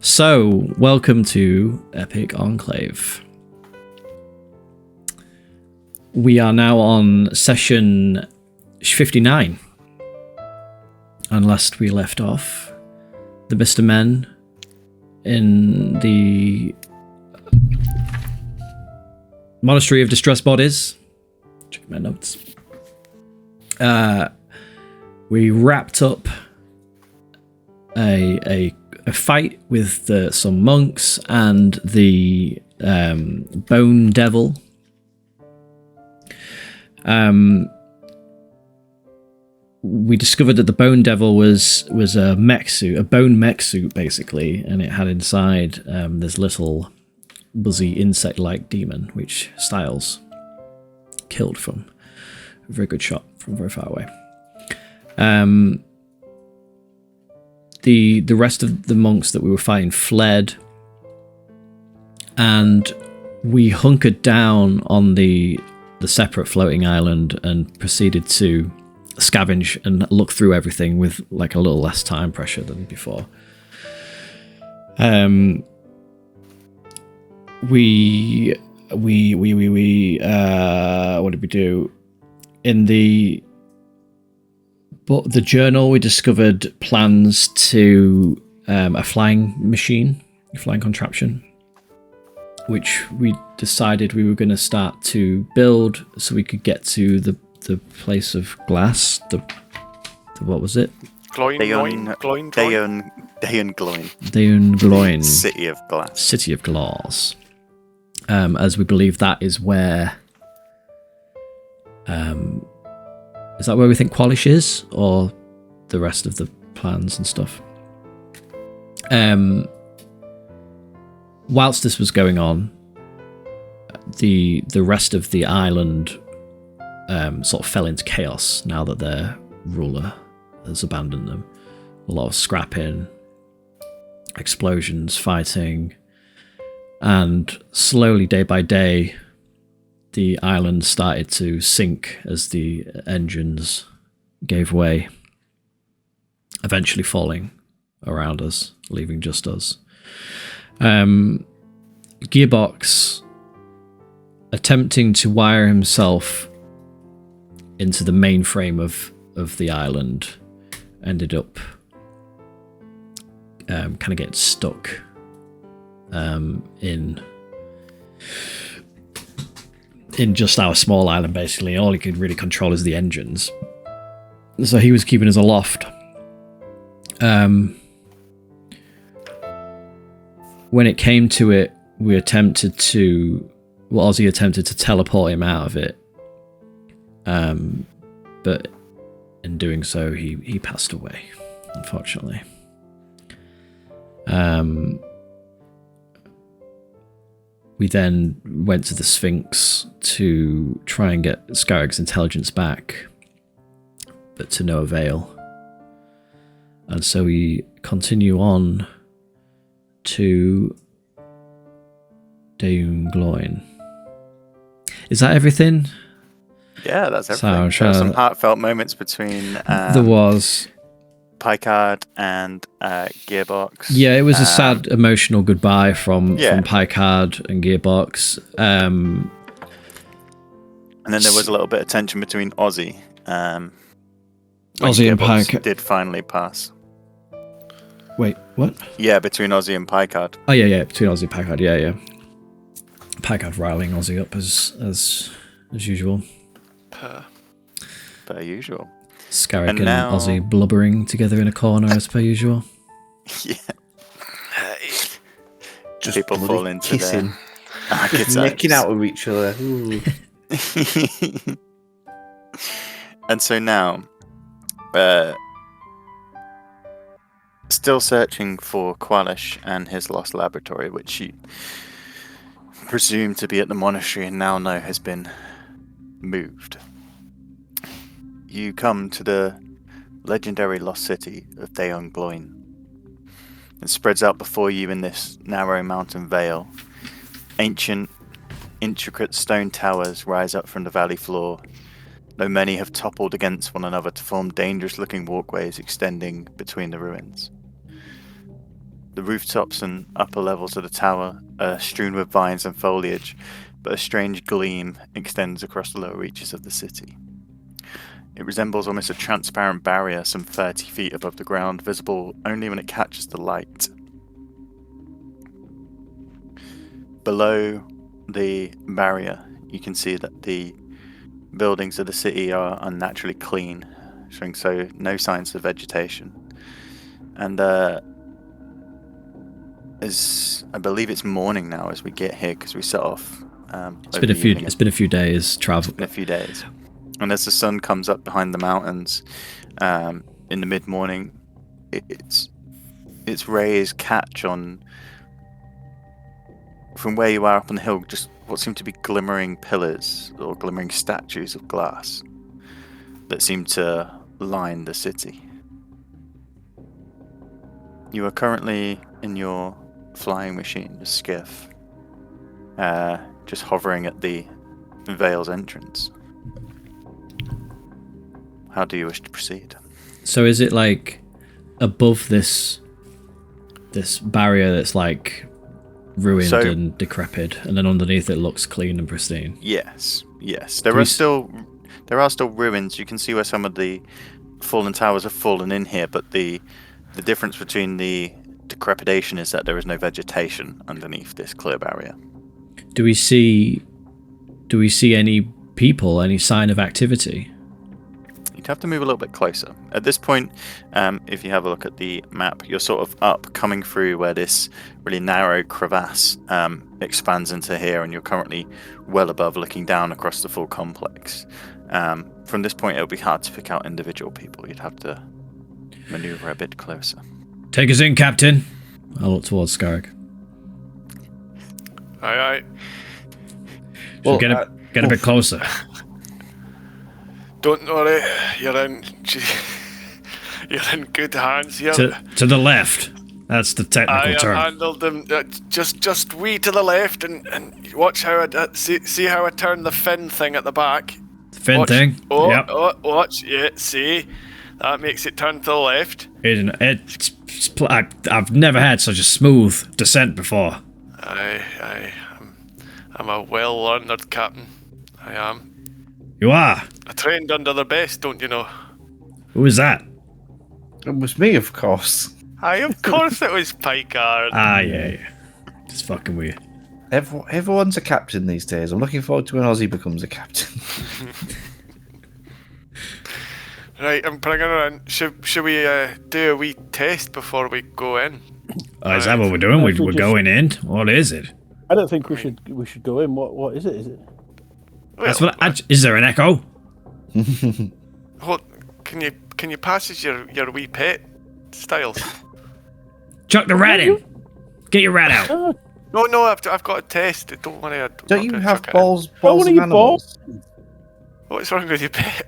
So, welcome to Epic Enclave. We are now on session 59. And last we left off, the Mr. Men in the Monastery of Distressed Bodies. Check my notes. We wrapped up a fight with some monks and the Bone Devil. We discovered that the Bone Devil was a mech suit, a bone mech suit basically, and it had inside this little buzzy insect-like demon, which Styles killed from a very good shot from very far away. The rest of the monks that we were fighting fled, and we hunkered down on the separate floating island and proceeded to scavenge and look through everything with like a little less time pressure than before. We what did we do? In the journal, we discovered plans to a flying machine, a flying contraption, which we decided we were going to start to build so we could get to the place of glass. The what was it? Daeun Gloin. City of Glass. City of Glass. As we believe that is where. Is that where we think Qualish is, or the rest of the plans and stuff? Whilst this was going on, the rest of the island sort of fell into chaos now that their ruler has abandoned them. A lot of scrapping, explosions, fighting, and slowly, day by day, the island started to sink as the engines gave way, eventually falling around us, leaving just us. Gearbox, attempting to wire himself into the mainframe of the island, ended up kind of getting stuck in just our small island, basically. All he could really control is the engines. So he was keeping us aloft. When it came to it, Ozzy attempted to teleport him out of it. But in doing so, he passed away, unfortunately. We then went to the Sphinx to try and get Scarrick's intelligence back, but to no avail. And so we continue on to Daeun Gloin. Is that everything? Yeah, that's everything. So, there were some heartfelt moments between there was Picard and Gearbox. Yeah, it was a sad, emotional goodbye from Picard and Gearbox. And then there was a little bit of tension between Ozzy. Ozzy and Picard did finally pass. Wait, what? Yeah, between Ozzy and Picard. Oh yeah, between Ozzy and Picard, yeah. Picard riling Ozzy up as usual. Per usual. Scarrick and Ozzy blubbering together in a corner as per usual. Yeah. Just people fall into kissing. Just necking out with each other. And so now, still searching for Qualish and his lost laboratory, which you presume to be at the monastery and now know has been moved. You come to the legendary lost city of Daeun Gloin. It spreads out before you in this narrow mountain vale. Ancient, intricate stone towers rise up from the valley floor, though many have toppled against one another to form dangerous-looking walkways extending between the ruins. The rooftops and upper levels of the tower are strewn with vines and foliage, but a strange gleam extends across the lower reaches of the city. It resembles almost a transparent barrier some 30 feet above the ground, visible only when it catches the light. Below the barrier, you can see that the buildings of the city are unnaturally clean, showing no signs of vegetation. And as I believe it's morning now as we get here because we set off. It's been a few. It's been a few days travel. A few days, and as the sun comes up behind the mountains, in the mid-morning, its rays catch on from where you are up on the hill, just what seem to be glimmering pillars or glimmering statues of glass that seem to line the city. You are currently in your flying machine, the skiff, just hovering at the Vale's entrance. How do you wish to proceed? So is it like above this barrier that's like ruined and decrepit, and then underneath it looks clean and pristine? Yes. There are still ruins. You can see where some of the fallen towers have fallen in here, but the difference between the decrepitation is that there is no vegetation underneath this clear barrier. Do we see any people, any sign of activity? You'd have to move a little bit closer. At this point, if you have a look at the map, you're sort of up, coming through where this really narrow crevasse expands into here, and you're currently well above, looking down across the full complex. From this point, it'll be hard to pick out individual people. You'd have to maneuver a bit closer. Take us in, Captain. I'll look towards Scarrick. Aye. Well, get a bit closer. Don't worry, you're in good hands here. To the left. That's the technical term. I handled them just wee to the left, and watch how I see how I turn the fin thing at the back. The fin thing. Yep. Watch. Yeah. See, that makes it turn to the left. I've never had such a smooth descent before. I'm a well-learned captain. I am. You are? I trained under the best, don't you know? Who was that? It was me, of course. Aye, of course it was Picard. Yeah. Just fucking weird. Everyone's a captain these days. I'm looking forward to when Ozzy becomes a captain. Right, I'm bringing her in. Should we do a wee test before we go in? Is that what we're doing? We're going in? What is it? I don't think we should go in. What is it? Is it? Well, is there an echo? Hold, can you pass us your wee pet, Styles? Chuck the rat in. Get your rat out. No, I've got a test. Don't worry. Don't you have balls and animals? What's wrong with your pet?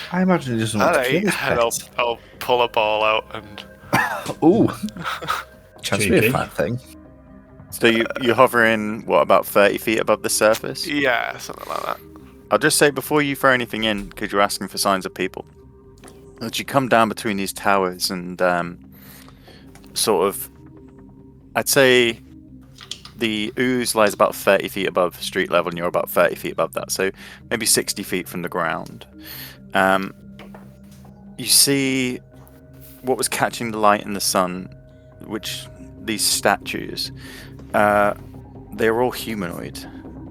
I imagine it doesn't want to kill his pet. I'll pull a ball out and... Ooh. Chance to be a fat thing. So you're hovering, about 30 feet above the surface? Yeah, something like that. I'll just say, before you throw anything in, because you're asking for signs of people, as you come down between these towers and sort of, I'd say the ooze lies about 30 feet above street level, and you're about 30 feet above that, so maybe 60 feet from the ground. You see what was catching the light in the sun, which these statues, they're all humanoid.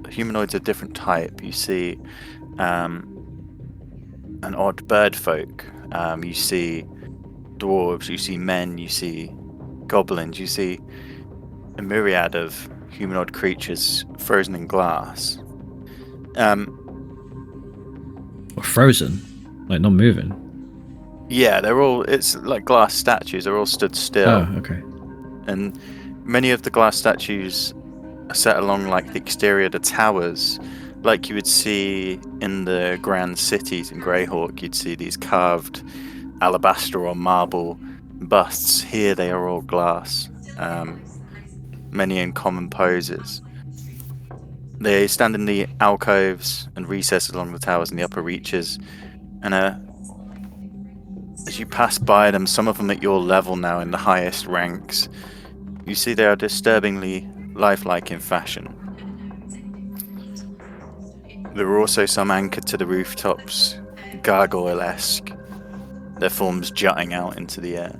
Humanoids of different type. You see an odd bird folk. You see dwarves. You see men. You see goblins. You see a myriad of humanoid creatures frozen in glass. Or frozen, like not moving. Yeah, it's like glass statues. They're all stood still. Oh, okay. And many of the glass statues are set along like the exterior of the towers, like you would see in the grand cities in Greyhawk. You'd see these carved alabaster or marble busts. Here they are all glass, many in common poses. They stand in the alcoves and recesses along the towers in the upper reaches, and As you pass by them, some of them at your level now in the highest ranks, you see they are disturbingly lifelike in fashion. There are also some anchored to the rooftops, gargoyle-esque, their forms jutting out into the air.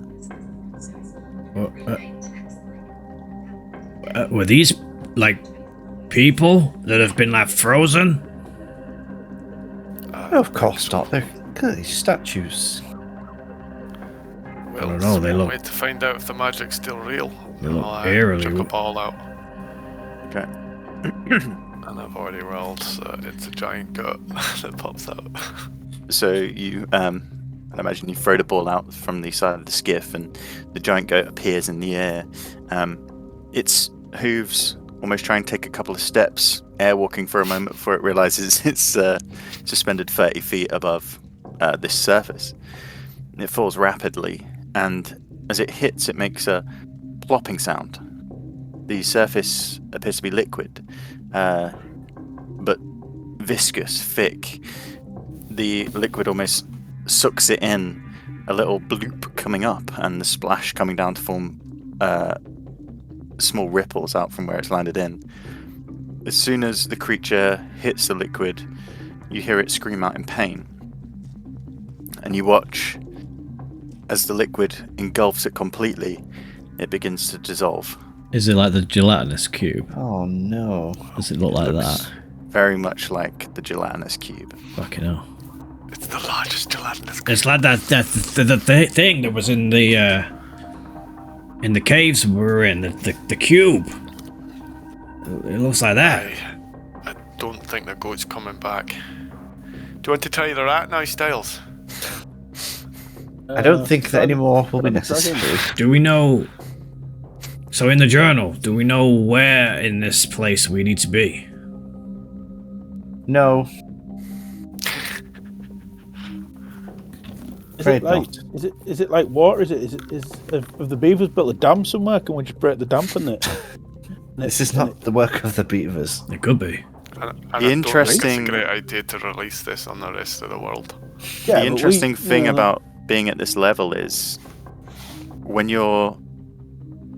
Were these, like, people that have been, like, frozen? No, of course not. They're clearly statues. Well, I don't know, they it's one look- way to find out if the magic's still real. They look I'll eerily- chuck a ball out. Okay. And I've already rolled, so it's a giant gut that pops out. So you, I imagine you throw the ball out from the side of the skiff, and the giant goat appears in the air. Its hooves almost try and take a couple of steps, airwalking for a moment before it realizes it's suspended 30 feet above this surface. It falls rapidly, and as it hits, it makes a plopping sound. The surface appears to be liquid, but viscous, thick. The liquid almost sucks it in, a little bloop coming up, and the splash coming down to form small ripples out from where it's landed in. As soon as the creature hits the liquid, you hear it scream out in pain. And you watch as the liquid engulfs it completely, it begins to dissolve. Is it like the gelatinous cube? Oh no. Does it look like Looks that? very much like the gelatinous cube. Fucking hell. It's the largest gelatinous It's like the thing that was in the caves we were in, the cube. It looks like that. I don't think the goat's coming back. Do you want to try the rat now, Styles? I don't think that any more will be Dragon. necessary. Do we know... So in the journal, do we know where in this place we need to be? No. Is Afraid it like not. is it like water? Have the beavers built a dam somewhere? Can we just break the dam in it? This is not the work of the beavers. It could be. And The I don't think interesting- it's a great idea to release this on the rest of the world. Yeah, The interesting thing about being at this level is when you're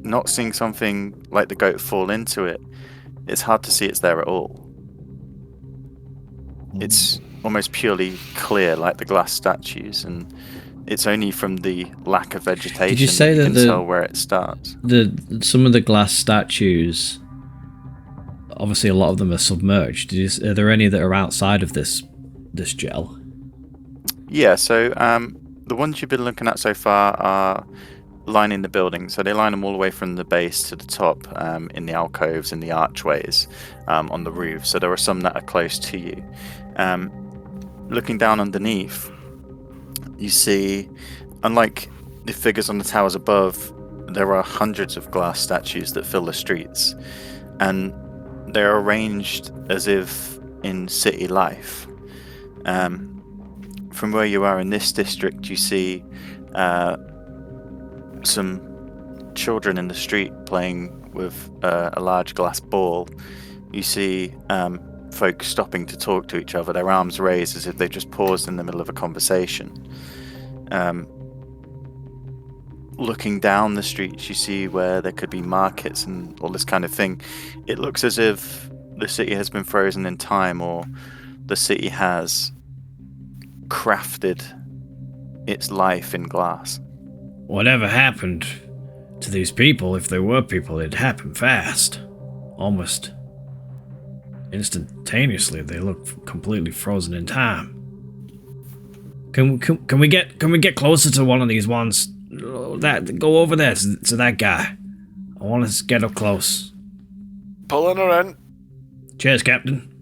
not seeing something like the goat fall into it, it's hard to see it's there at all. It's almost purely clear, like the glass statues, and it's only from the lack of vegetation Did you say that you that can the- tell where it starts. Some of the glass statues, obviously a lot of them are submerged. Are there any that are outside of this gel? Yeah, so the ones you've been looking at so far are lining the building. So they line them all the way from the base to the top, in the alcoves and the archways, on the roof. So there are some that are close to you. Looking down underneath, you see, unlike the figures on the towers above, there are hundreds of glass statues that fill the streets. And they're arranged as if in city life. From where you are in this district, you see some children in the street playing with a large glass ball. You see folks stopping to talk to each other, their arms raised as if they just paused in the middle of a conversation. Looking down the streets, you see where there could be markets and all this kind of thing. It looks as if the city has been frozen in time, or the city has crafted its life in glass. Whatever happened to these people, if they were people, it happened fast. Almost instantaneously. They look completely frozen in time. Can we get closer to one of these ones? Go over there to that guy. I want to get up close. Pulling her in. Cheers, Captain.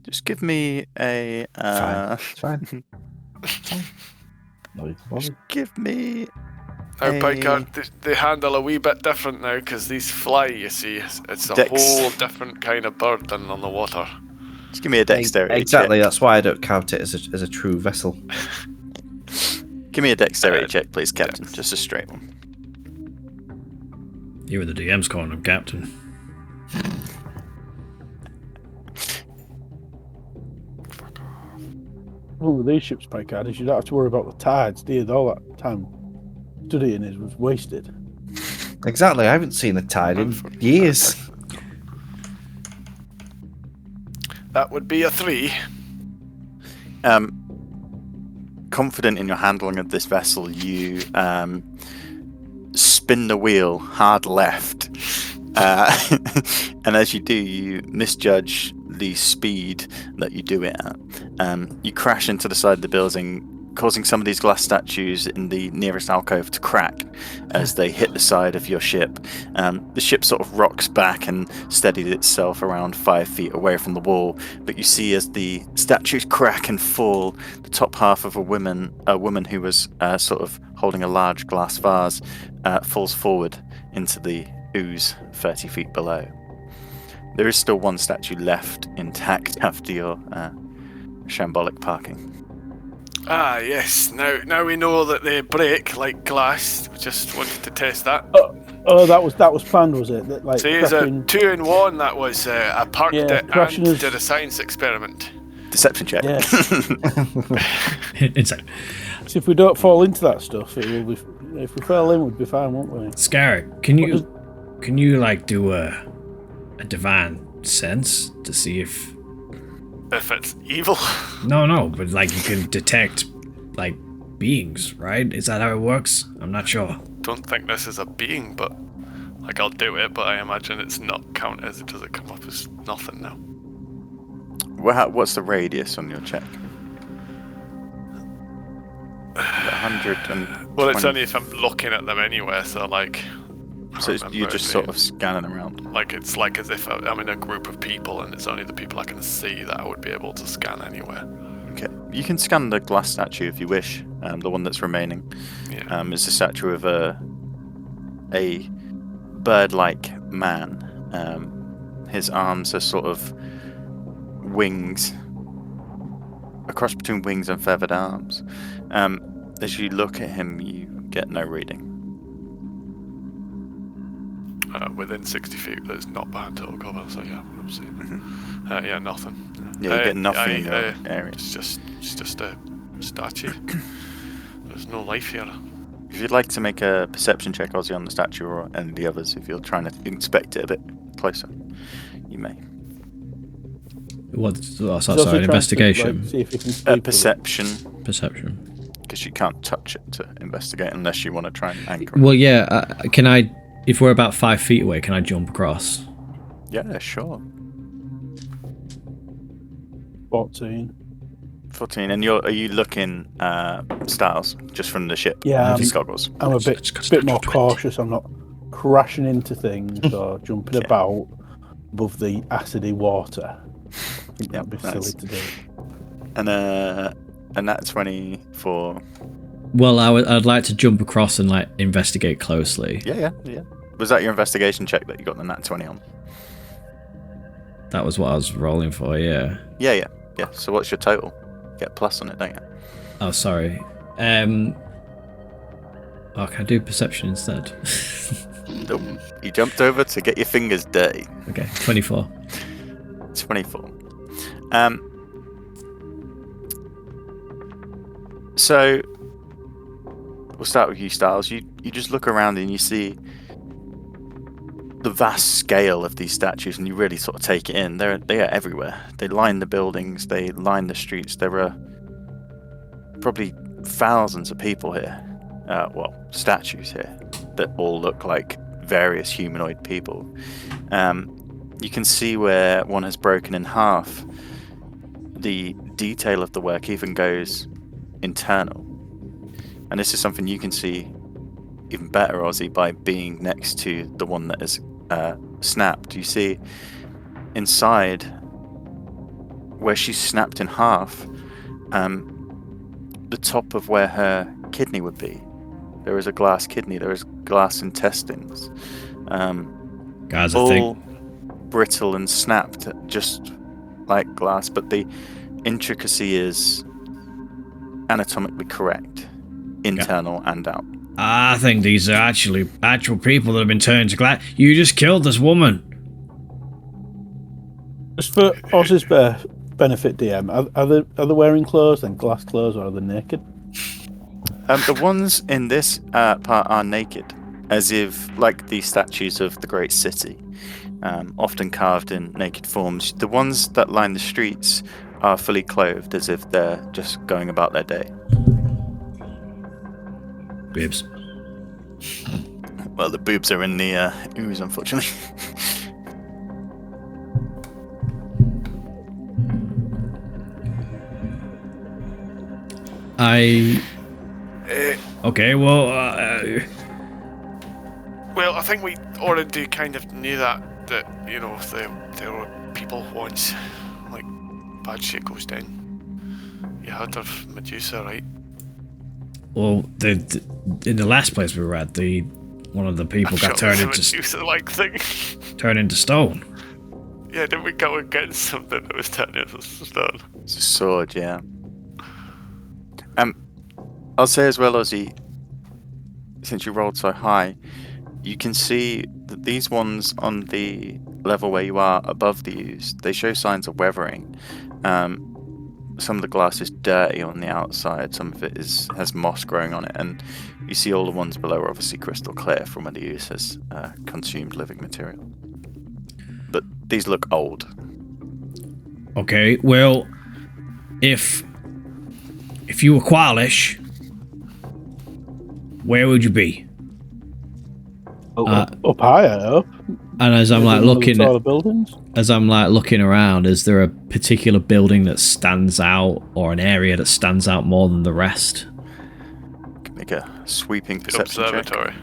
Just give me a It's fine. No, just give me Now, Hey. Picard, they handle a wee bit different now because these fly, you see. It's a Dex. whole different kind of bird than on the water. just give me a dexterity Exactly. check. That's why I don't count it as a true vessel. Give me a dexterity Uh, check, please, Captain. dex. Just a straight one. You were the DM's calling him Captain. Well, with these ships, Picard, is you don't have to worry about the tides, do you? All that time studying it was wasted. Exactly. I haven't seen a tide in years. That would be a 3. Confident in your handling of this vessel, you spin the wheel hard left, and as you do, you misjudge the speed that you do it at. You crash into the side of the building, causing some of these glass statues in the nearest alcove to crack as they hit the side of your ship. The ship sort of rocks back and steadied itself around 5 feet away from the wall, but you see as the statues crack and fall, the top half of a woman who was sort of holding a large glass vase falls forward into the ooze 30 feet below. There is still one statue left intact after your shambolic parking. Ah, yes. Now we know that they break like glass. We just wanted to test that. Oh, that was planned, was it? That, like, See, it's a 2-in-1. That was I parked it and crashing did a science experiment. Deception check. Yeah. Inside. So if we don't fall into that stuff, it will be. If we fell in, we'd be fine, won't we? Scar, can you like do a divine sense to see if it's evil. No, but like you can detect like beings, right? Is that how it works? I'm not sure. Don't think this is a being, but like I'll do it. But I imagine it's not count as it does it come up as nothing now. What's the radius on your check? 100. Well, it's only if I'm looking at them anyway. So like. So you're just sort of scanning around. Like it's like as if I'm in a group of people and it's only the people I can see that I would be able to scan anywhere. Okay, you can scan the glass statue if you wish. The one that's remaining. Yeah. It's a statue of a bird-like man. His arms are sort of wings, a cross between wings and feathered arms. As you look at him, you get no reading. Within 60 feet, there's not behind total cover, so yeah, I'm seeing. Mm-hmm. Yeah, nothing. Yeah, you get nothing in your area. It's just a statue. There's no life here. If you'd like to make a perception check, Ozzy, on the statue or any of the others, if you're trying to inspect it a bit closer, you may. Sorry, investigation. See if you can speak Perception, Perception. because you can't touch it to investigate unless you want to try and anchor it. Well, yeah. Can I? If we're about 5 feet away, can I jump across? Yeah, sure. 14. 14, and are you looking Styles just from the ship? Yeah, With your goggles. I'm a bit more cautious. I'm not crashing into things or jumping about above the acidy water. I think that'd be silly to do. And that's 20 for. Well, I'd like to jump across and like investigate closely. Yeah. Was that your investigation check that you got the nat 20 on? That was what I was rolling for. Yeah. Yeah. So what's your total? Get a plus on it, don't you? Oh, sorry. Can I do perception instead? Nope. You jumped over to get your fingers dirty. Okay, 24. 24. So we'll start with you, Styles. You just look around and you see the vast scale of these statues, and you really sort of take it in. They are everywhere. They line the buildings. They line the streets. There are probably thousands of people here. Statues here that all look like various humanoid people. You can see where one has broken in half. The detail of the work even goes internal. And this is something you can see even better, Ozzy, by being next to the one that is snapped. You see inside where she's snapped in half, the top of where her kidney would be. There is a glass kidney. There is glass intestines. Guys, I all think brittle and snapped, just like glass, but the intricacy is anatomically correct, internal and out. I think these are actual people that have been turned to glass. You just killed this woman. Just for Oz's benefit DM, are they wearing clothes then, glass clothes, or are they naked? The ones in this part are naked, as if like the statues of the great city, often carved in naked forms. The ones that line the streets are fully clothed, as if they're just going about their day. Bibs. Well, the boobs are in the ooze, unfortunately. Okay, well, Well, I think we already kind of knew that you know there were people once, like bad shit goes down. You heard of Medusa, right? well, in the last place we were at, one of the people got turned into Medusa-like thing. turned into stone. Yeah, didn't we go against something that was turned into stone? It's a sword, yeah. I'll say as well, Ozzy, since you rolled so high, you can see that these ones on the level where you are above the ooze, they show signs of weathering. Some of the glass is dirty on the outside, some of it has moss growing on it, and you see all the ones below are obviously crystal clear from when the ooze has consumed living material. But these look old. Okay, well, if you were Qualish, where would you be? Up higher, up. And as I'm like Maybe one of the looking taller buildings. as I'm like looking around, is there a particular building that stands out, or an area that stands out more than the rest? Can make a sweeping The perception check. observatory.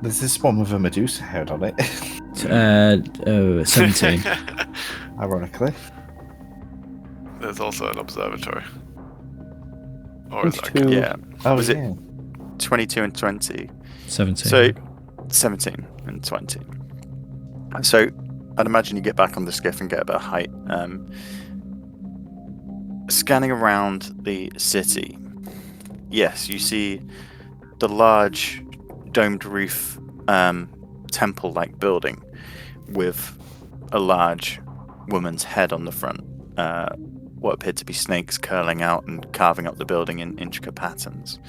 There's this one with a Medusa head on it. 17. Ironically. There's also an observatory. Or is that 22. Yeah. Oh, Was it yeah. 22 and 20? 17. So 17 and 20. So I'd imagine you get back on the skiff and get a bit of height. Scanning around the city, yes, you see the large domed roof temple-like building with a large woman's head on the front. What appeared to be snakes curling out and carving up the building in intricate patterns.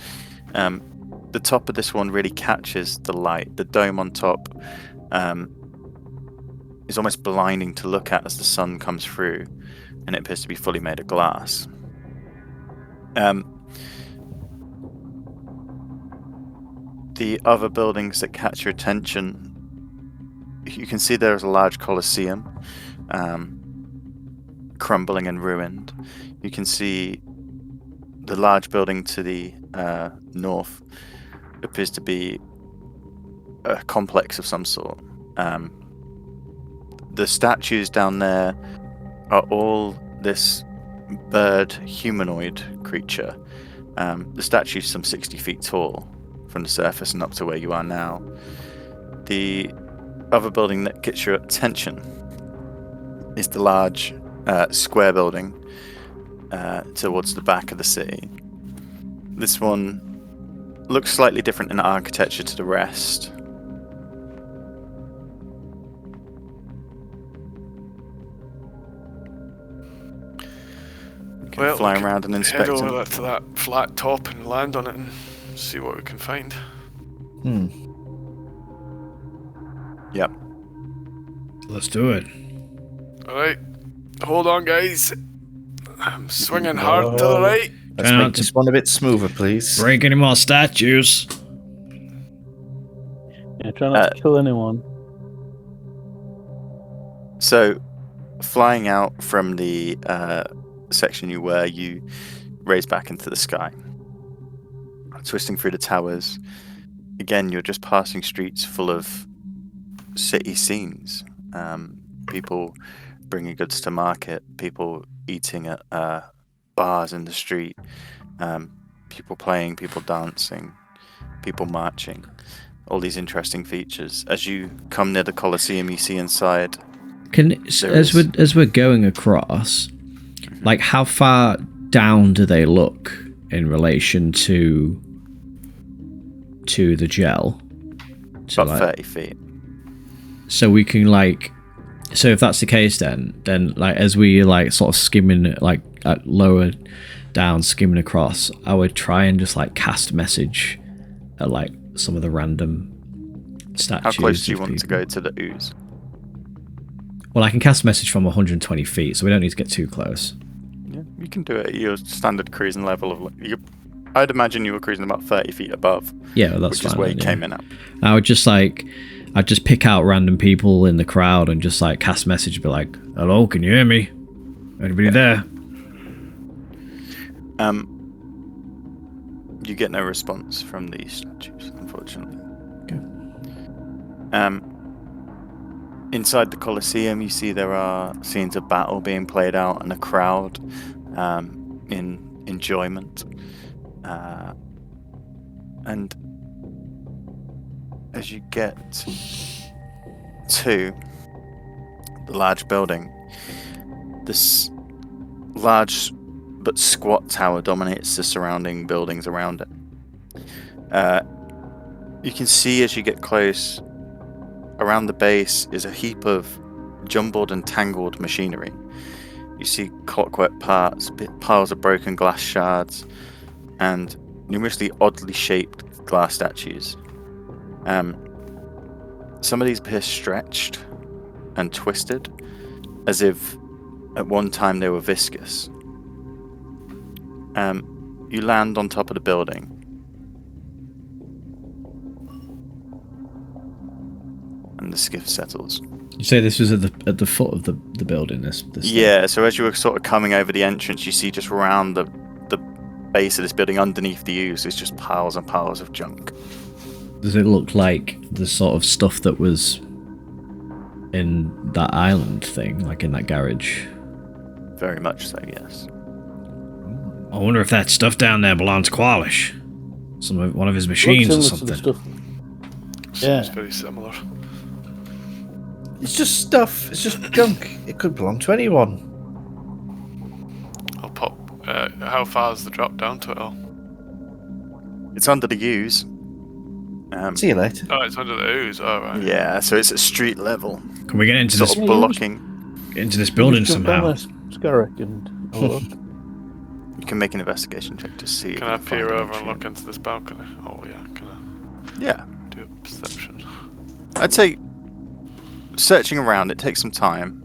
The top of this one really catches the light. The dome on top is almost blinding to look at as the sun comes through, and it appears to be fully made of glass. The other buildings that catch your attention, you can see there is a large Colosseum, crumbling and ruined. You can see the large building to the north appears to be a complex of some sort. The statues down there are all this bird humanoid creature. The statue's some 60 feet tall from the surface and up to where you are now. The other building that gets your attention is the large square building towards the back of the city. This one looks slightly different in architecture to the rest. You can fly we around and head inspect them. over to that flat top and land on it and see what we can find. Yep. Let's do it. Alright, hold on, guys. I'm swinging hard to the right. Let's Try not make to this one a bit smoother, please. break any more statues. Yeah, try not to kill anyone. So, flying out from the section you were, you raise back into the sky. Twisting through the towers. Again, you're just passing streets full of city scenes. People bringing goods to market, people eating at bars in the street, people playing, people dancing, people marching. All these interesting features. As you come near the Colosseum, you see inside. As we're going across, like how far down do they look in relation to the gel? About 30 feet. So we can like So if that's the case, then like as we like sort of skimming like at lower down, skimming across, I would try and just like cast message at like some of the random statues. How close do you of want to people. go to the ooze? Well, I can cast message from 120 feet, so we don't need to get too close. Yeah, you can do it at your standard cruising level of. I'd imagine you were cruising about 30 feet above. Yeah, well, that's which fine. is where then, you yeah. came in at. I'd just pick out random people in the crowd and just like cast message, be like, "Hello, can you hear me? Anybody there?" You get no response from these statues, unfortunately. Okay. Inside the Colosseum, you see there are scenes of battle being played out and a crowd in enjoyment. And as you get to the large building, this large but squat tower dominates the surrounding buildings around it. You can see as you get close, around the base is a heap of jumbled and tangled machinery. You see clockwork parts, piles of broken glass shards, and numerously oddly shaped glass statues. Some of these appear stretched and twisted, as if at one time they were viscous. You land on top of the building. And the skiff settles. You say this was at the foot of the building. This Yeah, so as you were sort of coming over the entrance, you see just around the base of this building, underneath the ooze, is just piles and piles of junk. Does it look like the sort of stuff that was in that island thing, like in that garage? Very much so, yes. I wonder if that stuff down there belongs to Qualish. One of his machines or Looks similar something. to the stuff. It's very similar. It's just stuff. It's just junk. It could belong to anyone. I'll pop. How far is the drop down to it all? It's under the ooze. See you later. Oh, it's under the ooze. Oh, right. Yeah, so it's at street level. Can we get into Sort this of blocking. building Just jump down somehow? there, Scarrick, and have a look. You can make an investigation check to see if Can you I find peer an over and entry. look into this balcony? Oh, yeah. Can I Yeah. do a perception? I'd say searching around, it takes some time,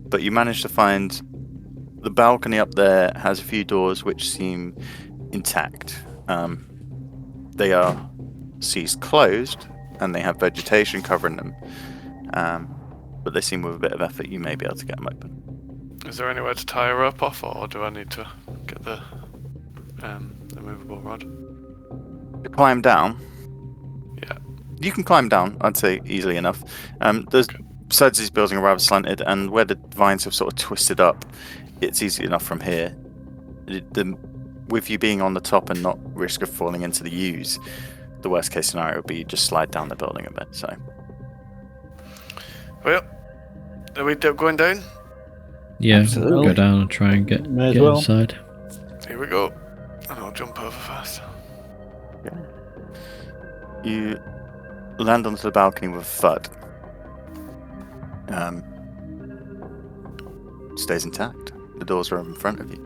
but you manage to find the balcony up there has a few doors which seem intact. They are seized closed, and they have vegetation covering them, but they seem with a bit of effort you may be able to get them open. Is there anywhere to tie a rope off, or do I need to get the movable rod? To climb down, Yeah. you can climb down, I'd say easily enough. There's sides of these buildings are rather slanted, and where the vines have sort of twisted up, it's easy enough from here. With you being on the top and not risk of falling into the ooze, the worst case scenario would be you just slide down the building a bit. So Well, are we going down? Yeah, Absolutely. go down and try and get May as well. inside. Here we go. And I'll jump over fast. you land onto the balcony with a thud. Stays intact. The doors are in front of you.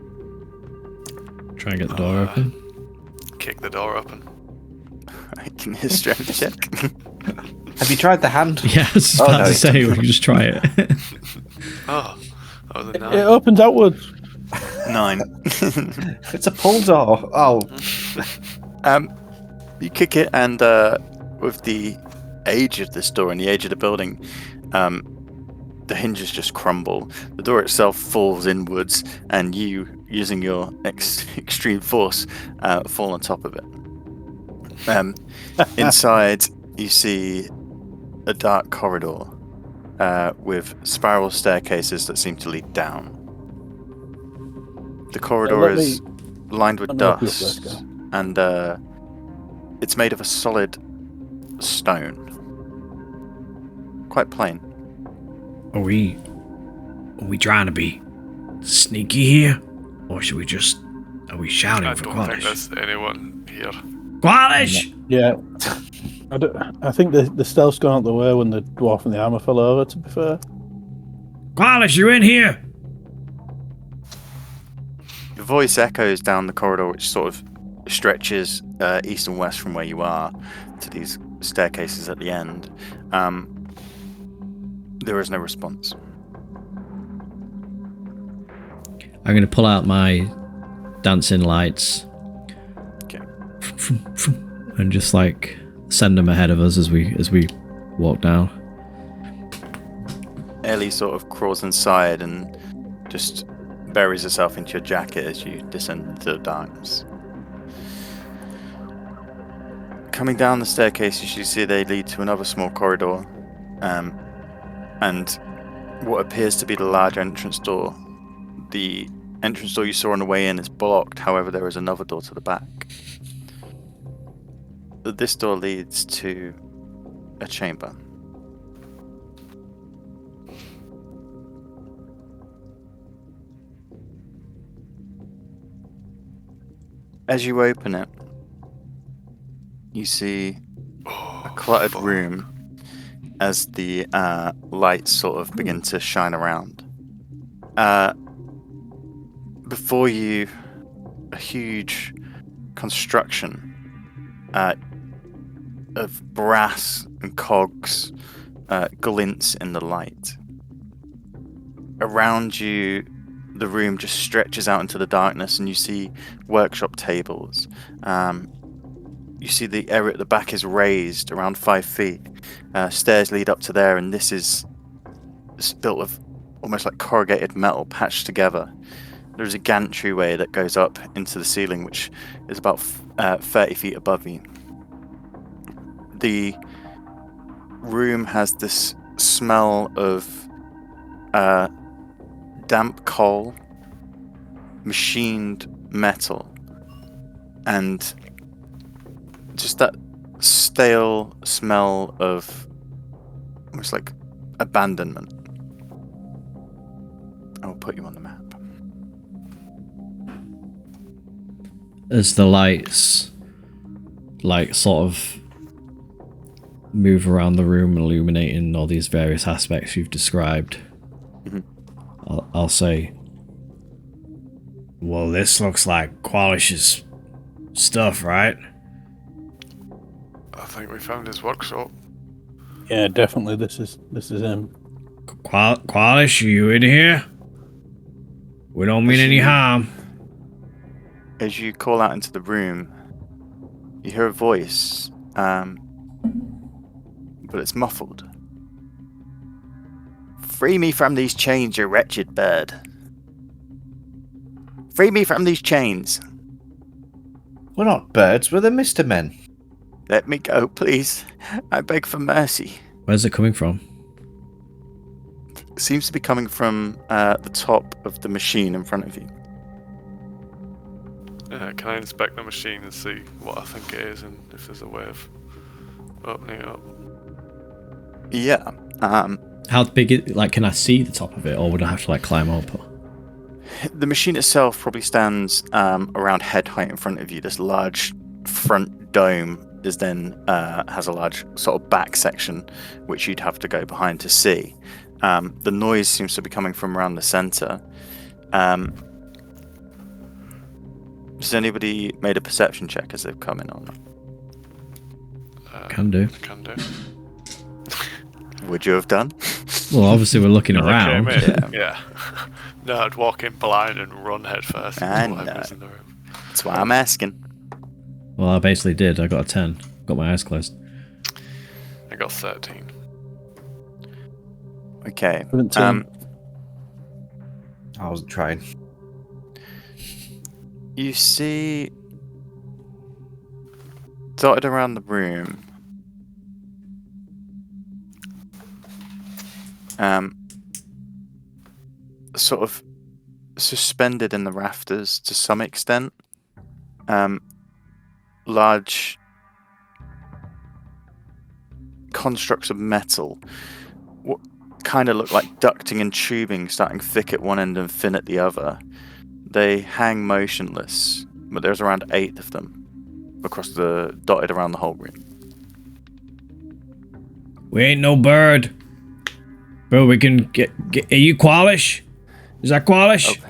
Try and get the door open. Kick the door open. Can you strength check? Have you tried the hand? Yeah, I was Oh, about no, to it's say we can just try it. Oh, that was a It 9. opens outwards. 9. It's a pull door. Oh, You kick it, and with the age of this door and the age of the building, the hinges just crumble. The door itself falls inwards, and you, using your extreme force, fall on top of it. Inside, you see a dark corridor with spiral staircases that seem to lead down. The corridor let is lined with let me help you up dust, there, and it's made of a solid stone. Quite plain. Are we trying to be sneaky here? Or should we just... Are we shouting I for don't think Qualish? there's anyone here. Qualish! Yeah. I think the stealth's gone out the way when the dwarf and the armor fell over, to be fair. Qualish, you in here? Your voice echoes down the corridor, which sort of stretches east and west from where you are to these staircases at the end. There is no response. I'm going to pull out my dancing lights. Okay. And just like send them ahead of us as we walk down. Ellie sort of crawls inside and just buries herself into your jacket as you descend into the darkness. Coming down the staircases, you see they lead to another small corridor, and what appears to be the large entrance door. The entrance door you saw on the way in is blocked, however there is another door to the back. This door leads to a chamber. As you open it, you see a cluttered room as the lights sort of begin to shine around. Before you, a huge construction of brass and cogs glints in the light. Around you, the room just stretches out into the darkness, and you see workshop tables. You see the area at the back is raised around 5 feet. Stairs lead up to there, and this is built of almost like corrugated metal patched together. There's a gantry-way that goes up into the ceiling, which is about 30 feet above you. The room has this smell of damp coal, machined metal, and just that stale smell of almost like abandonment. I'll put you on the map. As the lights like sort of move around the room, illuminating all these various aspects you've described, I'll say, well, this looks like Qualish's stuff, right? I think we found his workshop. Yeah, definitely. This is him. Qualish, you in here? We don't mean any harm. As you call out into the room, you hear a voice, but it's muffled. Free me from these chains, you wretched bird. Free me from these chains. We're not birds, we're the Mr. Men. Let me go, please. I beg for mercy. Where's it coming from? It seems to be coming from the top of the machine in front of you. Can I inspect the machine and see what I think it is and if there's a way of opening it up? Yeah. How big is, like, can I see the top of it, or would I have to like climb up? The machine itself probably stands around head height in front of you. This large front dome is then has a large sort of back section which you'd have to go behind to see. The noise seems to be coming from around the center. Has anybody made a perception check as they've come in or not? Can do. Can do. Would you have done? Well, obviously we're looking Okay, around. mate. Yeah. No, I'd walk in blind and run head first. I into whatever's know. in the room. That's why I'm asking. Well, I basically did. I got a 10. Got my eyes closed. I got 13. Okay. 17. I wasn't trying. You see dotted around the room sort of suspended in the rafters to some extent, large constructs of metal, what kind of look like ducting and tubing starting thick at one end and thin at the other. They hang motionless, but there's around 8 of them dotted around the whole room. We ain't no bird. Bro, we can get are you Qualish? Is that Qualish? Oh.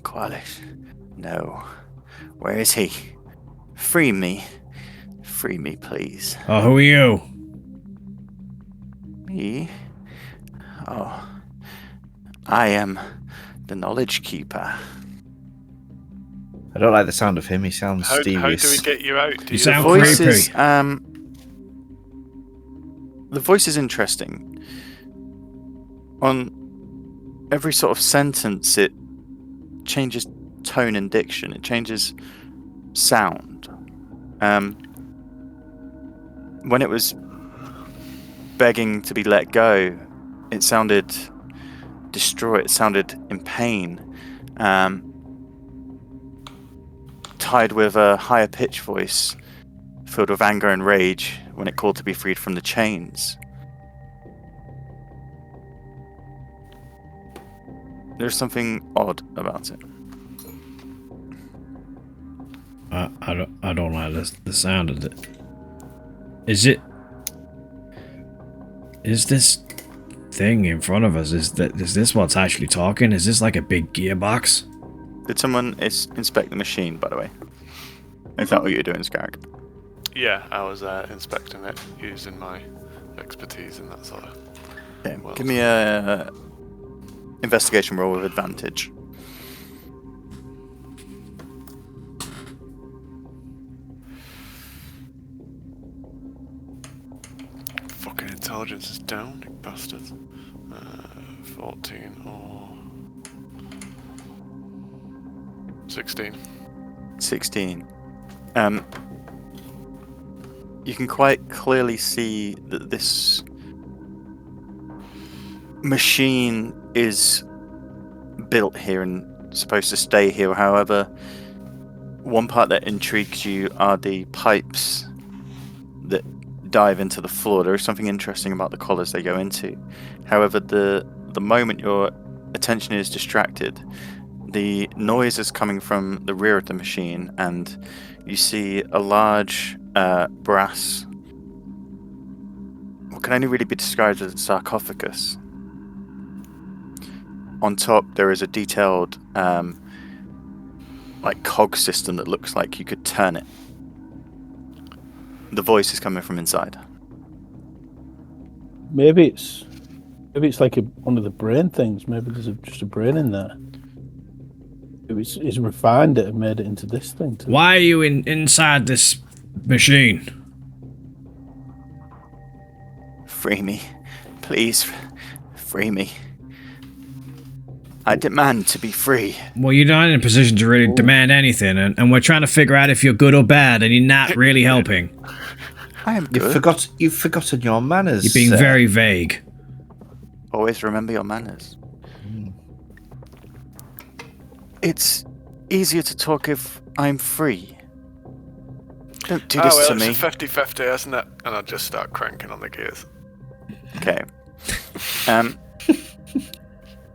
Qualish. No. Where is he? Free me. Free me, please. Oh, who are you? Me? Oh. I am the Knowledge Keeper. I don't like the sound of him. He sounds How do we mysterious. get you out? Do You you sound The voice creepy. is, the voice is interesting. On every sort of sentence, it changes tone and diction. It changes sound. When it was begging to be let go, it sounded distraught. It sounded in pain. Tied with a higher pitch voice filled with anger and rage when it called to be freed from the chains. There's something odd about it. I don't like the sound of it. Is this thing in front of us? Is this what's actually talking? Is this like a big gearbox? Did someone inspect the machine, by the way? Is that what you're doing, Scarrick? Yeah, I was inspecting it using my expertise in that sort of. Okay. Well, Give me a investigation roll with advantage. Fucking intelligence is down, you bastards. 14 or 16. 16. You can quite clearly see that this machine is built here and supposed to stay here. However, one part that intrigues you are the pipes that dive into the floor. There is something interesting about the collars they go into. However, the moment your attention is distracted, the noise is coming from the rear of the machine, and you see a large brass, what can only really be described as a sarcophagus. On top, there is a detailed like cog system that looks like you could turn it. The voice is coming from inside. Maybe it's like one of the brain things. Maybe there's just a brain in there. It's refined it and made it into this thing. Why are you inside this machine? Free me. Please, free me. I demand to be free. Well, you're not in a position to really demand anything, and we're trying to figure out if you're good or bad, and you're not really helping. I am good. You've forgotten your manners. You're being very vague. Always remember your manners. It's easier to talk if I'm free. Don't do this to me. It's a 50-50, isn't it? And I'll just start cranking on the gears. Okay.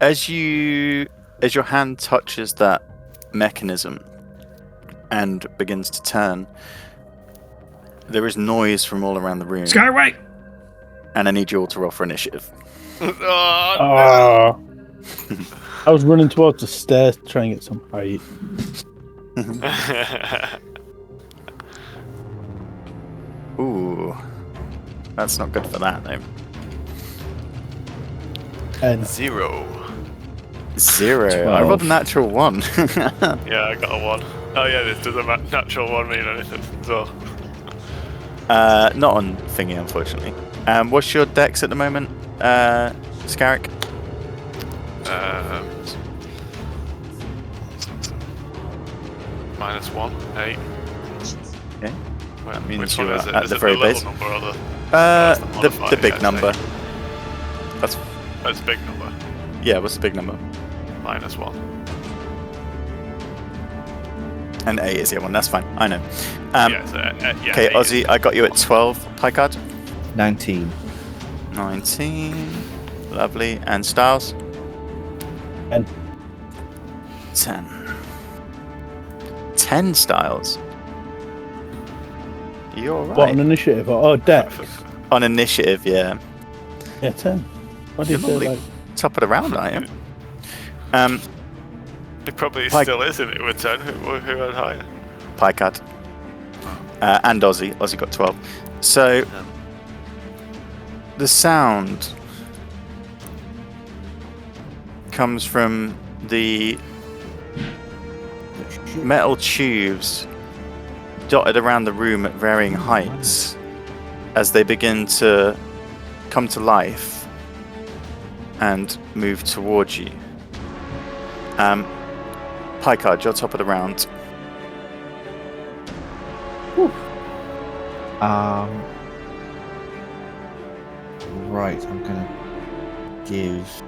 As your hand touches that mechanism and begins to turn, there is noise from all around the room. Skyway! And I need you all to roll for initiative. I was running towards the stairs to try and get some height. Ooh. That's not good for that, though. And 0. 0. I 12. rolled a natural 1. Yeah, I got a 1. Oh yeah, this does a natural 1 mean anything as well? Not on thingy, unfortunately. What's your dex at the moment, Scarrick? -1, 8. Okay. Well, means which you one is are it? at Is the it very the little base. number or the The modifier, big yeah, number. eight. That's Oh, it's a big number. yeah. What's the big number? -1. And 8 is the other one. That's fine. I know. Yeah, so, yeah. Okay, 8. Ozzy, I got you at 12 pie card. 19. 19. Lovely. And Styles? And 10. 10 Styles. You're what, right. an initiative? Oh, deck. On initiative, yeah. Yeah, 10. What You're did they normally like? top of the round, aren't you? It probably Like- still is, and it would turn who had higher. Picard. And Ozzy. Ozzy got 12. So the sound comes from the metal tubes dotted around the room at varying heights as they begin to come to life and move towards you. Picard, you're top of the round. Right, I'm gonna give.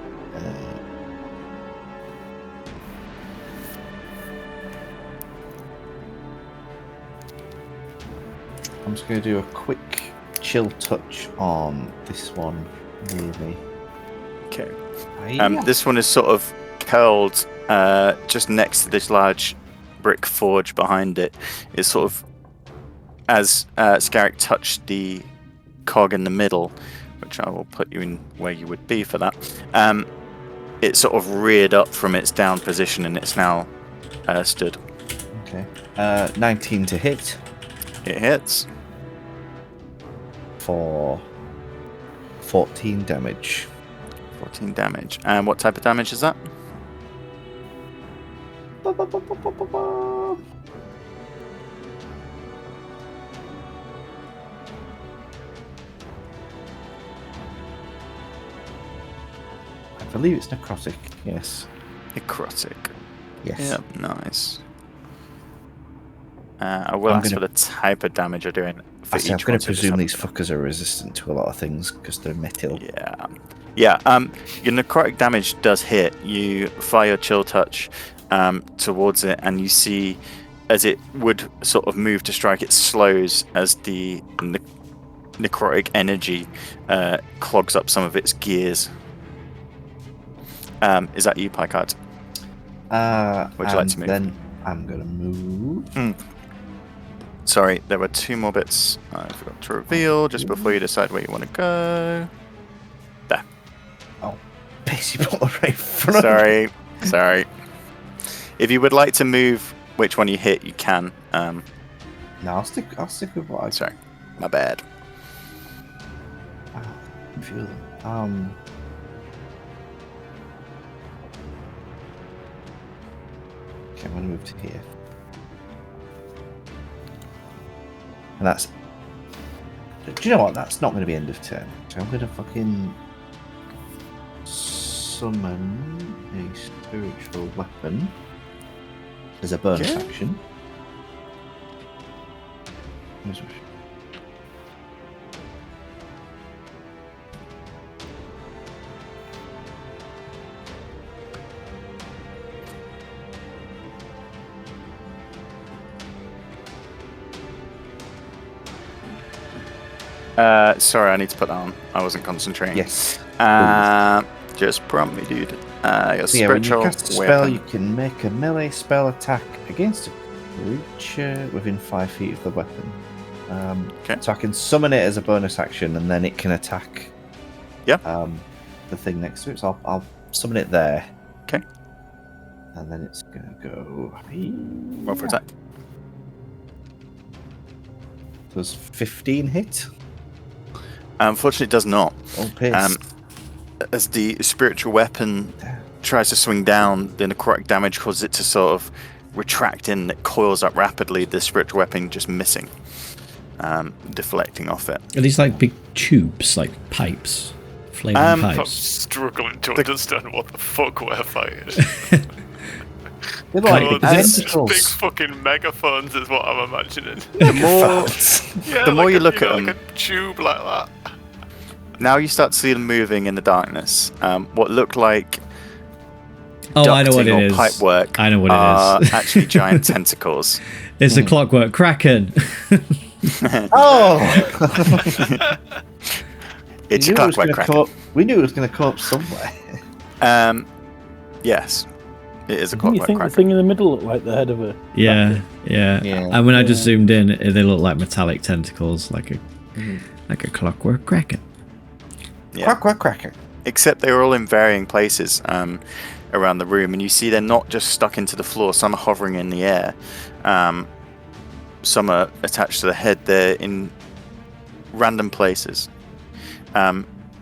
I'm just gonna do a quick chill touch on this one, maybe. Okay. Yeah. This one is sort of curled just next to this large brick forge behind it. It's sort of, as Scarrick touched the cog in the middle, which I will put you in where you would be for that, it sort of reared up from its down position and it's now stood. Okay. 19 to hit It hits. for 14 damage. 14 damage. And what type of damage is that? I believe it's necrotic. Yes. Necrotic. Yes. Yeah, nice. I will I'm ask gonna- for the type of damage you're doing for I see, I'm each going one. to so just presume have- these fuckers are resistant to a lot of things because they're metal. Yeah. Your necrotic damage does hit. You fire your chill touch towards it, and you see as it would sort of move to strike, it slows as the necrotic energy clogs up some of its gears. Is that you, Picard? Would you like to move? Then I'm going to move. Sorry, there were two more bits I forgot to reveal just before you decide where you want to go. There. Piss, you put right in front of me. Sorry. If you would like to move which one you hit, you can. No, I'll stick with what I Sorry, my bad. feel. Okay, I'm going to move to here. And that's. Do you know what? That's not going to be end of turn. So I'm going to fucking summon a spiritual weapon as a bonus Okay. action. Where's my- Sorry, I need to put that on. I wasn't concentrating. Yes. Just prompt me, dude. Your So yeah, when you spiritual cast a spell, weapon. you can make a melee spell attack against a creature within 5 feet of the weapon. Okay. So I can summon it as a bonus action, and then it can attack. Yeah. The thing next to it. So I'll summon it there. Okay. And then it's gonna go. Roll for attack. Does 15 hit? Unfortunately, it does not. Oh, piss. As the spiritual weapon tries to swing down, the necrotic damage causes it to sort of retract in. It coils up rapidly. The spiritual weapon just missing, deflecting off it. Are these like big tubes, like pipes? Flaming I'm I'm pipes? struggling to understand what the fuck we're fighting. They're like Oh, big these tentacles. big fucking megaphones is what I'm imagining. The more, Yeah, The more like you a- look at like them- a tube like that. now you start to see them moving in the darkness. What look like Oh, I know what ducting it or is. pipe work I know what it are is. actually giant tentacles. It's a clockwork kraken. Oh! It's We a knew it was clockwork gonna cracker. we knew it was going to come up somewhere. Yes, it is a Didn't you clockwork think the cracker. thing in the middle looked like the head of a? Yeah. Yeah. And when I just zoomed in, they look like metallic tentacles, like a clockwork kraken. Yeah. Quack, quack, cracker. except they're all in varying places around the room, and you see they're not just stuck into the floor. Some are hovering in the air. Some are attached to the head. They're in random places.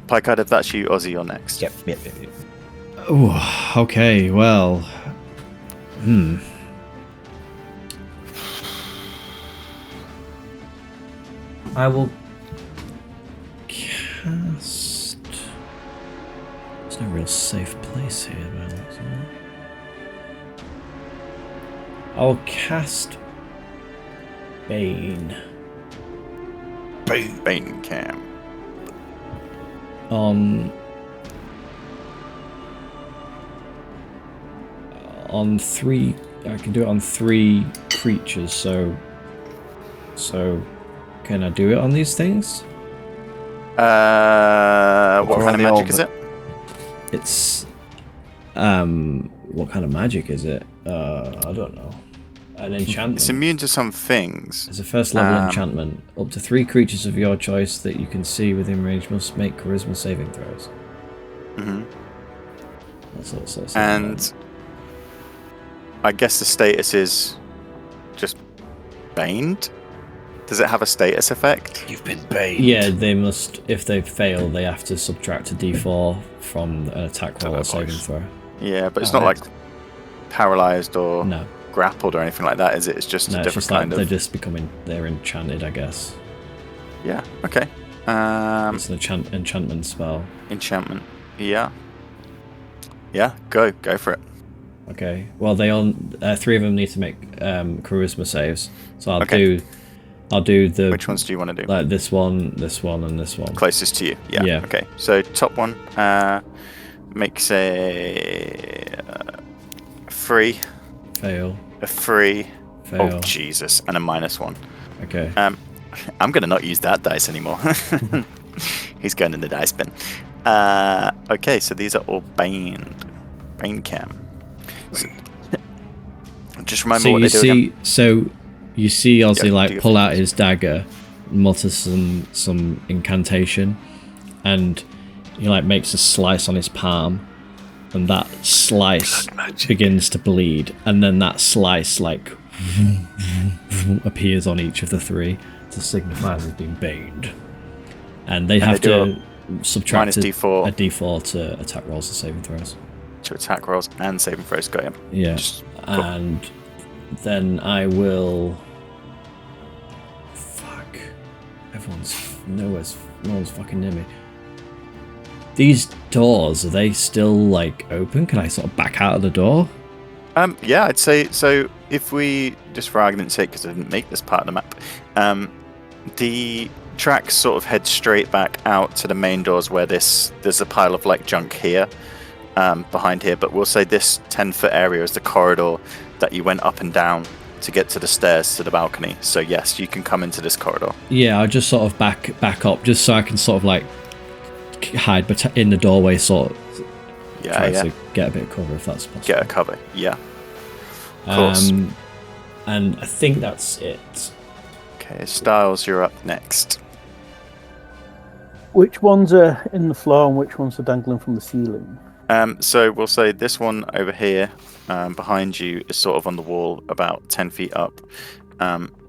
Picard, if that's you, Ozzy, you're next. Yep. Oh, okay, well. I will cast. There's no real safe place here, man. Is there? I'll cast Bane Bane Cam. on 3. I can do it on 3 creatures. So can I do it on these things? What kind of magic is it? It's what kind of magic is it? I don't know. An enchantment. It's immune to some things. It's a first level enchantment. Up to 3 creatures of your choice that you can see within range must make charisma saving throws. That's all sorts of And I guess the status is just baned. Does it have a status effect? You've been baned. Yeah, they must. If they fail, they have to subtract a D4 from an attack roll or saving throw. Yeah, but it's not like paralyzed or No, grappled or anything like that, is it? It's just a it's different just like kind they're of. just becoming. They're enchanted, I guess. Yeah. Okay. It's an enchantment spell. Enchantment. Yeah. Yeah. Go for it. Okay. Well, they all 3 of them need to make charisma saves. So I'll do the. Which ones do you want to do? Like this one, and this one. Closest to you. Yeah. Yeah. Okay. So top one makes a 3. Fail. A 3. Fail. Oh Jesus! And a -1. Okay. I'm gonna not use that dice anymore. He's going in the dice bin. Okay, so these are all Bane Cam. So, just remember So what you they do see, again. so you see Ozzy Yeah, like do pull out his dagger, mutter some incantation, and he like makes a slice on his palm, and that slice begins to bleed, and then that slice like appears on each of the 3 to signify they've been baned, and they have to subtract -D4 a D4 to attack rolls and saving throws. to attack rolls and saving throws. Got him. Yeah, Cool. and then I will. Fuck! No one's fucking near me. These doors, are they still like open? Can I sort of back out of the door? Yeah, I'd say so. If we just for argument's sake, because I didn't make this part of the map, the tracks sort of head straight back out to the main doors where there's a pile of like junk here. Behind here, but we'll say this 10-foot area is the corridor that you went up and down to get to the stairs to the balcony. So yes, you can come into this corridor. Yeah, I'll just sort of back up, just so I can sort of like hide in the doorway, sort of try to get a bit of cover if that's possible. Get a cover, yeah. Of course. And I think that's it. Okay, Styles, you're up next. Which ones are in the floor and which ones are dangling from the ceiling? So we'll say this one over here behind you is sort of on the wall about 10 feet up.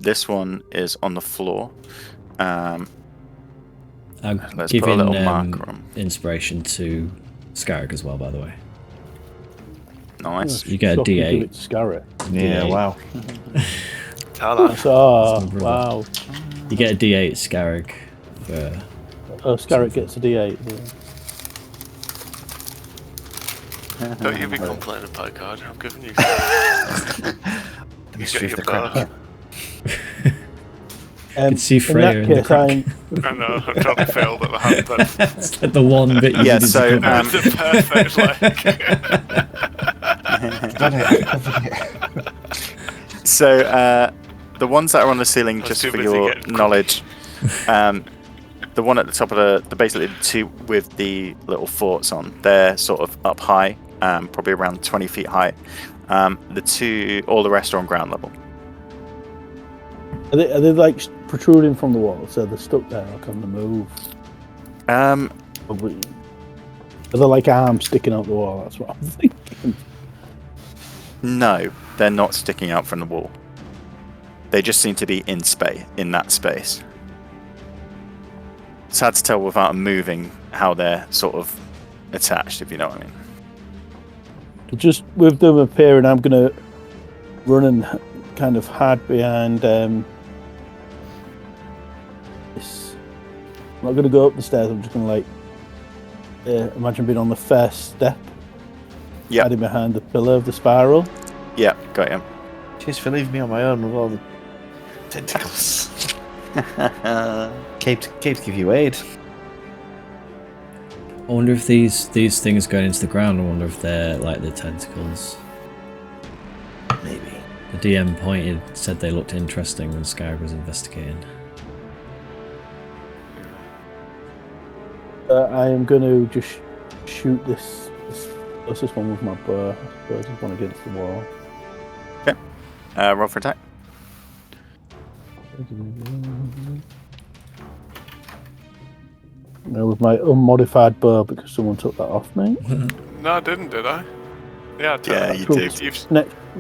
This one is on the floor. I'm Let's giving put a little marker on. inspiration to Scarrick as well, by the way. Nice. You get a Shocking to D8. give it to Scarrett. Yeah, D8. wow. Tell that. Oh, brother. wow. You get a D8, Scarrick. For Scarrett gets a D8. Yeah. Don't you be complaining, Picard. I'm giving you. The mystery of the crown. can see Freya in in the that crack. case, I know, I probably failed at the hand, but It's like the one bit you Yeah, needed so, to cover. it's a perfect, like. So the ones that are on the ceiling, I was just too for busy your getting knowledge, the one at the top of the basically the 2 with the little forts on, they're sort of up high, probably around 20 feet high. The 2, all the rest are on ground level. are they like protruding from the wall, so they're stuck there, like on the move? Um, Probably. Are there like arms sticking out the wall? That's what I'm thinking. No, they're not sticking out from the wall. They just seem to be in that space. It's hard to tell without moving how they're sort of attached, if you know what I mean. Just with them appearing, I'm going to run and kind of hide behind this. I'm not going to go up the stairs. I'm just going to like imagine being on the first step. Yeah. Hiding behind the pillar of the spiral. Yeah, got you. Cheers for leaving me on my own with all the tentacles. Cape give you aid. I wonder if these things going into the ground, I wonder if they're like the tentacles. Maybe. The DM said they looked interesting when Sky was investigating. I am going to just shoot this closest one with my bow. I suppose just one against the wall. Okay. Roll for attack. No, with my unmodified bow because someone took that off me. No, I didn't, did I? Yeah, I did. Yeah, you did.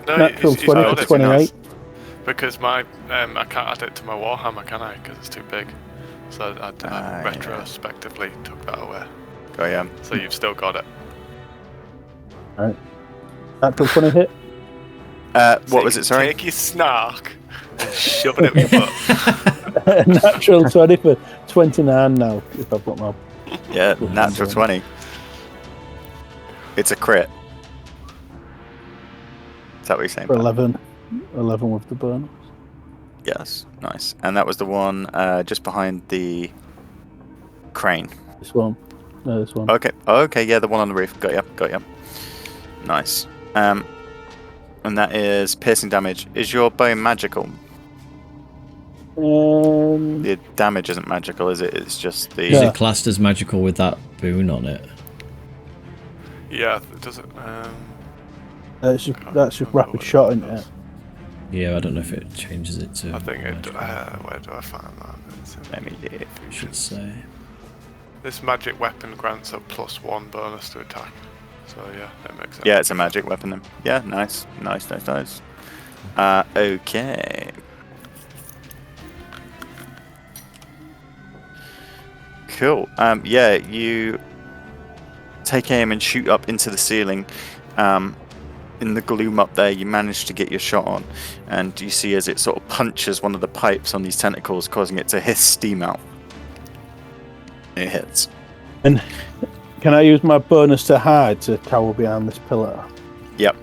Natural he's 20 got to it. 28. Because my I can't add it to my Warhammer, can I? Because it's too big. So I retrospectively took that away. Got you. So you've still got it. Alright. Natural 20 hit. What was it, sorry? Take your snark and shove it at your butt. Natural 20 for 29 now. If I've got my. Yeah, natural 20. It's a crit. Is that what you're saying? For Pat? 11 with the bonus. Yes, nice. And that was the one just behind the crane. This one. No, this one. Okay, yeah, the one on the roof. Got you. Nice. And that is piercing damage. Is your bow magical? The damage isn't magical, is it? It's just the... Is it classed as magical with that boon on it? Yeah, does it? That's just rapid shot, isn't it? Yeah, I don't know if it changes it to... I think it... where do I find that? Let me do it. I should say. This magic weapon grants a +1 bonus to attack. So yeah, that makes sense. Yeah, it's a magic weapon then. Yeah, nice. Okay. Cool. Yeah, you take aim and shoot up into the ceiling. In the gloom up there, you manage to get your shot on, and you see as it sort of punches one of the pipes on these tentacles, causing it to hiss steam out. It hits. And can I use my bonus to hide to cower behind this pillar? Yep,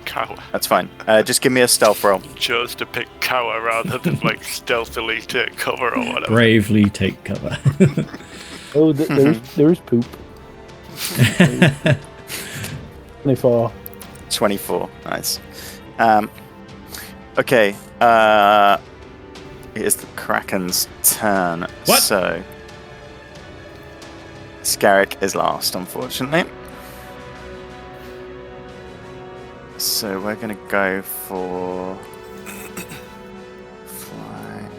Cower. that's fine. Just give me a stealth roll. Chose to pick cower rather than like stealthily take cover or whatever. Bravely take cover. Oh, there is poop. 24. 24. Nice. Okay. It is the Kraken's turn. What? So Scarrick is last, unfortunately. So we're gonna go for fly.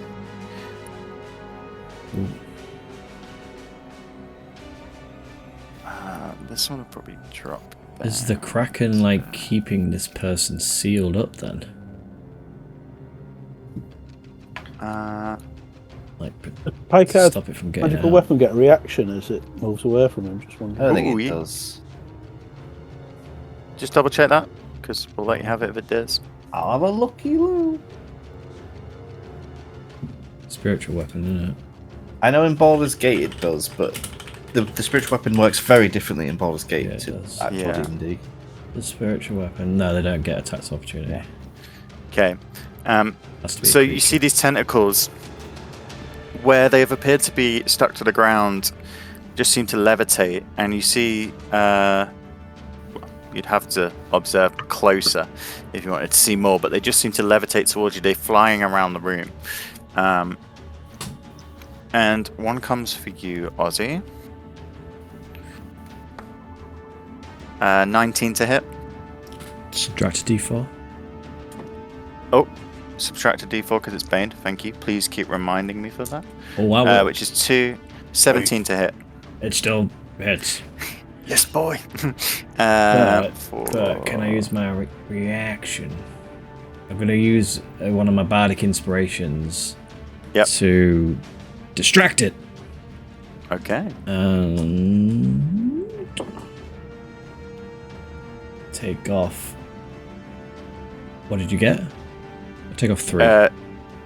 This one will probably drop. Is the Kraken like keeping this person sealed up then? Like Picard stop it from getting magical out. weapon get a reaction as it moves away from him. Just I wondering. don't think Ooh, it yeah. does. Just double check that, because we'll let you have it if it does. I'll have a lucky loot. Spiritual weapon, isn't it? I know in Baldur's Gate it does, but the spiritual weapon works very differently in Baldur's Gate Yeah, it to does. actual Yeah. D&D. The spiritual weapon. No, they don't get attacks opportunity. Okay. Has to be a So you creature. see these tentacles, where they have appeared to be stuck to the ground, just seem to levitate, and you see, you'd have to observe closer if you wanted to see more, but they just seem to levitate towards you. They're flying around the room. And one comes for you, Ozzy. 19 to hit. Subtract a d4. Oh, subtract a d4 because it's baned. Thank you. Please keep reminding me for that. Oh wow. Which is 17 to hit. It still Hits. Yes, boy. But can I use my reaction? I'm going to use one of my bardic inspirations to distract it. Okay. Take off. What did you get? I take off 3.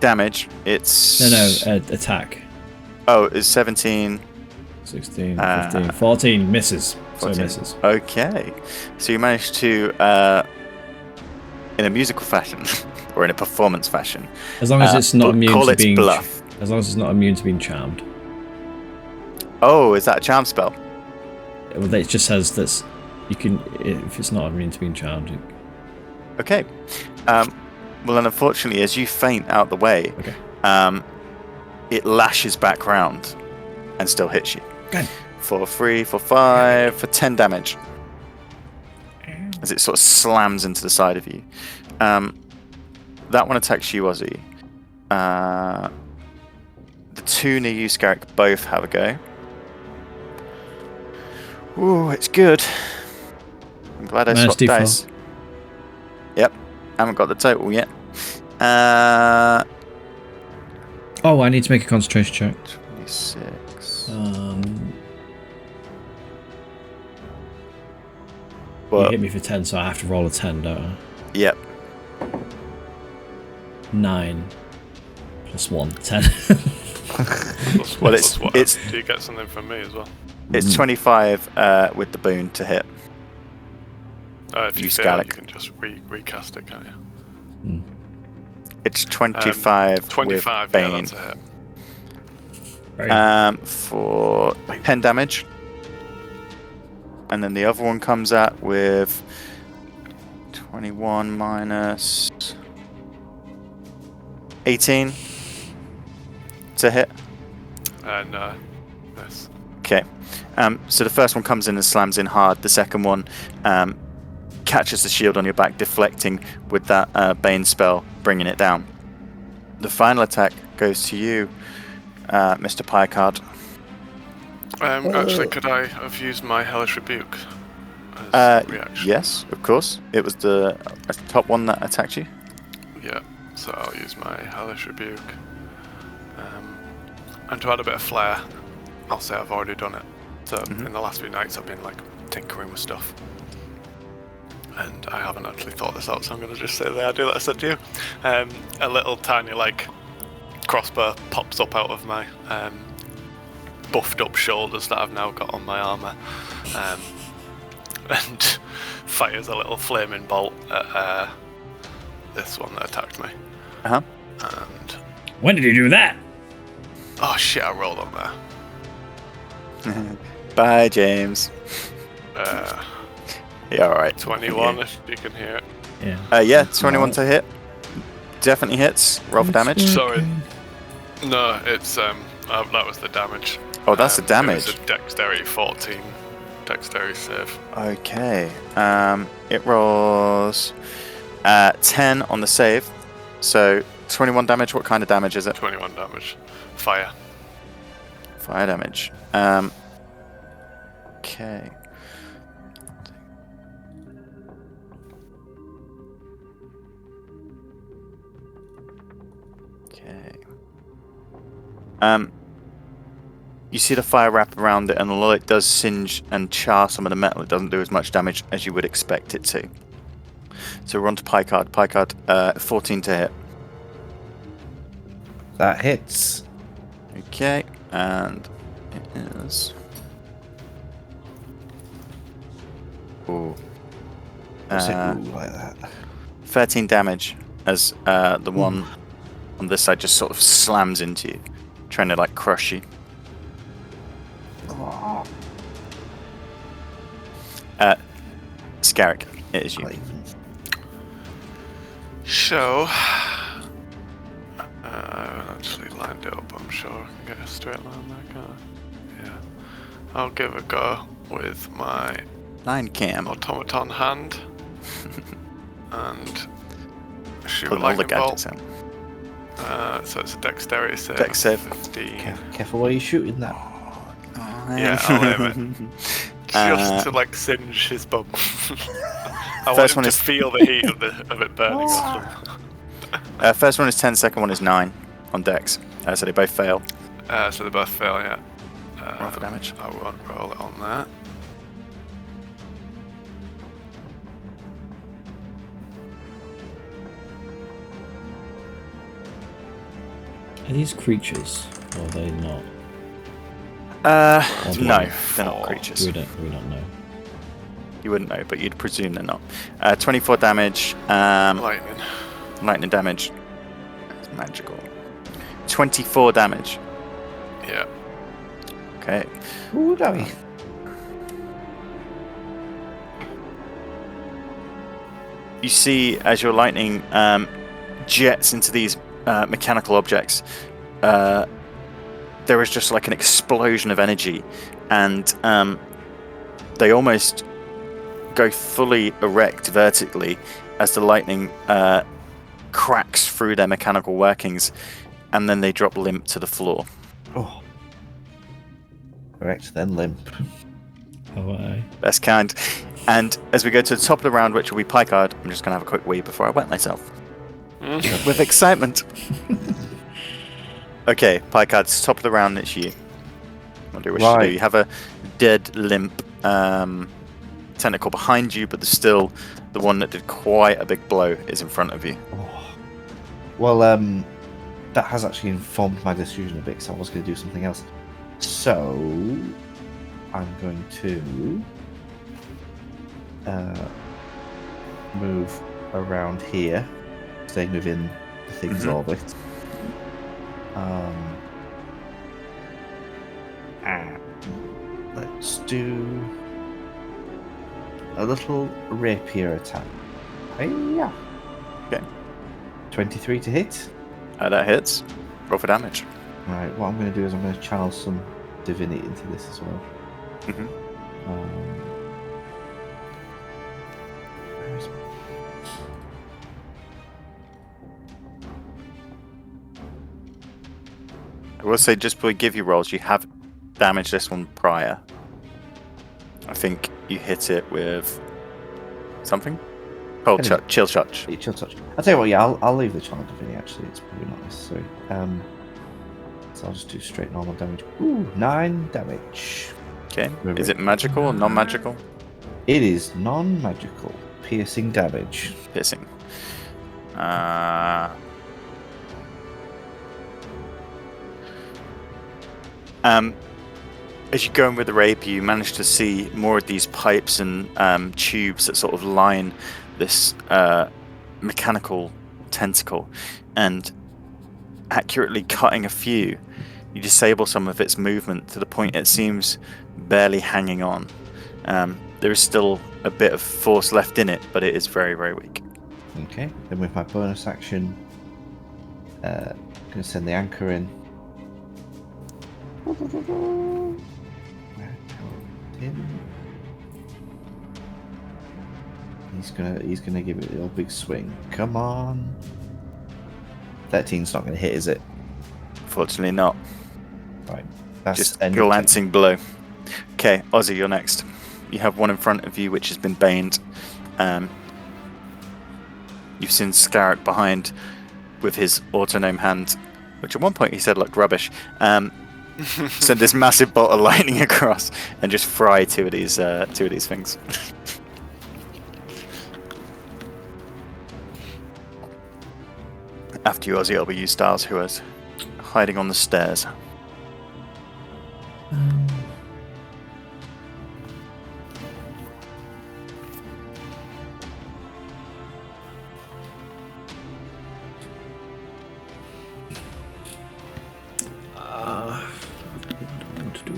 Damage. It's attack. Oh, it's 17. 16, 15, 14 misses. 14. So misses. Okay. So you managed to, in a musical fashion, or in a performance fashion. As long as it's not immune to being bluff. As long as it's not immune to being charmed. Oh, is that a charm spell? Well, it just says that you can, if it's not immune to being charmed. Okay. Well, then unfortunately, as you faint out the way, it lashes back round and still hits you. Okay. For 3, for 5, for 10 damage. As it sort of slams into the side of you. That one attacks you, Ozzy. The 2 near you, Scarrick, both have a go. Ooh, it's good. I'm glad I swapped D4. dice. Yep. Haven't got the total yet. Oh, I need to make a concentration check. 26. You hit me for 10, so I have to roll a 10, don't I? Yep. 9 plus 1, 10. Well, it's Do you get something from me as well? It's 25 with the boon to hit. If you fail, you can just recast it, can't you? It's 25. 25, with Bane. yeah, that's a hit. For 10 damage. And then the other one comes out with 21 minus 18 to hit. No. Yes. Okay. So the first one comes in and slams in hard. The second one catches the shield on your back, deflecting with that Bane spell, bringing it down. The final attack goes to you, Mr. Picard. Actually, could I have used my Hellish Rebuke as reaction? Yes, of course. It was the top one that attacked you. Yeah, so I'll use my Hellish Rebuke. And to add a bit of flair, I'll say I've already done it. So in the last few nights I've been like tinkering with stuff. And I haven't actually thought this out, so I'm going to just say the idea that I said to you. A little tiny like crossbow pops up out of my buffed up shoulders that I've now got on my armour, and fires a little flaming bolt at this one that attacked me. And when did you do that? Oh shit, I rolled on there. Bye, James. Yeah, alright. 21 if you can hear it. Yeah, 21 to hit. Definitely hits. Roll for damage. Sorry. No, it's that was the damage. Oh, that's the damage. It's a dexterity 14. Dexterity save. Okay. It rolls 10 on the save. So 21 damage. What kind of damage is it? 21 damage. Fire. Fire damage. Okay. You see the fire wrap around it, and although it does singe and char some of the metal, it doesn't do as much damage as you would expect it to. So we're on to Picard. Picard, 14 to hit. That hits. Okay, and it is... Ooh. What's it like that? 13 damage as the one on this side just sort of slams into you, trying to like crush you. Scarrick, it is you. So, I haven't actually lined it up, I'm sure I can get a straight line there, can't I? Yeah. I'll give a go with my Line cam. automaton hand and shoot Putting all the lightning bolt. gadgets out. So it's a dexterity save. Dex save. 15. Careful where you're shooting that. Yeah, I'll aim it. Just to like singe his bum. I want him to feel the heat of it burning off him. First one is 10, second one is 9 on dex. So they both fail. So they both fail, yeah. Roll for damage. I won't roll it on that. Are these creatures, or are they not? No, they're not creatures. We don't know. You wouldn't know, but you'd presume they're not. 24 damage. Lightning damage. That's magical. 24 damage. Yeah. Okay. Ooh, damn. You see, as your lightning jets into these mechanical objects, there is just like an explosion of energy, and they almost go fully erect vertically as the lightning cracks through their mechanical workings, and then they drop limp to the floor. Oh. Erect, then limp. Oh, aye. Best kind. And as we go to the top of the round, which will be Picard, I'm just going to have a quick wee before I wet myself. With excitement. Okay, Picard, it's top of the round, it's you. What do you wish to do? You have a dead, limp tentacle behind you, but there's still the one that did quite a big blow is in front of you. Oh. Well, that has actually informed my decision a bit, so I was going to do something else. So, I'm going to move around here, staying within the thing's orbit. And let's do a little rapier attack. Hiya. Okay. 23 to hit. That hits. Roll for damage. Right, what I'm going to do is I'm going to channel some divinity into this as well. Mm-hmm. Where is it? I will say, just before we give you rolls, you have damaged this one prior. I think you hit it with something. Oh, chill touch. Chill touch. I'll tell you what, yeah, I'll leave the channel divinity, actually. It's probably not necessary. So I'll just do straight normal damage. Ooh, 9 damage. Okay. Is it magical or non-magical? It is non-magical. Piercing damage. Piercing. As you go in with the rapier, you manage to see more of these pipes and tubes that sort of line this mechanical tentacle, and accurately cutting a few, you disable some of its movement to the point it seems barely hanging on. There is still a bit of force left in it, but it is very, very weak. Okay, then with my bonus action, I'm going to send the anchor in. He's gonna give it a little big swing. Come on. 13's not gonna hit, is it? Fortunately not. Right. That's just a glancing blow. Okay, Ozzy, you're next. You have one in front of you which has been baned. You've seen Scarrick behind with his autonome hand, which at one point he said looked rubbish. Send this massive bolt of lightning across and just fry two of these things. After you, Ozzy, it'll be you, Styles, who is hiding on the stairs. What to do?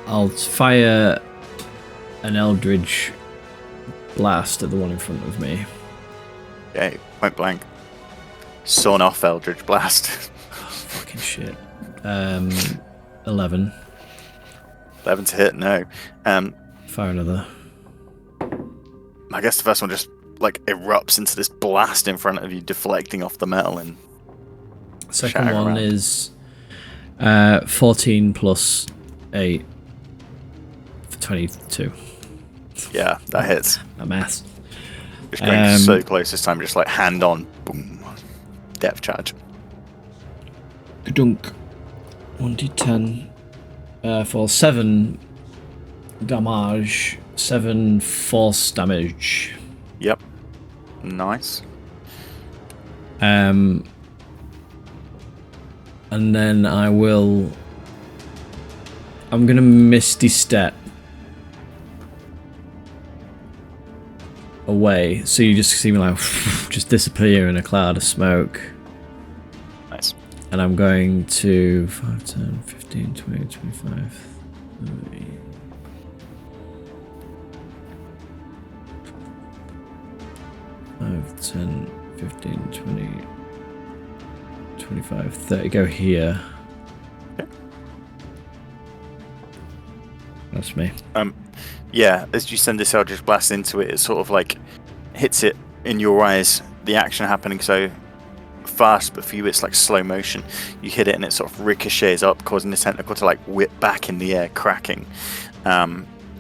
I'll fire an Eldritch blast at the one in front of me. Okay, point blank. sawn off Eldritch Blast. Fucking shit. 11. 11 to hit, no. Fire another. I guess the first one just like erupts into this blast in front of you, deflecting off the metal and Second shattering one around. is 14 plus 8 for 22. Yeah, that hits. A mess. Just going so close this time, just like hand on, boom, depth charge. Dunk. 1d10 for 7 damage, 7 force damage. Yep, nice. And then I'm gonna Misty Step away, so you just see me like just disappear in a cloud of smoke. Nice. And I'm going to 5, 10, 15, 20, 25, 30. Five, 10, 15, 20, 25, 30. Go here. Okay. That's me. Yeah, as you send this Eldritch Blast into it, it sort of like hits it in your eyes. The action happening so fast, but for you it's like slow motion. You hit it and it sort of ricochets up, causing the tentacle to like whip back in the air, cracking.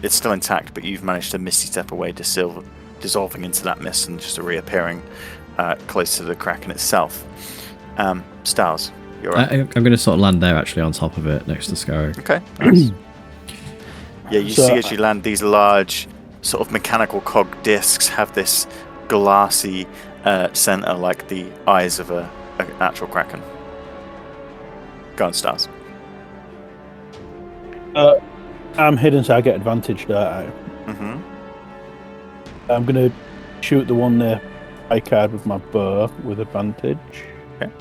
It's still intact, but you've managed to Misty Step away, dissolving into that mist and just reappearing close to the Kraken itself. Styles, you're right. I'm going to sort of land there actually on top of it next to Scarrow. Okay, nice. Yeah, you So, see as you land, these large sort of mechanical cog discs have this glassy center like the eyes of an actual Kraken. Go on, Stars. I'm hidden, so I get advantage, don't I? Mm-hmm. I'm going to shoot the one near my card with my bow with advantage. Okay.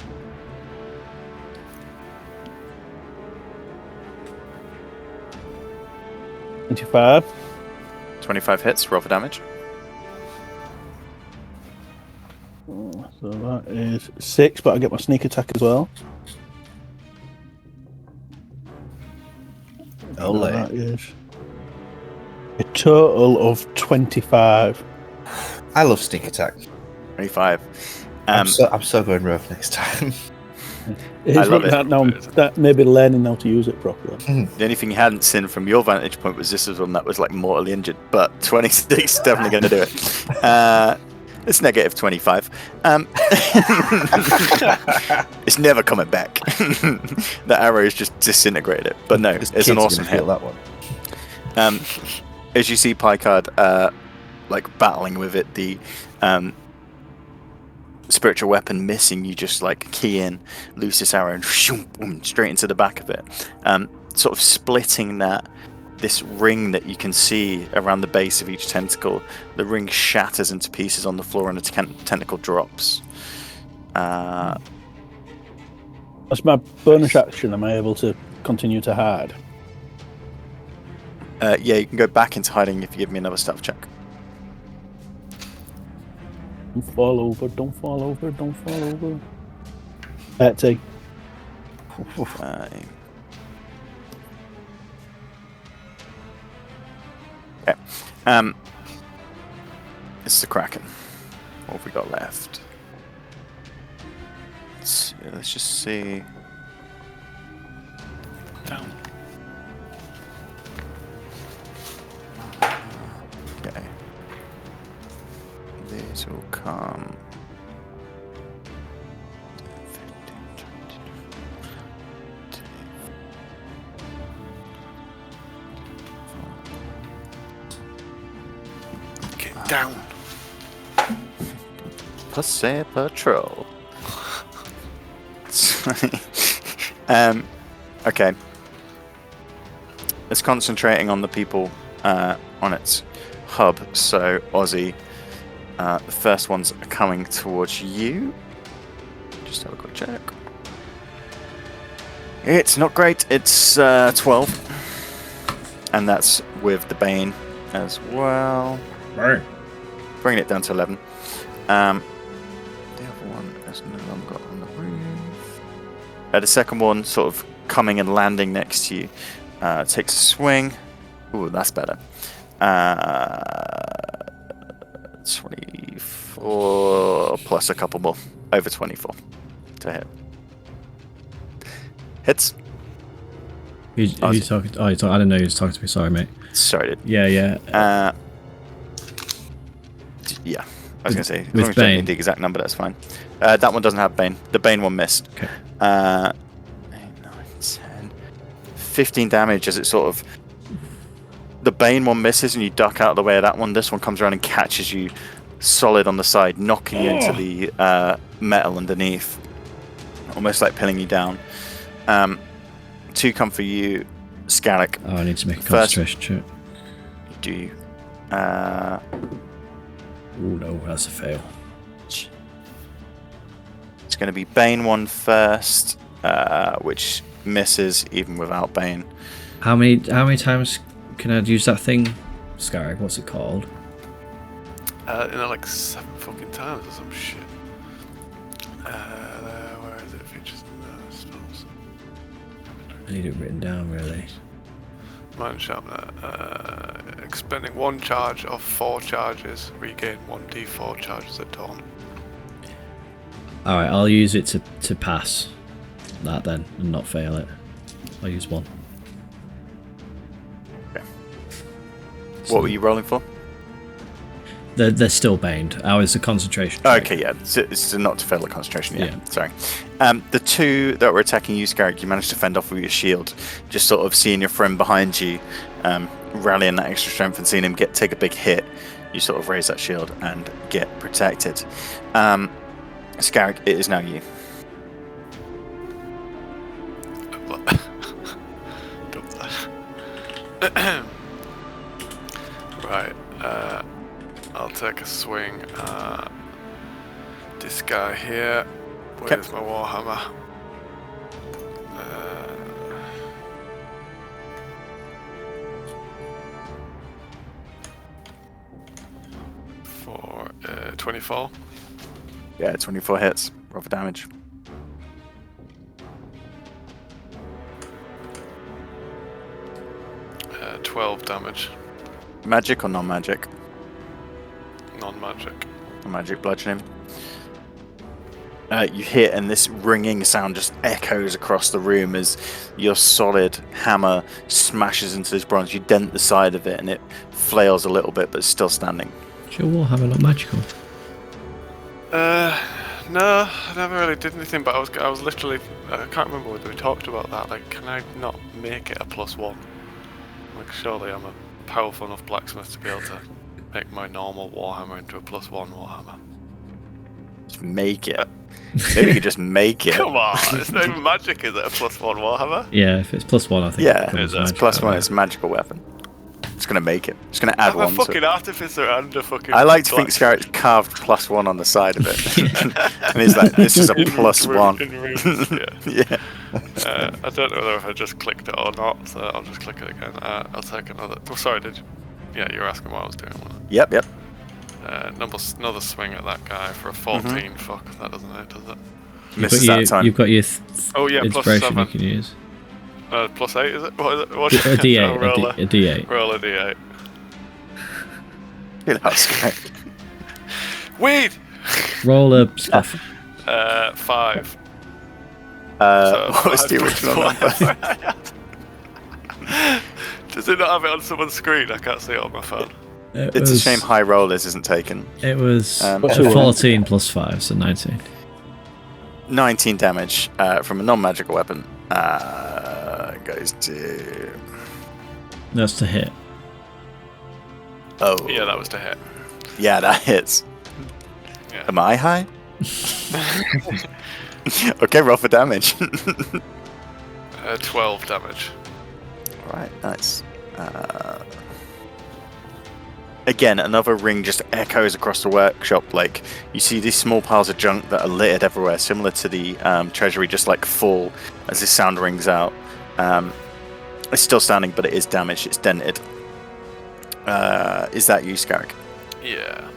$25. 25 hits, roll for damage. So that is 6, but I get my sneak attack as well. Ole. That is a total of 25. I love sneak attack. 25. I'm so going rough next time. I love it. That maybe learning how to use it properly. The only thing you hadn't seen from your vantage point was this was one that was like mortally injured, but 26 is definitely going to do it. It's negative 25. It's never coming back. The arrow is just disintegrated it. But no, This it's an kid's awesome gonna feel hit. that one. As you see Picard like battling with it, the spiritual weapon missing, you just like key in, loose this arrow and shoom, boom, straight into the back of it, sort of splitting this ring that you can see around the base of each tentacle. The ring shatters into pieces on the floor and the tentacle drops. That's my bonus action. Am I able to continue to hide? Yeah, you can go back into hiding if you give me another stealth check. Don't fall over, don't fall over, don't fall over. Take. Okay. This is the Kraken. What have we got left? Let's just see. Down. Okay. These will come. 15, 20, Get down. Pussy Patrol. Okay. It's concentrating on the people on its hub. So, Ozzy, the first ones are coming towards you. Just have a quick check. It's not great. It's 12. And that's with the Bane as well. Right. Bringing it down to 11. The other one is no longer on the roof. The second one sort of coming and landing next to you. Takes a swing. Ooh, that's better. 24 plus a couple more. Over 24 to hit. Hits. Who's talking? Oh, I didn't know you was talking to me. Sorry, mate. Sorry, dude. Yeah. Yeah. I was going to say, as long as you don't need the exact number, that's fine. That one doesn't have Bane. The Bane one missed. Okay. 8, 9, 10, 15 damage as it sort of... The Bane one misses and you duck out of the way of that one. This one comes around and catches you solid on the side, knocking you into the metal underneath. Almost like pinning you down. 2 come for you, Scarrick. Oh, I need to make a concentration check. Do you? Oh no, that's a fail. It's going to be Bane one first, which misses even without Bane. How many times can I use that thing, Scarrick? What's it called? Like 7 fucking times or some shit. Where is it? Features and spells. I need it written down, really. Mind sharpener. Expending 1 charge of 4 charges. Regain 1d4 charges at dawn. Alright, I'll use it to pass that then, and not fail it. I'll use 1. Okay. What were you rolling for? They're still baned. Ours is a concentration. Okay, yeah. It's not to fail the concentration. Yeah. Sorry. The 2 that were attacking you, Scarrick, you managed to fend off with your shield. Just sort of seeing your friend behind you, rallying that extra strength and seeing him take a big hit. You sort of raise that shield and get protected. Scarrick, it is now you. Right. I'll take a swing at this guy here. Where's my warhammer? For 24. Yeah, 24 hits. Roll for damage. Uh, 12 damage. Magic or non-magic? Non-magic. Non-magic bludgeoning. You hit, and this ringing sound just echoes across the room as your solid hammer smashes into this bronze. You dent the side of it, and it flails a little bit, but it's still standing. Is your warhammer not magical? No, I never really did anything. But I was literally, I can't remember whether we talked about that. Like, can I not make it a +1? Like, surely I'm a powerful enough blacksmith to be able to make my normal warhammer into a +1 warhammer. Just make it. Maybe you could just make it. Come on, it's not even magic, is it? A +1 warhammer? Yeah, if it's +1, I think. Yeah, it it's magic, +1. It's a magical weapon. It's gonna make it. It's gonna add I'm one. a fucking artificer and a fucking. I like to think Scarrett's carved +1 on the side of it, and he's like, "This is a +1." In runes, Yeah. I don't know whether if I just clicked it or not, so I'll just click it again. I'll take another. Oh, sorry, did you? Yeah, you were asking what I was doing. Yep. Another swing at that guy for a 14. Fuck, that doesn't hit, does it? Misses that time. You've got your +7. inspiration you can use. +8 is it? What is it? What A D8. A D8. Roll a D8. That was great. Weed. Roll a stuff. 5. What was the original number? Does it not have it on someone's screen? I can't see it on my phone. It's a shame high rollers isn't taken. It was 14 plus 5, so 19. 19 damage from a non-magical weapon. Goes to... That's to hit. Oh. Yeah, that was to hit. Yeah, that hits. Yeah. Am I high? Okay, roll for damage. 12 damage. Alright, nice. Again, another ring just echoes across the workshop. Like, you see these small piles of junk that are littered everywhere, similar to the treasury, just like fall as this sound rings out. It's still standing, but it is damaged. It's dented. Is that you, Scarrick? Yeah.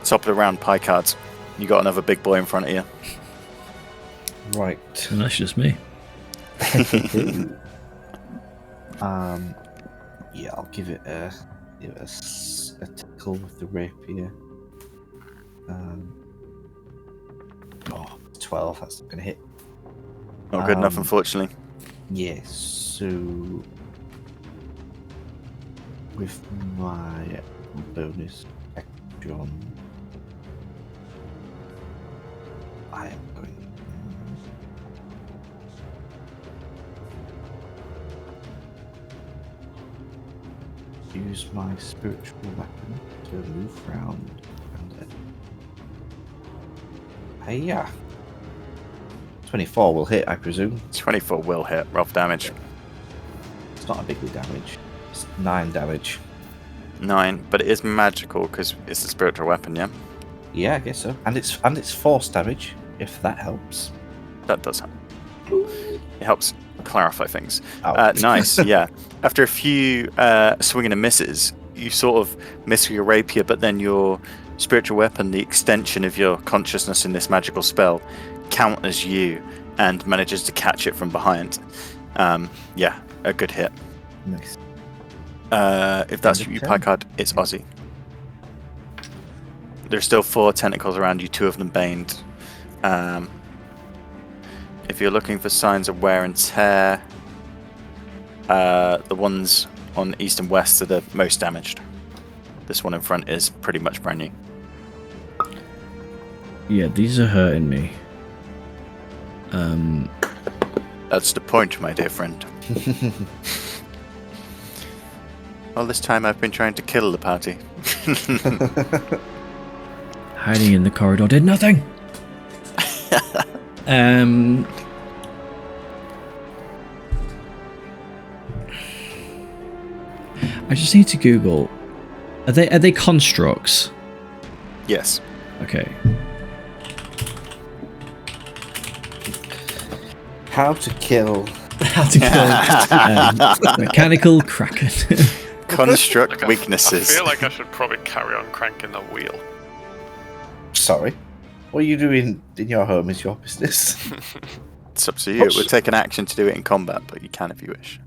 Top of the round, pie cards. You got another big boy in front of you. Right. And that's just me. Yeah, I'll give it a tickle with the rapier. 12. That's not gonna hit. Not good enough, unfortunately. Yes. So with my bonus action, I am going to use my spiritual weapon to move round and yeah. 24 will hit, I presume. 24 will hit. Rough damage. It's not a big damage. It's 9 damage. 9, but it is magical because it's a spiritual weapon, yeah? Yeah, I guess so. And it's force damage, if that helps. That does help. It helps clarify things. Oh. Nice, yeah. After a few swinging and misses, you sort of miss with your rapier, but then your spiritual weapon, the extension of your consciousness in this magical spell, counters you and manages to catch it from behind. Yeah, a good hit. Nice. If that's you, Picard, it's Ozzy. There's still 4 tentacles around you, 2 of them baned. If you're looking for signs of wear and tear, the ones on east and west are the most damaged. This one in front is pretty much brand new. Yeah, these are hurting me. That's the point, my dear friend. All this time I've been trying to kill the party. Hiding in the corridor did nothing. I just need to Google. Are they constructs? Yes. Okay. How to kill. How to kill mechanical kraken. Construct I weaknesses. feel like I should probably carry on cranking the wheel. Sorry. What you doing in your home is your business. It's up to you. It would take an action to do it in combat, but you can if you wish.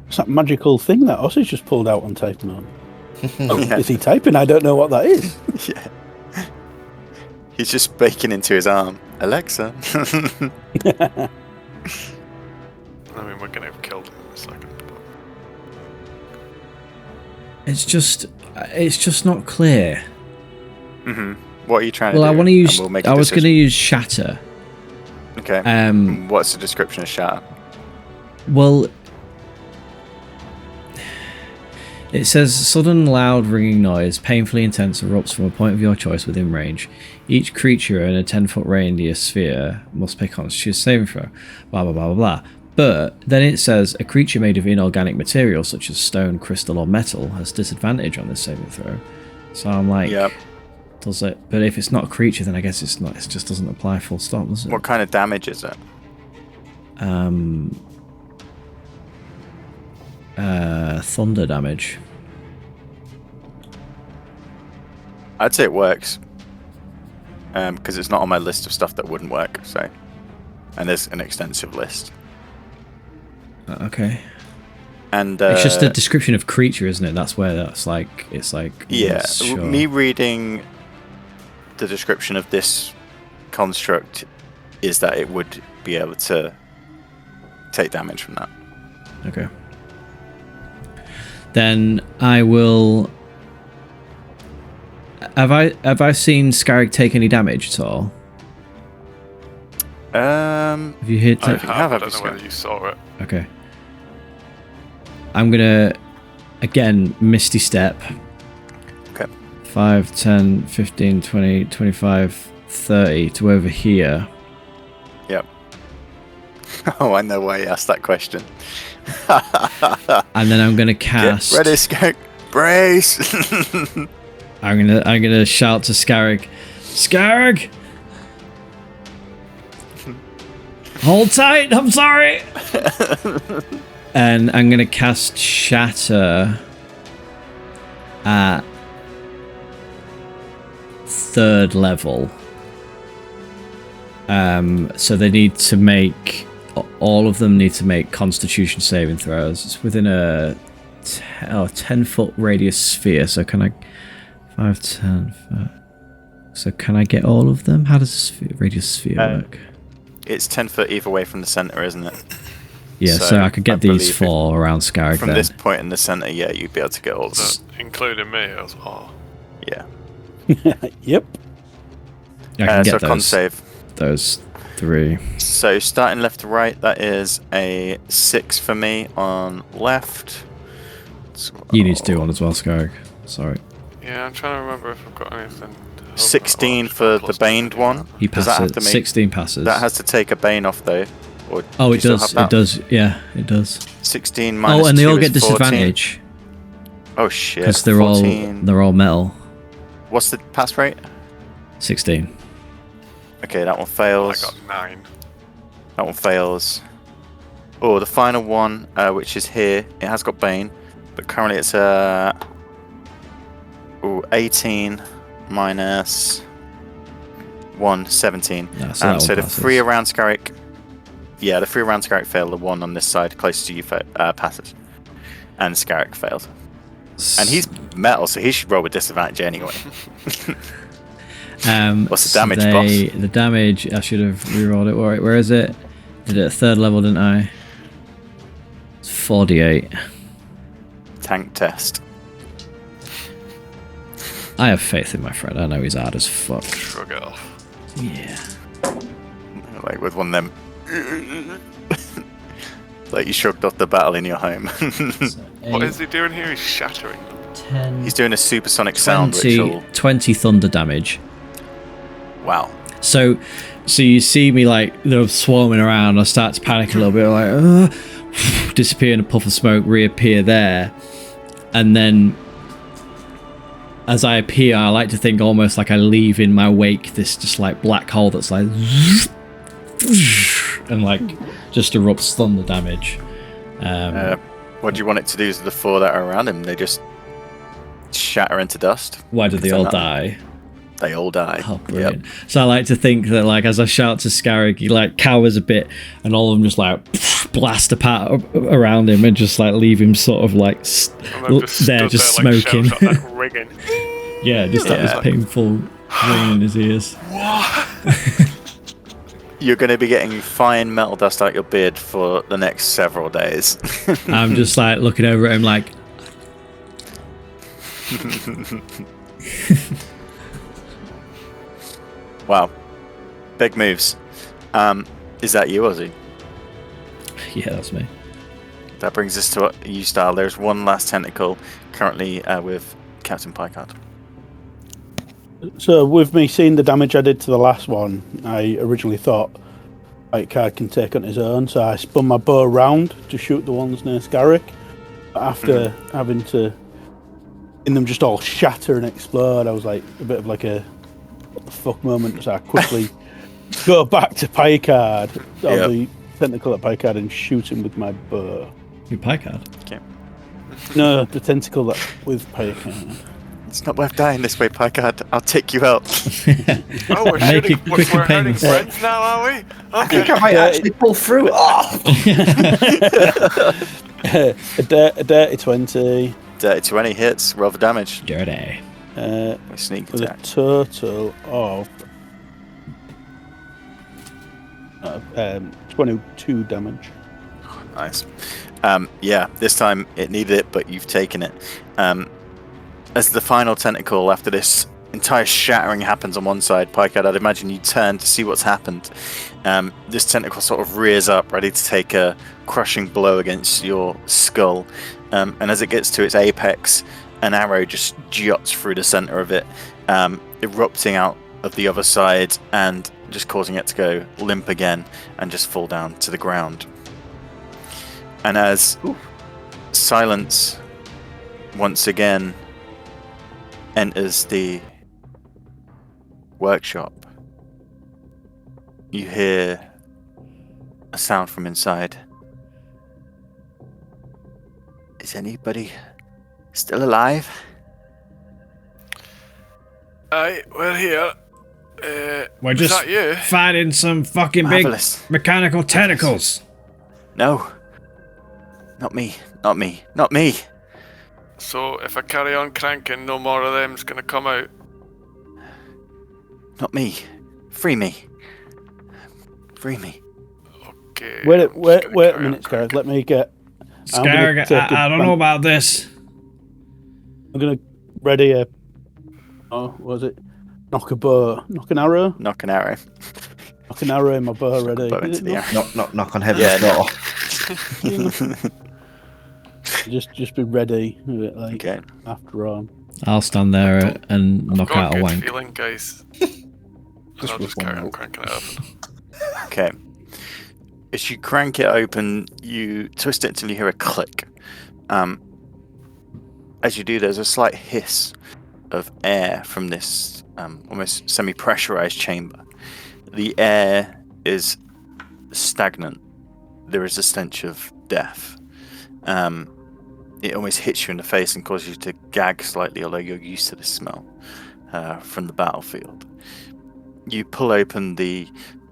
It's that magical thing that Ozzy's just pulled out and typing on. Yeah. Is he typing? I don't know what that is. Yeah. He's just baking into his arm. Alexa. I mean, we're going to have killed him in a second. But... It's just not clear. What are you trying to do? Well, I want to use. And we'll make a I was going to decision. use shatter. Okay. What's the description of shatter? Well, it says sudden loud ringing noise, painfully intense, erupts from a point of your choice within range. Each creature in a 10-foot radius sphere must make a Constitution saving throw. Blah blah blah blah blah. But then it says a creature made of inorganic material such as stone, crystal, or metal has disadvantage on this saving throw. So I'm like, Yep. does it? But if it's not a creature, then I guess it's not. It just doesn't apply full stop, does it? What kind of damage is it? Thunder damage. I'd say it works. Because it's not on my list of stuff that wouldn't work. So, and there's an extensive list. Okay. And It's just a description of creature, isn't it? That's where it's like. Yeah, sure. me reading the description of this construct is that it would be able to take damage from that. Okay. Then I will. Have I seen Scarrick take any damage at all? Have you hit? I it? have. I have don't know a whether you saw it. Okay. I'm gonna again Misty Step. Okay. 5, 10, 15, 20, 25, 30 to over here. Yep. Oh, I know why you asked that question. And then I'm gonna cast. Get ready, Skunk. Brace. I'm gonna shout to Scarrick. Scarrick! Hold tight, I'm sorry! And I'm gonna cast Shatter at 3rd level. So they need to make... All of them need to make Constitution saving throws. It's within a 10-foot radius sphere, so can I... 5, 10... 5. So can I get all of them? How does this radius sphere work? It's 10 foot either way from the center, isn't it? Yeah, so I could get these believe 4 around Scarrick From then. this point in the center, yeah, you'd be able to get all of them. So, including me as well. Yeah. Yep. I can So get con save. those 3. So starting left to right, that is a 6 for me on left. You need to do one as well, Scarrick. Sorry. Yeah, I'm trying to remember if I've got anything. 16 for the baned one. He Does that have passes. to make- 16 passes. That has to take a bane off though. Or Oh, do it you still does. have that? It does. Yeah, it does. 16 minus Oh, and they 2 all is get 14. disadvantage Oh shit. because they're 14. all metal. What's the pass rate? 16. Okay, that one I fails. got 9. That one fails. Oh, the final one, which is here, it has got bane, but currently it's 18 minus 1, 17. No, so that one So the passes. 3 around Scarrick, yeah, the 3 around Scarrick failed. The one on this side closest to you passes, and Scarrick failed. And he's metal, so he should roll with disadvantage anyway. What's the damage, boss? The damage, I should have rerolled it. Where is it? Did it at 3rd level, didn't I? It's 48. Tank test. I have faith in my friend. I know he's hard as fuck. Shrug it off. Yeah. Like with one of them. Like you shrugged off the battle in your home. What is he doing here? He's shattering them. 10, He's doing a supersonic sound, which will... 20 thunder damage. Wow. So you see me like they're swarming around. I start to panic a little bit, like disappear in a puff of smoke, reappear there, and then as I appear, I like to think almost like I leave in my wake this just like black hole that's like and like just erupts thunder damage. What do you want it to do to the 4 that are around him? They just shatter into dust? Why did they all die? They all die. Oh, brilliant. So I like to think that, like, as I shout to Scarrick, he, like, cowers a bit, and all of them just, like, blast apart around him and just, like, leave him sort of, like, there just smoking. Like, rigging. Yeah, just that this painful ring in his ears. You're going to be getting fine metal dust out your beard for the next several days. I'm just, like, looking over at him, like... Wow. Big moves. Is that you, Ozzy? Yeah, that's me. That brings us to you, Style. There's one last tentacle currently with Captain Picard. So, with me seeing the damage I did to the last one, I originally thought Picard can take on his own, so I spun my bow round to shoot the ones near Scarrick. After having to, in them just all shatter and explode, I was like a bit of like a what the fuck moment, so I quickly go back to Picard, on the tentacle at Picard, and shoot him with my bow. You Picard? Okay. No, the tentacle that with Picard. It's not worth dying this way, Picard. I'll take you out. Oh, we're Make shooting. it quicker, We're hurting Pings. friends now, are we? I think Okay. I might actually pull through. Oh! a dirty 20. Dirty 20 hits. Roll the damage. Dirty. With sneak With a attack. total of 22 damage. Nice. Yeah, this time it needed it, but you've taken it. As the final tentacle after this entire shattering happens on one side, Picard, I'd imagine you turn to see what's happened. This tentacle sort of rears up, ready to take a crushing blow against your skull. And as it gets to its apex, an arrow just juts through the center of it, erupting out of the other side and just causing it to go limp again and just fall down to the ground. And as silence once again enters the workshop, you hear a sound from inside. Is anybody still alive? Aye, we're here. We're is just that you? fighting some fucking Marvelous. big mechanical tentacles. No. Not me. Not me. Not me. So if I carry on cranking, no more of them's gonna come out. Not me. Free me. Free me. Okay. Wait, I'm just wait, gonna wait a carry minute, on Scarrick. cranking. Let me get. I'm gonna Scarrick, take I don't know about this. I'm gonna ready a. Oh, what was it? Knock an arrow. Knock an arrow. Knock an arrow in my bow Knock a ready. bow Is into it the not? arrow. Knock on heaven's Yeah, door. Just be ready with it, like Okay. after all. I'll stand there and knock Got out a a good wank. feeling, guys. Just I'll with just one carry on rope. cranking it open. Okay. As you crank it open, you twist it until you hear a click. As you do, there's a slight hiss of air from this almost semi-pressurized chamber. The air is stagnant. There is a stench of death. It almost hits you in the face and causes you to gag slightly, although you're used to the smell from the battlefield. You pull open the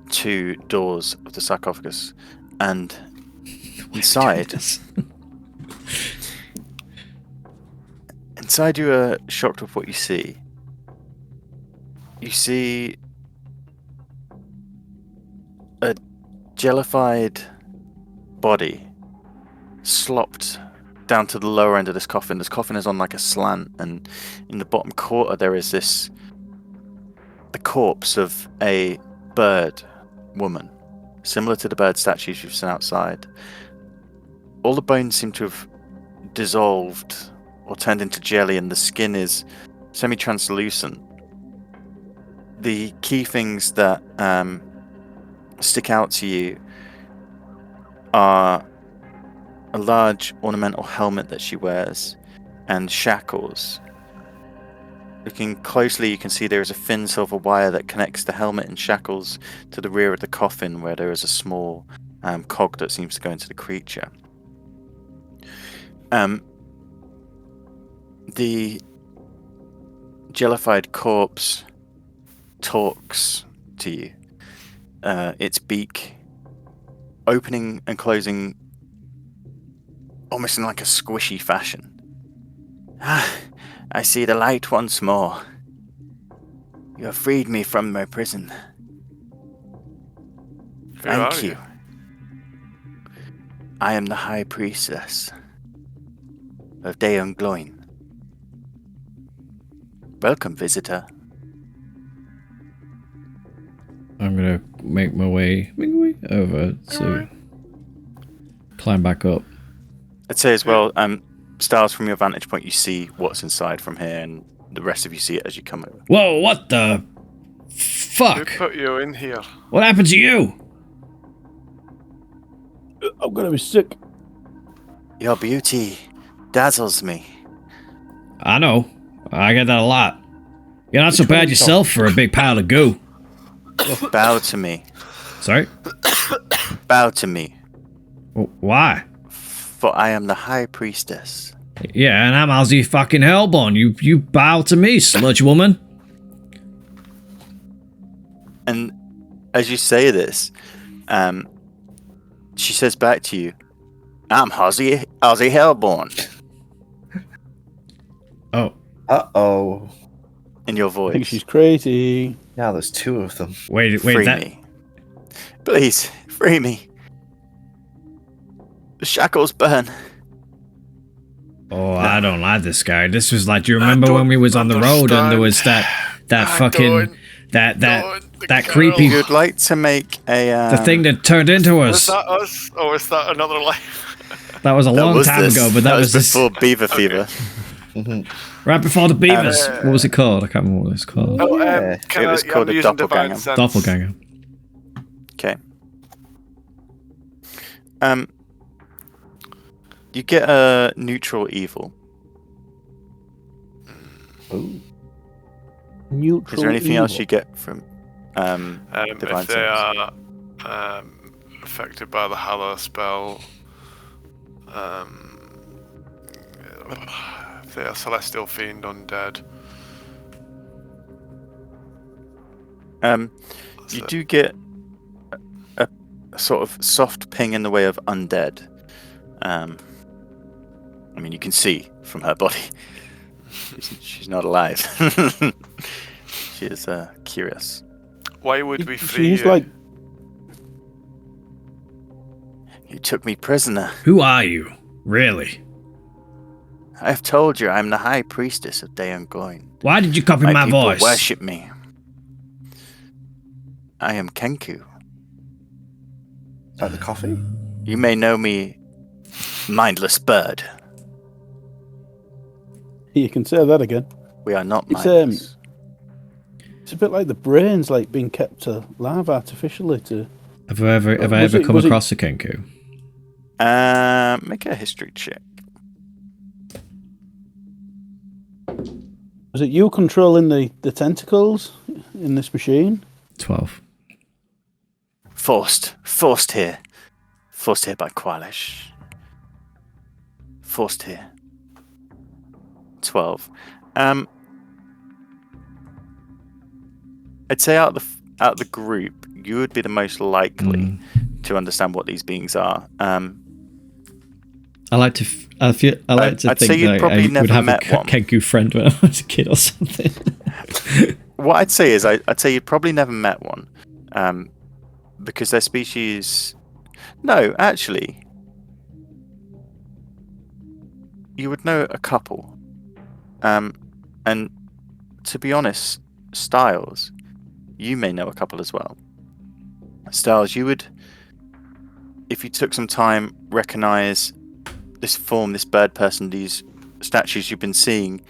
2 doors of the sarcophagus, and inside you are shocked with what you see. You see a jellified body slopped down to the lower end of this coffin. This coffin is on like a slant, and in the bottom quarter there is the corpse of a bird woman, similar to the bird statues you've seen outside. All the bones seem to have dissolved or turned into jelly, and the skin is semi-translucent. The key things that stick out to you are a large ornamental helmet that she wears and shackles. Looking closely, you can see there is a thin silver wire that connects the helmet and shackles to the rear of the coffin, where there is a small cog that seems to go into the creature. The jellified corpse talks to you. Its beak opening and closing almost in like a squishy fashion. I see the light once more. You have freed me from my prison. Who are Thank you. I am the High Priestess of Daeon Gloin. Welcome, visitor. I'm gonna make my way over to climb back up. I'd say as well, Styles, from your vantage point, you see what's inside from here, and the rest of you see it as you come over. Whoa! What the Who fuck? put you in here? What happened to you? I'm gonna be sick. Your beauty dazzles me. I know. I get that a lot. You're not so Which one bad you yourself for a big pile of goo. Bow to me. Sorry? Bow to me, Why? for I am the High Priestess. Yeah, and I'm Ozzy fucking Hellborn. You bow to me, sludge woman. And as you say this, she says back to you, I'm Ozzy Hellborn. Oh, Uh-oh. In your I think voice. she's crazy. Now there's 2 of them. wait, Free that... me. Please, free me. The shackles burn. Oh, I don't like this guy. This was like, do you remember when we was on the road and there was that fucking... That creepy... You'd like to make a... The thing that turned into Was us. that us, or was that another life? That was a long time this. ago, but that was this... before Beaver Fever. Right before the beavers. What was it called? I can't remember what it was called. Oh, Yeah. It was called a doppelganger. Doppelganger. Okay. You get a neutral evil. Ooh. Neutral. Is there anything evil. else you get from Divine If they Sense? are affected by the Hallow spell, if they are celestial fiend undead, You do get a sort of soft ping in the way of undead. I mean, you can see from her body, she's not alive. She is curious. Why would we free She's you? like, You took me prisoner. Who are you? Really? I have told you I'm the high priestess of Daeongoin. Why did you copy my people voice? worship me. I am Kenku. Like the coffee? You may know me, mindless bird. you can say that again. We are not It's, mindless. It's a bit like the brains, like being kept alive artificially to. Have I ever come across a Kenku? Make a history check. Was it you controlling the tentacles in this machine? 12. Forced here by Qualish. Forced here. 12. I'd say out of the group, you would be the most likely to understand what these beings are. I like to I'd think say you'd that probably I never would have met a one. Kenku friend when I was a kid or something. What I'd say is, I'd say you'd probably never met one, because their species. No, actually, you would know a couple, and to be honest, Styles, you may know a couple as well. Styles, you would, if you took some time, recognize this form, this bird person, these statues you've been seeing.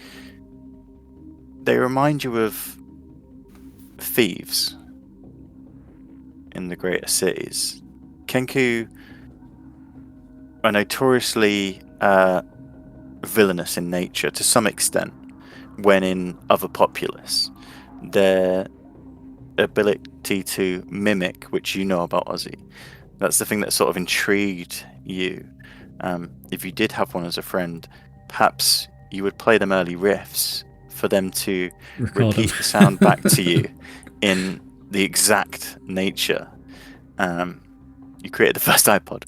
They remind you of thieves in the greater cities. Kenku are notoriously villainous in nature to some extent when in other populace. Their ability to mimic, which you know about Ozzy, that's the thing that sort of intrigued you. If you did have one as a friend, perhaps you would play them early riffs for them to repeat the sound back to you in the exact nature. You created the first iPod.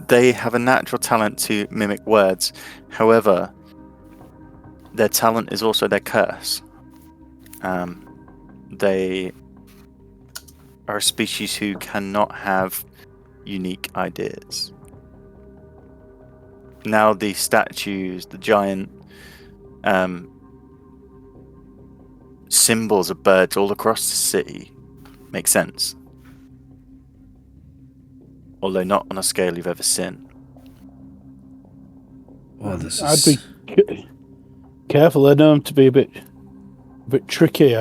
They have a natural talent to mimic words. However, their talent is also their curse. They are a species who cannot have unique ideas. Now the statues, the giant symbols of birds all across the city make sense. Although not on a scale you've ever seen. Oh, this I'd is... be careful. I know them to be a bit tricky.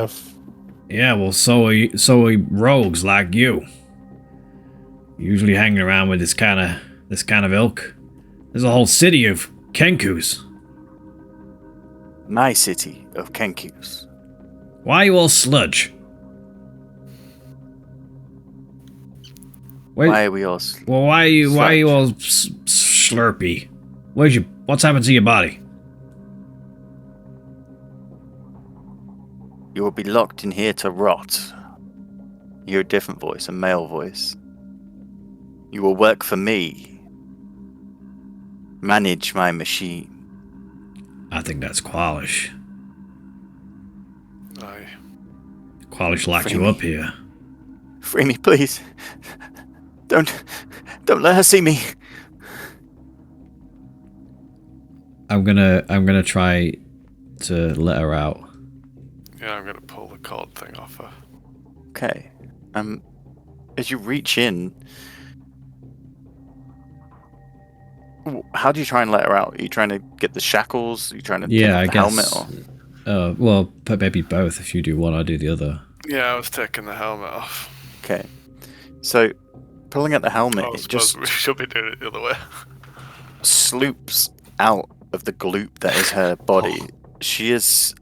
Yeah, well, so are rogues like you. Usually hanging around with this kind of ilk. There's a whole city of Kenkus. My city of Kenkus. Why are you all sludge? Why are we all? Well, why are you all slurpy? What's happened to your body? You will be locked in here to rot. You hear a different voice, a male voice. You will work for me. Manage my machine. I think that's Qualish. Aye. Qualish locked you Free up me. here. Free me, please. Don't let her see me. I'm gonna try to let her out. Yeah, I'm gonna pull the cord thing off her. Okay. As you reach in, how do you try and let her out? Are you trying to get the shackles? Are you trying to take off the helmet? Or? Well, maybe both. If you do one, I do the other. Yeah, I was taking the helmet off. Okay. So, pulling at the helmet, I it suppose just we should be doing it the other way. sloops out of the gloop that is her body. She is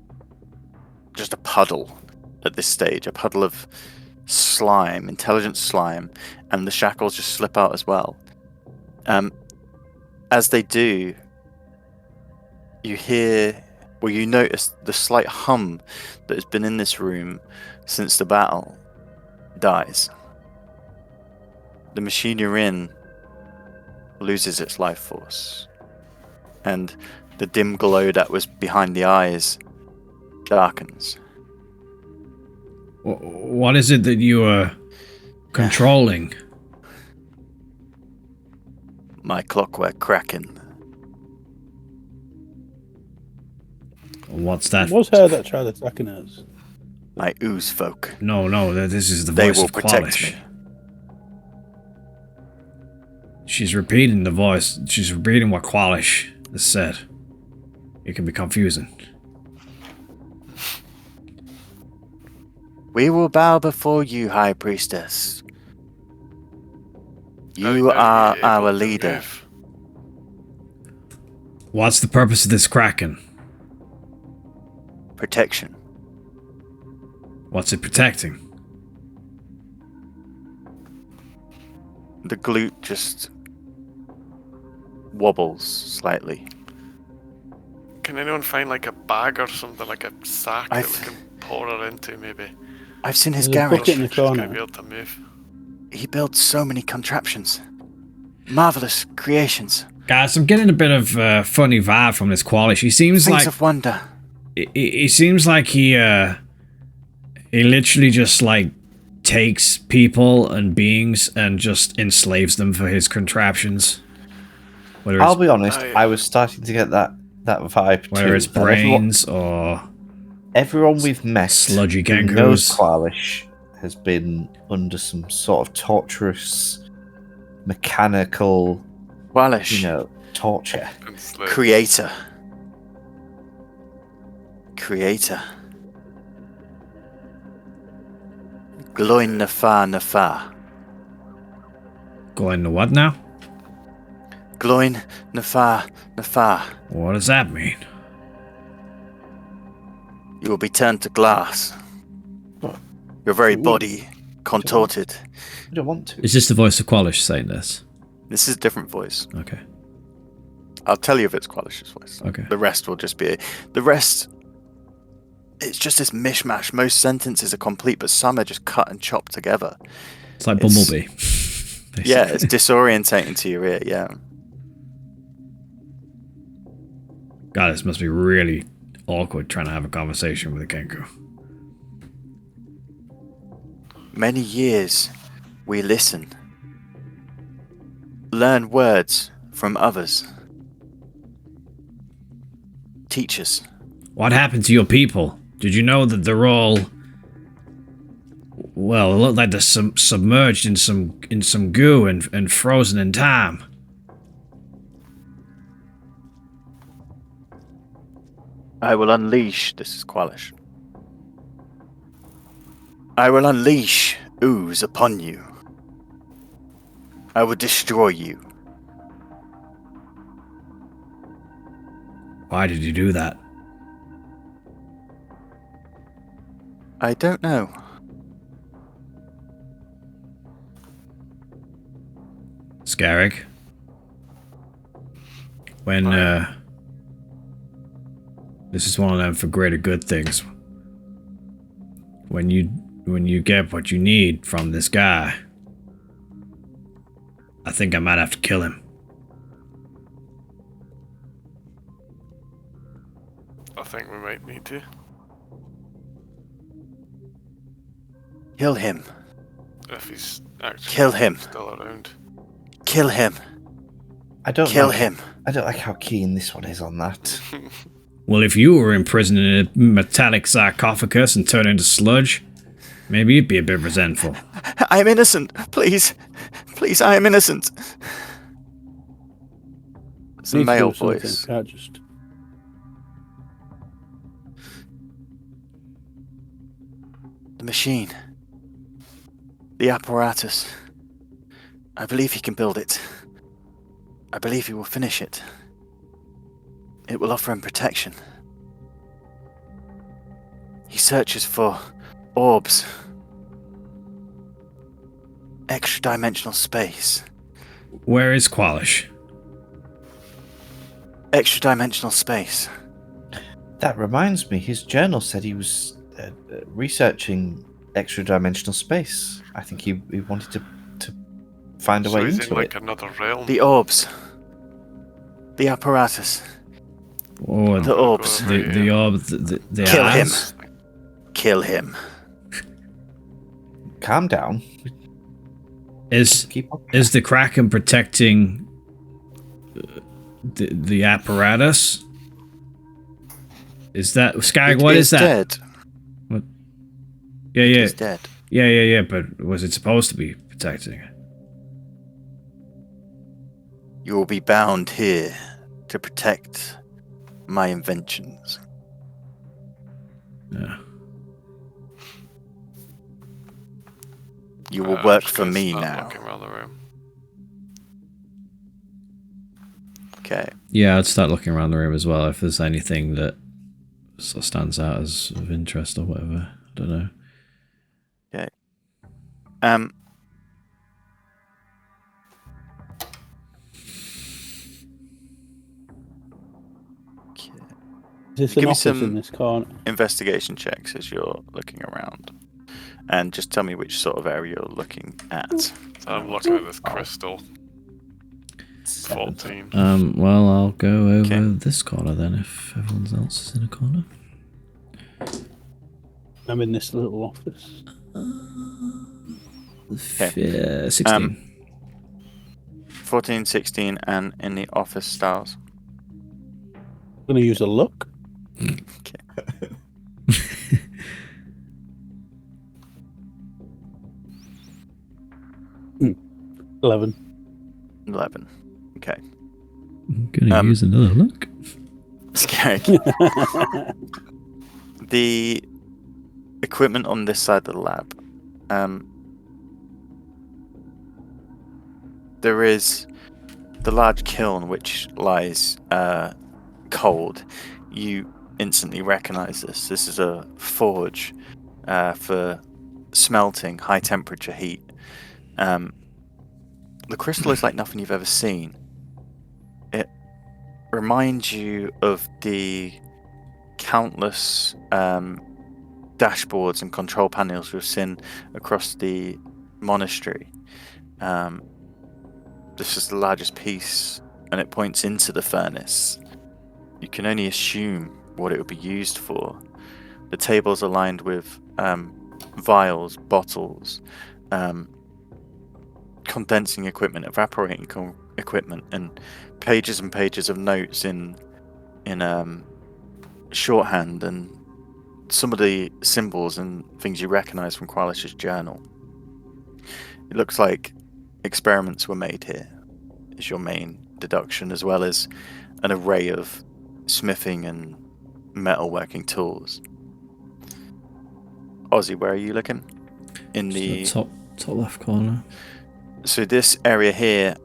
just a puddle at this stage, a puddle of slime, intelligent slime, and the shackles just slip out as well. As they do, you hear Well, you notice the slight hum that has been in this room since the battle dies. The machine you're in loses its life force. And the dim glow that was behind the eyes darkens. What is it that you are controlling? My clockwork kraken. What's that? It was her that tried attacking us. My ooze folk. No, this is the They voice will of protect Qualish. me. She's repeating the voice. She's repeating what Qualish has said. It can be confusing. We will bow before you, High Priestess. You How are able our to leader. move? What's the purpose of this Kraken? Protection. What's it protecting? The glute just wobbles slightly. Can anyone find like a bag or something, like a sack that we can pour her into, maybe? I've seen his There's a bucket garage. in the She's gonna corner. be able to move. He builds so many contraptions. Marvelous creations. Guys, I'm getting a bit of funny vibe from this Qualish. He seems Things like of wonder. he seems like he literally just like takes people and beings and just enslaves them for his contraptions. Whether I'll it's, be honest, I was starting to get that vibe whether too. it's that brains or everyone we've met sludgy who knows Genkus. Qualish has been under some sort of torturous, mechanical, Qualish. torture. And slip. Creator. Gloin Nafa. Going to what now? Gloin Nafa. What does that mean? You will be turned to glass. Your very body contorted. We don't want to. Is this the voice of Qualish saying this? This is a different voice. Okay. I'll tell you if it's Qualish's voice. Okay. The rest will just be... The rest... It's just this mishmash. Most sentences are complete, but some are just cut and chopped together. It's like It's- Bumblebee. Yeah, it's disorientating to your ear, yeah. God, this must be really awkward trying to have a conversation with a Kenku. Many years we listen. Learn words from others. Teachers. What happened to your people? Did you know that they're all... Well, it looked like they're submerged in some goo and frozen in time. I will unleash... This is Qualish. I will unleash ooze upon you. I will destroy you. Why did you do that? I don't know. Scarrick? When, this is one of them for greater good things. When you get what you need from this guy, I think I might have to kill him. I think we might need to. Kill him. If he's actually Kill him. still around. Kill him. I don't Kill like, him. I don't like how keen this one is on that. Well, if you were imprisoned in a metallic sarcophagus and turned into sludge, maybe you'd be a bit resentful. I am innocent. Please. Please, I am innocent. It's a Need to male do something, voice. can't just... The machine. The apparatus. I believe he can build it. I believe he will finish it. It will offer him protection. He searches for orbs. Extra-dimensional space. Where is Qualish? Extra-dimensional space. That reminds me, his journal said he was researching extra-dimensional space. I think he wanted to find a So way he's into in like it. another realm. The orbs. The apparatus. Or The orbs. the orb, the Kill him. eyes. Kill him. Calm down. Is Keep on. is the Kraken protecting the apparatus? Is that Skag? What is that? Dead. What? Yeah, It yeah, is dead. yeah. But was it supposed to be protecting it? You will be bound here to protect my inventions. Yeah. You will work just for gonna me start now. Looking around the room. Okay. Yeah, I'd start looking around the room as well if there's anything that sort of stands out as of interest or whatever. I don't know. Okay. Is this Give an me office some- in this corner? Investigation checks as you're looking around. And just tell me which sort of area you're looking at. So I'm looking at this crystal. 14. Well, I'll go over Okay. this corner then if everyone else is in a corner. I'm in this little office. 16. 14, 16, and in the office styles. I'm going to use a look. Okay. 11. 11. Okay. I'm gonna use another look. Scary. The equipment on this side of the lab. There is the large kiln which lies cold. You instantly recognize this. This is a forge for smelting high temperature heat. The crystal is like nothing you've ever seen. It reminds you of the countless dashboards and control panels we've seen across the monastery. This is the largest piece, and it points into the furnace. You can only assume what it would be used for. The tables are lined with vials, bottles, condensing equipment, evaporating equipment, and pages of notes in shorthand, and some of the symbols and things you recognize from Qualish's journal. It looks like experiments were made here, is your main deduction, as well as an array of smithing and metalworking tools. Ozzy, where are you looking? In the top left corner. So this area here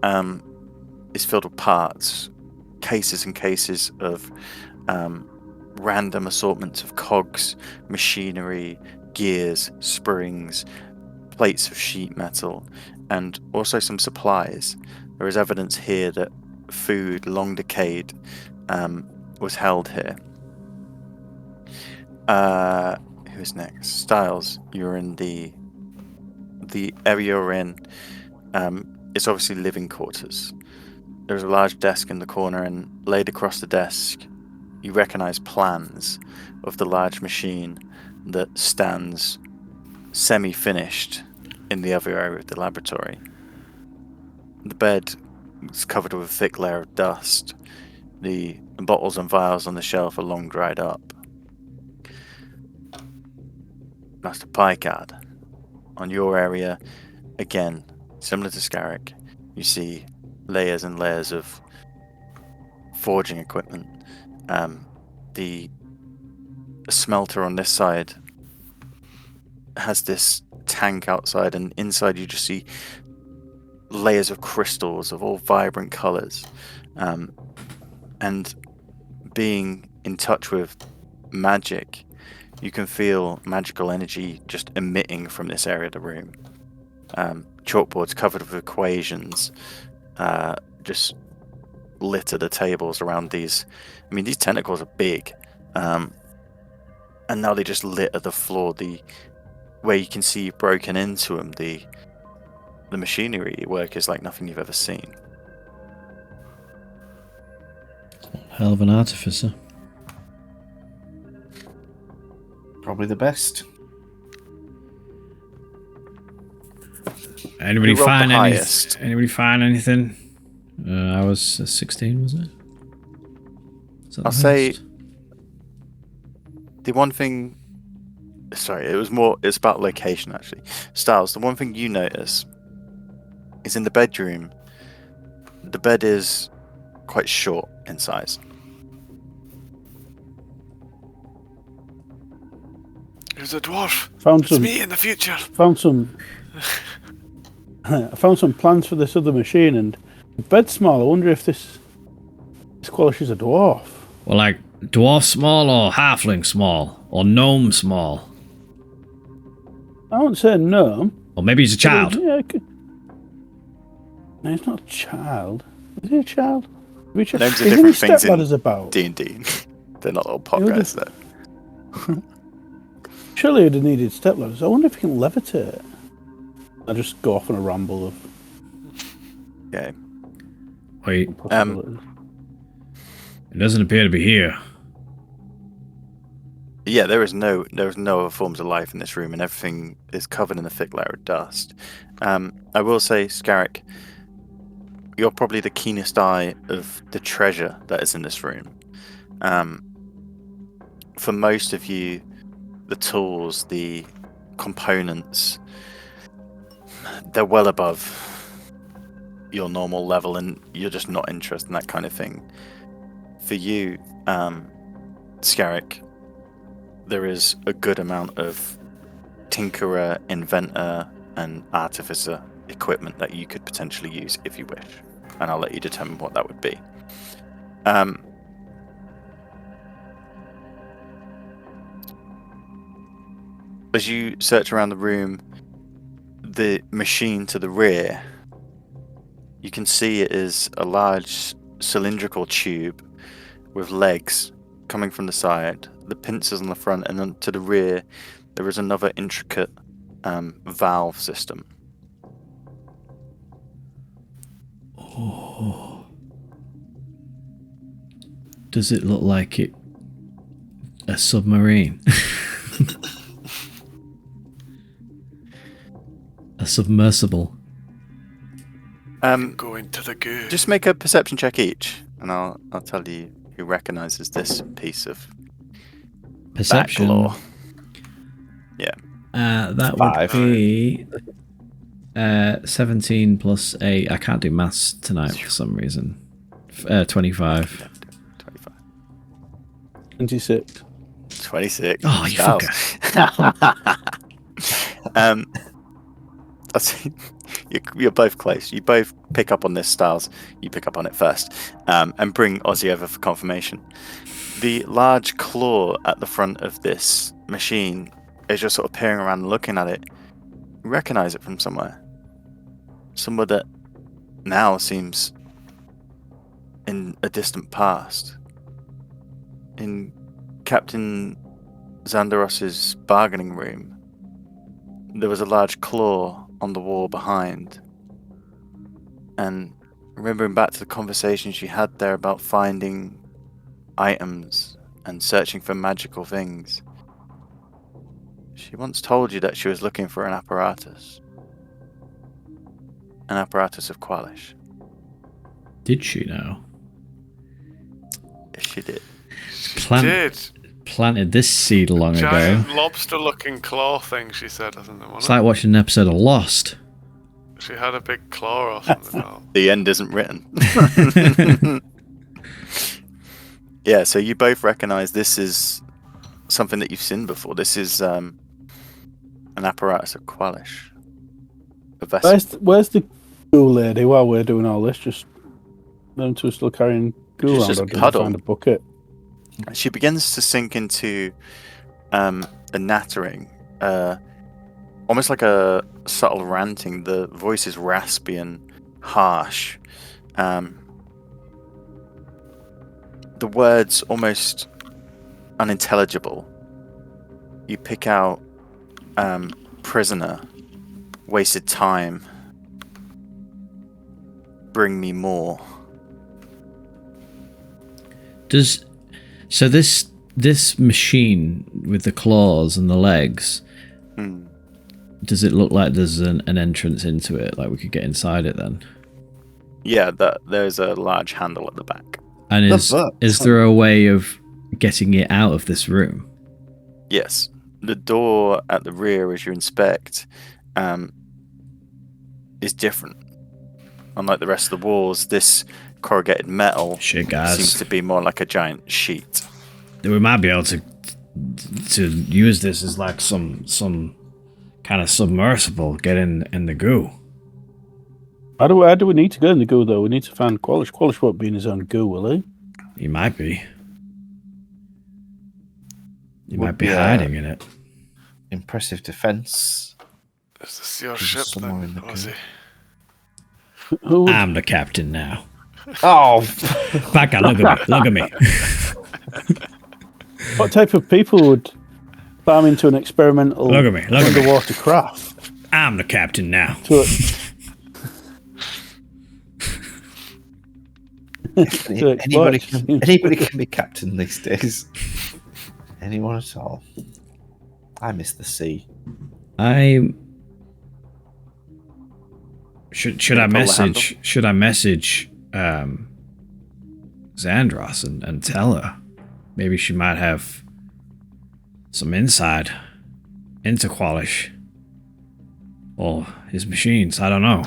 is filled with parts, cases and cases of random assortments of cogs, machinery, gears, springs, plates of sheet metal, and also some supplies. There is evidence here that food, long decayed, was held here. Who's next? Styles, you're in the area you're in. It's obviously living quarters. There's a large desk in the corner, and laid across the desk, you recognize plans of the large machine that stands semi-finished in the other area of the laboratory. The bed is covered with a thick layer of dust. The bottles and vials on the shelf are long dried up. Master Picard, on your area, again, similar to Scarrick, you see layers and layers of forging equipment. The smelter on this side has this tank outside, and inside you just see layers of crystals of all vibrant colors. And being in touch with magic, you can feel magical energy just emitting from this area of the room. Chalkboards covered with equations just litter the tables around these. I mean, these tentacles are big. And now they just litter the floor. Where you can see you've broken into them, the machinery work is like nothing you've ever seen. Hell of an artificer. Probably the best. Anybody Who rolled find the highest? Anybody find anything? I was 16, was it? Is that I'll the say highest? the one thing. Sorry, it's about location actually. Styles, the one thing you notice is in the bedroom. The bed is quite short in size. Who's a dwarf? Found It's some. me in the future. Found some. I found some plans for this other machine, and the bed's small. I wonder if this Qualish is a dwarf. Well, like dwarf small or halfling small or gnome small, I wouldn't say gnome. or maybe he's a child. Yeah, I could... No, he's not a child. Is he a child? Gnomes are Is different any things in stepladder's about? D&D. They're not little pot guys though. Surely he'd have needed stepladders. I wonder if he can levitate. I just go off on a ramble of Okay. Wait, possibilities. it doesn't appear to be here. Yeah, there is no other forms of life in this room, and everything is covered in a thick layer of dust. I will say, Scarrick, you're probably the keenest eye of the treasure that is in this room. For most of you, the tools, the components, they're well above your normal level, and you're just not interested in that kind of thing. For you, Scarrick, there is a good amount of tinkerer, inventor, and artificer equipment that you could potentially use if you wish, and I'll let you determine what that would be. As you search around the room, the machine to the rear, you can see it is a large cylindrical tube with legs coming from the side, the pincers on the front, and then to the rear there is another intricate valve system. Oh. Does it look like a submarine? A submersible. Go into the goo. Just make a perception check each, and I'll tell you who recognizes this piece of Perception. backlore. Yeah. That 5. would be 17 plus 8. I can't do maths tonight for some reason. 25. 25. 26. 26. Oh, you Styles. fucker. I'll say you're both close. You both pick up on this, Styles. You pick up on it first, and bring Ozzy over for confirmation. The large claw at the front of this machine, as you're sort of peering around and looking at it, you recognize it from somewhere. Somewhere that now seems in a distant past. In Captain Xanderos's bargaining room, there was a large claw on the wall behind. And remembering back to the conversations you had there about finding items and searching for magical things, she once told you that she was looking for an apparatus. An apparatus of Qualish. Did she now? Yes, she did. Planted this seed long ago. Giant lobster-looking claw thing, she said, hasn't it? It's like watching an episode of Lost. She had a big claw or something. The end isn't written. Yeah, so you both recognize this is something that you've seen before. This is an apparatus of Qualish. A vessel. Where's the goo lady while we're doing all this? Just them two still carrying goo She's around, just or did I puddled. find a bucket? She begins to sink into a nattering, almost like a subtle ranting. The voice is raspy and harsh. The words almost unintelligible. You pick out prisoner, wasted time, bring me more. So this machine with the claws and the legs, does it look like there's an entrance into it, like we could get inside it then? Yeah, there's a large handle at the back. And is there a way of getting it out of this room? Yes. The door at the rear, as you inspect, is different. Unlike the rest of the walls, this corrugated metal Shit, guys. seems to be more like a giant sheet. We might be able to use this as like some kind of submersible. Get in the goo. How do we need to go in the goo, though? We need to find Qualish. Qualish won't be in his own goo, will he? He might be. He Would might be be, hiding in it. Impressive defense. Is this your There's ship someone in then, the Ozzy? Who would- I'm the captain now. Oh, Baka, look at me. What type of people would climb into an experimental Look at me, look at me. underwater craft? I'm the captain now. To anybody exploit. can be captain these days. Anyone at all. I miss the sea. Should I message Xandros and tell her? Maybe she might have some insight into Qualish or his machines. I don't know.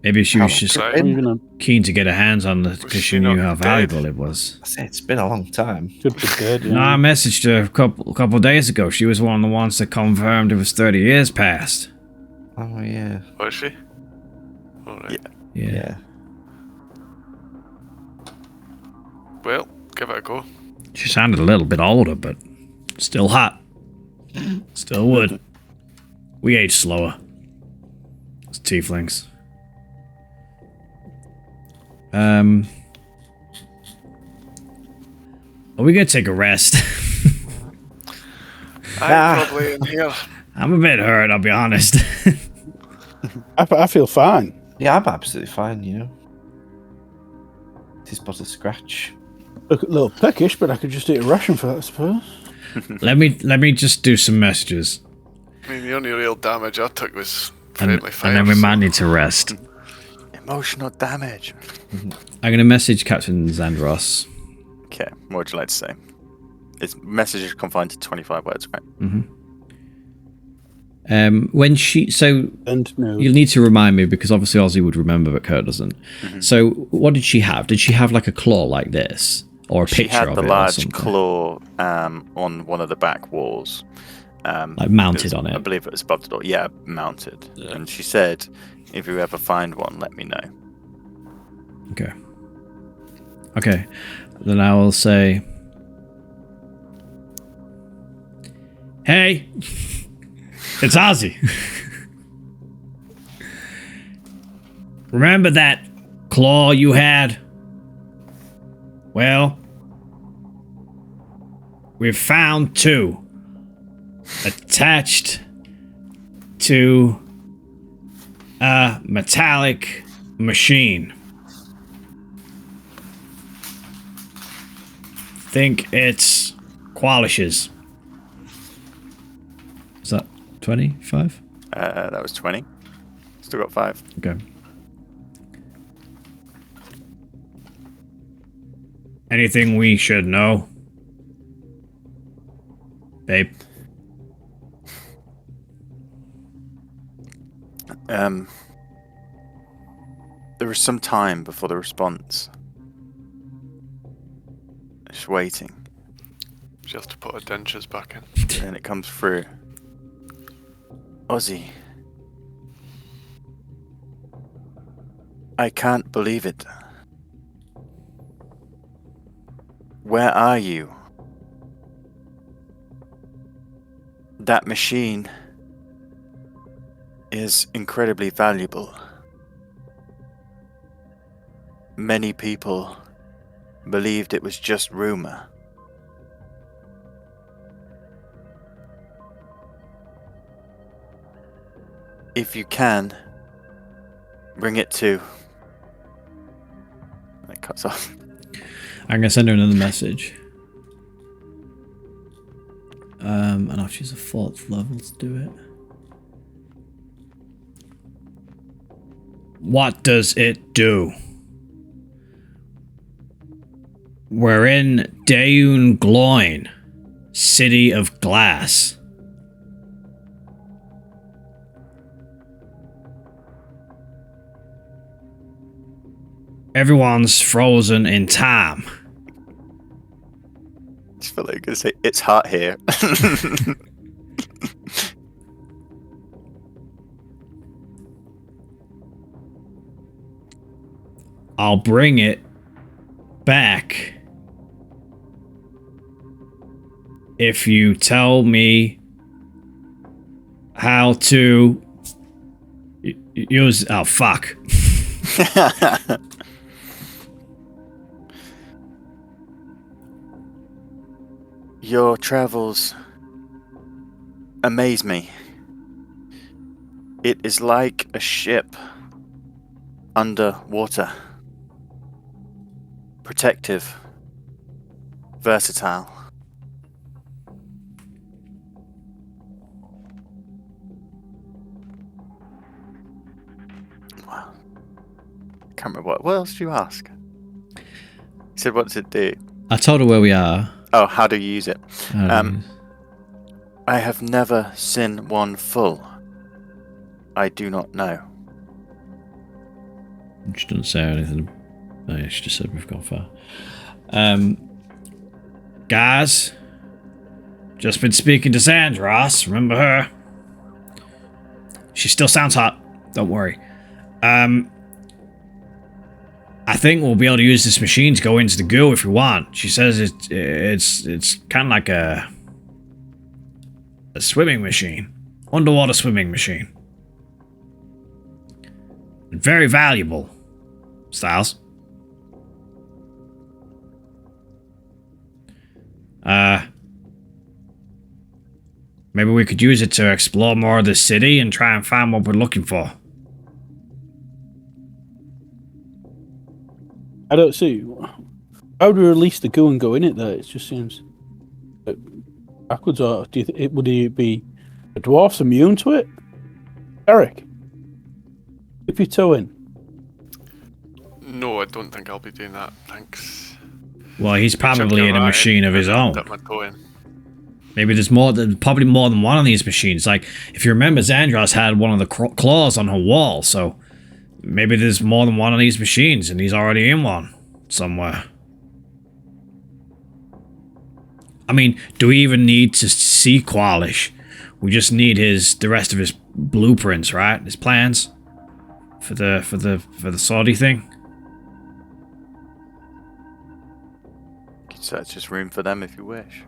Maybe she was just Right. Even a keen to get her hands on it because she she knew not how dead? valuable it was. I say it's been a long time. could be dead. No, I messaged her a couple days ago. She was one of the ones that confirmed it was 30 years past. Oh yeah. Was she? Alright. Yeah. Well, give it a go. She sounded a little bit older, but still hot. Still would. We age slower. It's tieflings. Are we gonna take a rest? I'm probably in here. I'm a bit hurt, I'll be honest. I feel fine. Yeah, I'm absolutely fine, you know. It is but a scratch. Look a little peckish, but I could just eat a ration for that, I suppose. let me just do some messages. I mean, the only real damage I took was And, friendly fire. and then we so- might need to rest. Emotional damage. I'm gonna message Captain Xandros. Okay, what would you like to say? Its message is confined to 25 words, right? When she And no. you'll need to remind me because obviously Ozzy would remember, but Kurt doesn't. So what did she have? Did she have like a claw like this, or a She picture had of the it, or large something? claw on one of the back walls. Like mounted on I it? believe it was above the door. Yeah, mounted. And she said, if you ever find one, let me know. Okay. Then I will say, hey, it's Ozzy. Remember that claw you had? Well, we've found two attached to a metallic machine. Think it's Qualish's. Is that 25? That was 20. Still got 5. Okay. Anything we should know? Babe. There was some time before the response. Just waiting. She has to put her dentures back in. And it comes through. Ozzy. I can't believe it. Where are you? That machine is incredibly valuable. many people believed it was just rumor. If you can, bring it to... It cuts off. I'm gonna send her another message. And I'll choose a 4th level to do it. What does it do? We're in Daun Gloin, City of Glass. Everyone's frozen in time. I just feel like I'm gonna say it's hot here. I'll bring it back if you tell me how to use... Oh, fuck. Your travels amaze me. It is like a ship underwater. Protective. Versatile. Wow. Can't remember what else did you ask? You said, what does it do? I told her where we are. Oh, how do you use it? I don't know. I have never seen one full. I do not know. She doesn't say anything. Oh, yeah, she just said we've gone far. Guys, just been speaking to Sandras. Remember her? She still sounds hot. Don't worry. I think we'll be able to use this machine to go into the goo if we want. She says it's kind of like a swimming machine, underwater swimming machine. Very valuable. Styles. Maybe we could use it to explore more of the city and try and find what we're looking for. I don't see. How would we release the goo and go in it though? It just seems backwards. Or do you would it be a dwarf's immune to it? Eric, dip your toe in. No, I don't think I'll be doing that. Thanks. Well, he's probably Check in a that machine of his own. Dip my toe in. Maybe there's probably more than one of these machines. Like, if you remember, Xandros had one of the claws on her wall, so maybe there's more than one of these machines, and he's already in one somewhere. I mean, do we even need to see Qualish? We just need the rest of his blueprints, right? His plans for the Saudi thing. You can search this room for them if you wish.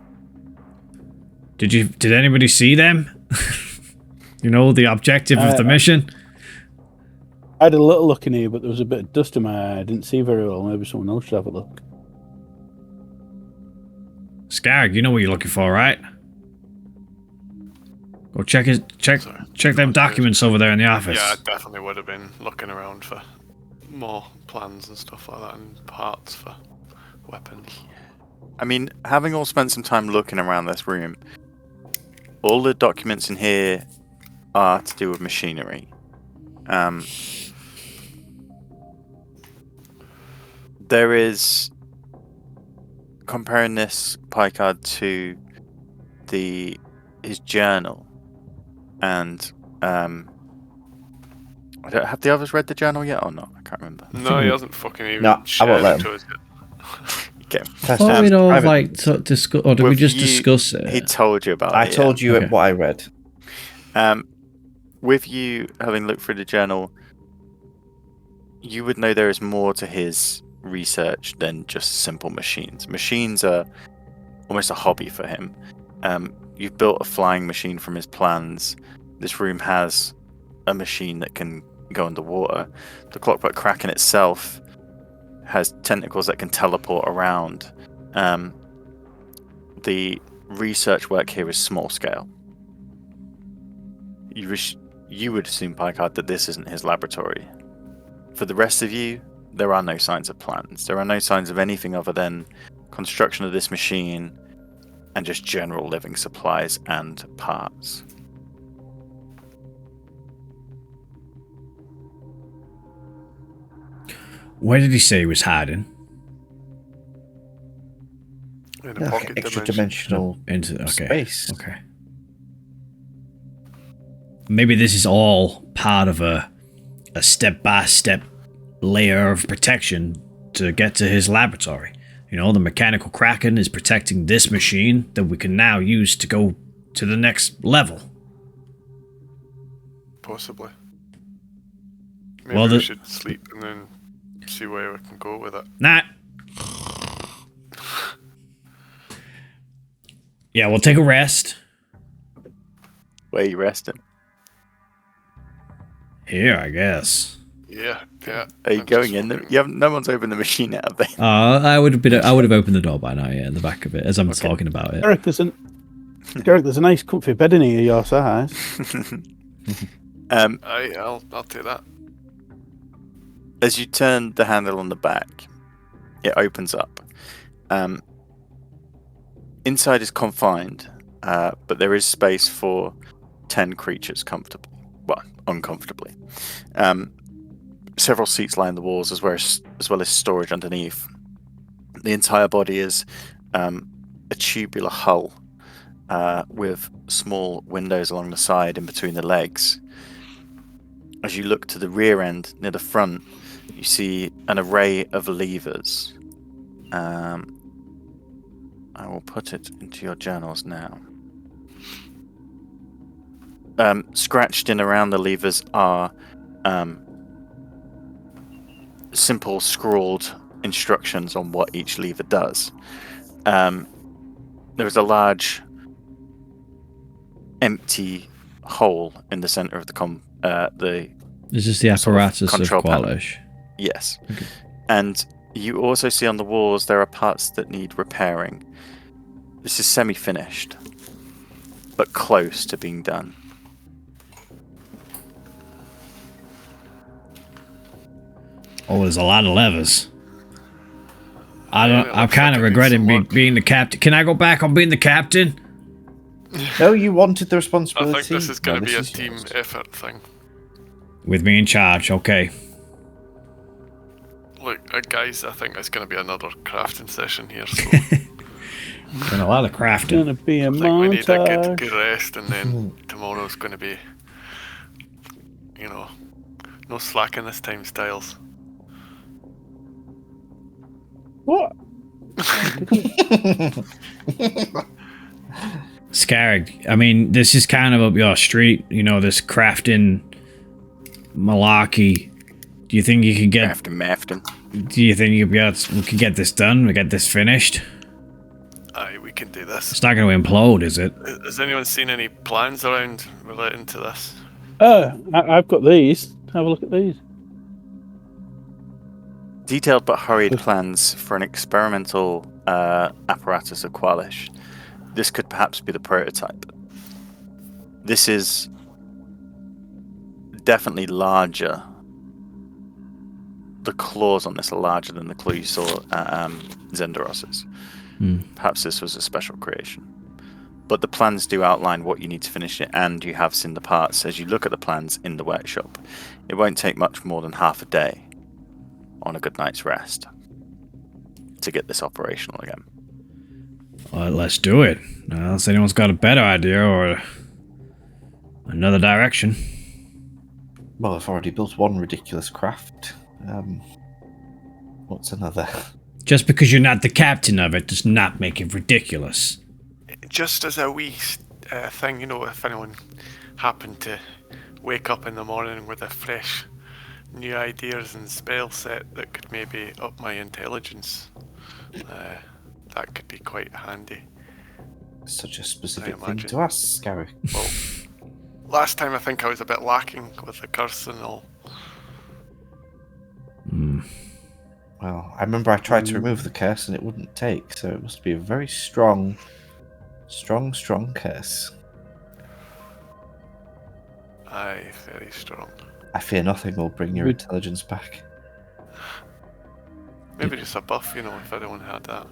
Did anybody see them? You know, the objective of the mission? I had a little look in here, but there was a bit of dust in my eye. I didn't see very well. Maybe someone else should have a look. Scarag, you know what you're looking for, right? Go check them documents over there in the office. Yeah, I definitely would have been looking around for more plans and stuff like that and parts for weapons. I mean, having all spent some time looking around this room, all the documents in here are to do with machinery. There is, comparing this pie card to his journal, and have the others read the journal yet or not? I can't remember. No, he hasn't fucking even No, I won't let shared it him. to us yet. Okay. I thought we'd all like to discuss, or did we With just you- discuss it? He told you about I it. told you Okay. what I read. With you having looked through the journal, you would know there is more to his research than just simple machines. Machines are almost a hobby for him. You've built a flying machine from his plans. This room has a machine that can go underwater. The clockwork kraken itself has tentacles that can teleport around. The research work here is small scale. You would assume, Picard, that this isn't his laboratory. For the rest of you, there are no signs of plans. There are no signs of anything other than construction of this machine and just general living supplies and parts. Where did he say he was hiding? In a pocket extra dimension. dimensional Into space. Okay. Maybe this is all part of a step-by-step layer of protection to get to his laboratory. You know, the mechanical kraken is protecting this machine that we can now use to go to the next level. Possibly. Maybe Well, we should sleep and then see where we can go with it. Nah. Yeah, we'll take a rest. Where are you resting? Here, I guess. Yeah. Are you I'm going just in? wondering. No one's opened the machine yet, have they? I would have opened the door by now, yeah, in the back of it, as I'm talking about it. Garrick, there's a nice comfy bed in here your size. I'll take that. As you turn the handle on the back, it opens up. Inside is confined, but there is space for 10 creatures comfortably. Well, uncomfortably. Several seats line the walls as well as storage underneath. The entire body is a tubular hull with small windows along the side in between the legs. As you look to the rear end near the front, you see an array of levers. I will put it into your journals now. Scratched in around the levers are simple scrawled instructions on what each lever does. There is a large empty hole in the center of the Is this the apparatus of control panel. Qualish? Yes. Okay. And you also see on the walls there are parts that need repairing. This is semi-finished, but close to being done. Oh, there's a lot of levers. I'm looks kind of like it needs regretting some work. being the captain. Can I go back on being the captain? No, you wanted the I responsibility. think this is going No, to be a this is team yours. effort thing. With me in charge, okay. Look, guys, I think it's going to be another crafting session here, so Been a lot of It's crafting. gonna be a I think we need a montage. good rest, and then tomorrow's going to be, no slacking this time, Styles. What? Scarrig, I mean, this is kind of up your street, this crafting malarkey. Do you think you could get... Mafton. Do you think we could get this done? We get this finished? Aye, we can do this. It's not going to implode, is it? Has anyone seen any plans around relating to this? I've got these. Have a look at these. Detailed but hurried plans for an experimental apparatus of Qualish. This could perhaps be the prototype. This is definitely larger. The claws on this are larger than the claw you saw at Zendaros's. Perhaps this was a special creation. But the plans do outline what you need to finish it, and you have seen the parts as you look at the plans in the workshop. It won't take much more than half a day on a good night's rest to get this operational again. Well, let's do it. Unless anyone's got a better idea or another direction. Well, I've already built one ridiculous craft. What's another? Just because you're not the captain of it does not make it ridiculous. Just as a wee thing, if anyone happened to wake up in the morning with a fresh new ideas and spell set that could maybe up my intelligence, that could be quite handy. Such a specific thing imagine. to ask, Scarrick. Well, last time I think I was a bit lacking with the curse and all. Well, I remember I tried to remove the curse and it wouldn't take, so it must be a very strong curse. Aye, very strong. I fear nothing will bring your intelligence back. Maybe just a buff, if anyone had that.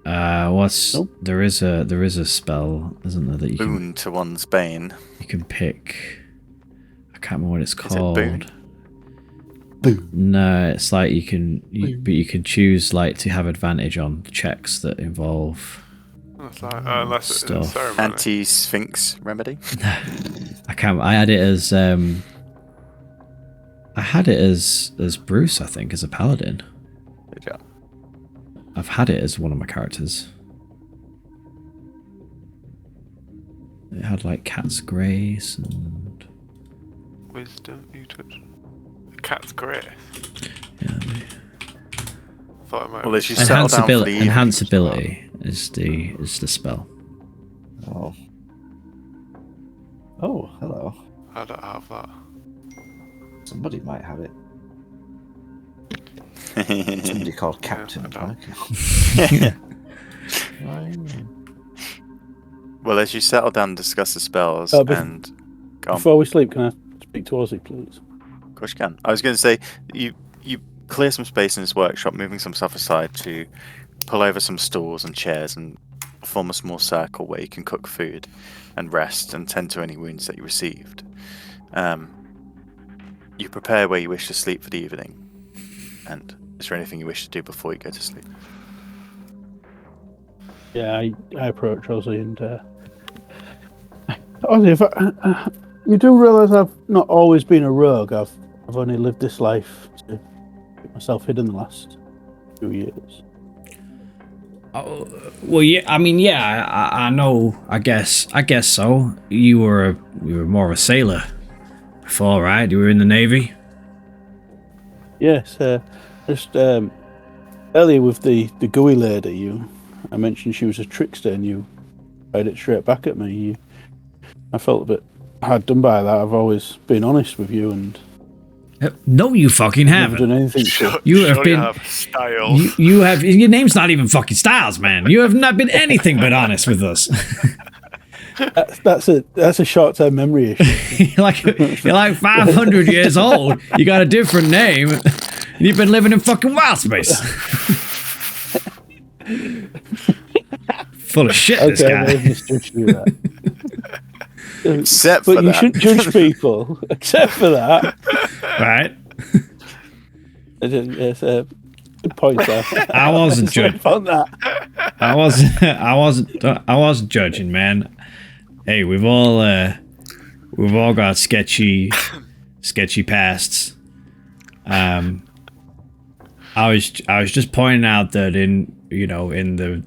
Nope. There is a spell, isn't there, that you Boon to one's bane. can pick. I can't remember what it's Is it called. boon? Boom. No, it's like you can choose like to have advantage on checks that involve. That's like, unless it's in Stuff. ceremony. Anti-Sphinx remedy. I can't. I had it as Bruce, I think, as a paladin. Good job. I've had it as one of my characters. It had like Cat's Grace and Wisdom, you touch. Cat's Grace. yeah, Thought it might Well, be- as you settle down for the evening, enhanceability is the spell. Oh. Oh, hello. I don't have that. Somebody might have it. Somebody called Captain. I don't. Like. Well, as you settle down and discuss the spells, Oh, but- and go on. Before we sleep, can I speak to Ozzy, please? Of course you can. I was going to say, you clear some space in his workshop, moving some stuff aside to pull over some stools and chairs and form a small circle where you can cook food and rest and tend to any wounds that you received. You prepare where you wish to sleep for the evening. And is there anything you wish to do before you go to sleep? Yeah, I approach Ozzy and Ozzy, if you do realise I've not always been a rogue. I've only lived this life to keep myself hidden the last few years. Oh, well, yeah. I mean, yeah. I know. I guess so. You were more of a sailor before, right? You were in the Navy. Yes, just earlier with the gooey lady, I mentioned she was a trickster, and you fired it straight back at me. I felt a bit hard done by that. I've always been honest with you, and No, you fucking never haven't. done anything. You have been. have style. You have. Your name's not even fucking Styles, man. You have not been anything but honest with us. That's a short-term memory issue. you're like 500 years old. You got a different name. And you've been living in fucking wild space. Full of shit, this Okay, I may have guy. misjudged you there. Except But for you that. shouldn't judge people, except for that. Right? It's a good point there. I wasn't judging. On that. I wasn't judging, man. Hey, we've all got sketchy pasts. I was just pointing out that in the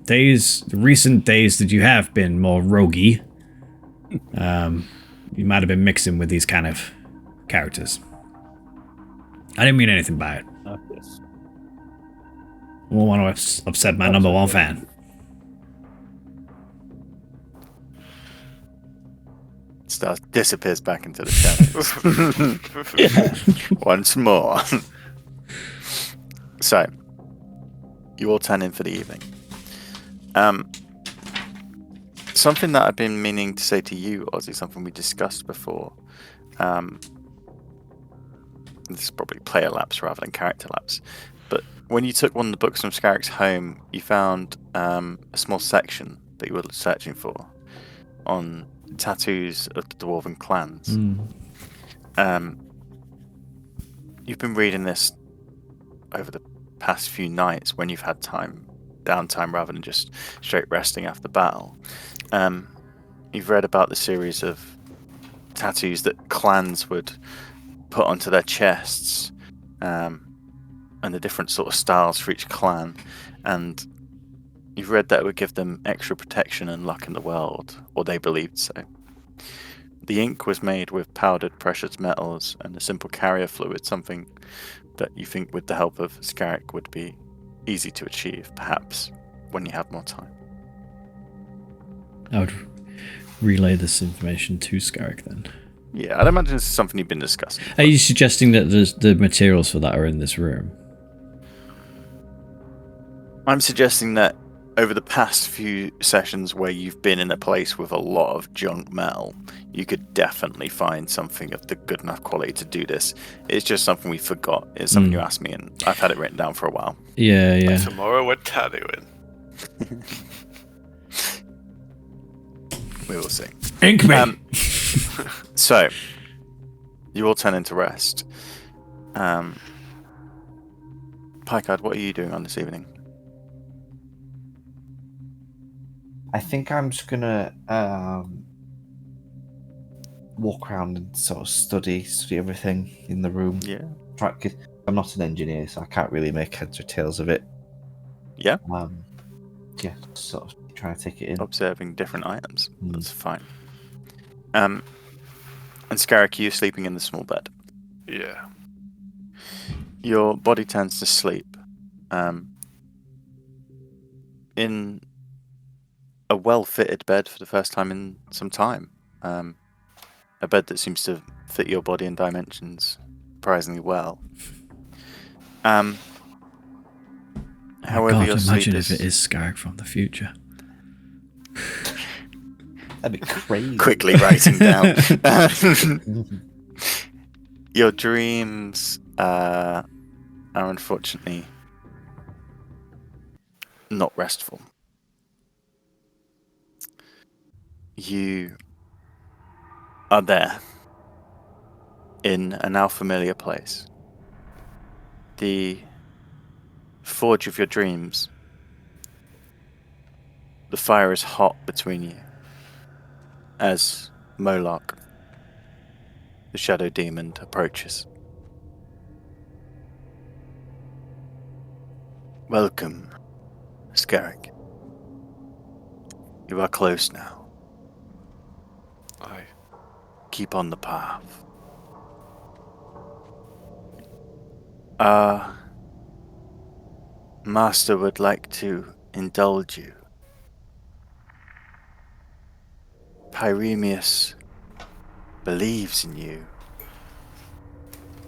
recent days that you have been more roguey, you might have been mixing with these kind of characters. I didn't mean anything by it. Yes. I won't want to upset my number one fan. Stars disappears back into the shadows. Once more. So, you all turn in for the evening. Something that I've been meaning to say to you, Ozzy, something we discussed before. This is probably player lapse rather than character lapse. But when you took one of the books from Scarrick's home, you found a small section that you were searching for on tattoos of the dwarven clans. You've been reading this over the past few nights when you've had downtime rather than just straight resting after battle. You've read about the series of tattoos that clans would put onto their chests, and the different sort of styles for each clan, and you've read that it would give them extra protection and luck in the world, or they believed so. The ink was made with powdered precious metals and a simple carrier fluid, something that you think with the help of Scarrick would be easy to achieve, perhaps when you have more time. I would relay this information to Scarrick then. Yeah, I'd imagine it's something you've been discussing. Are you suggesting that the materials for that are in this room? I'm suggesting that over the past few sessions where you've been in a place with a lot of junk metal, you could definitely find something of the good enough quality to do this. It's just something we forgot. It's something you asked me, and I've had it written down for a while. Yeah. Tomorrow we're tattooing. We will see. Ink me. So, you all turn into rest. Picard, what are you doing on this evening? I think I'm just gonna walk around and sort of study everything in the room. Yeah. Cause I'm not an engineer, so I can't really make heads or tails of it. Yeah. Yeah, sort of trying to take it in. Observing different items. That's fine. And Scarrick, you're sleeping in the small bed. Yeah. Your body turns to sleep. In a well-fitted bed for the first time in some time. A bed that seems to fit your body and dimensions surprisingly well. However, God, your imagine sleep if it is Scarrick from the future. That'd be crazy. Quickly writing down. Your dreams are unfortunately not restful. You are there in a now familiar place. The forge of your dreams. The fire is hot between you as Moloch, the shadow demon, approaches. Welcome, Scarrick. You are close now. Aye. Keep on the path. Our master would like to indulge you. Pyremeus believes in you.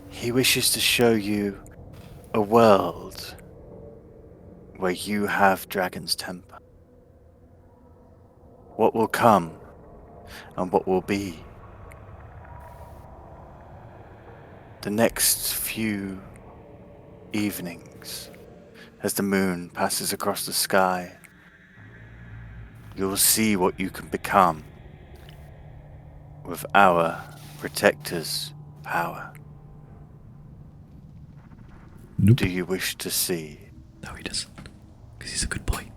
He wishes to show you a world where you have dragon's temper. What will come and what will be. The next few evenings, as the moon passes across the sky, you will see what you can become with our protector's power. Nope. Do you wish to see? No, he doesn't. Because he's a good boy.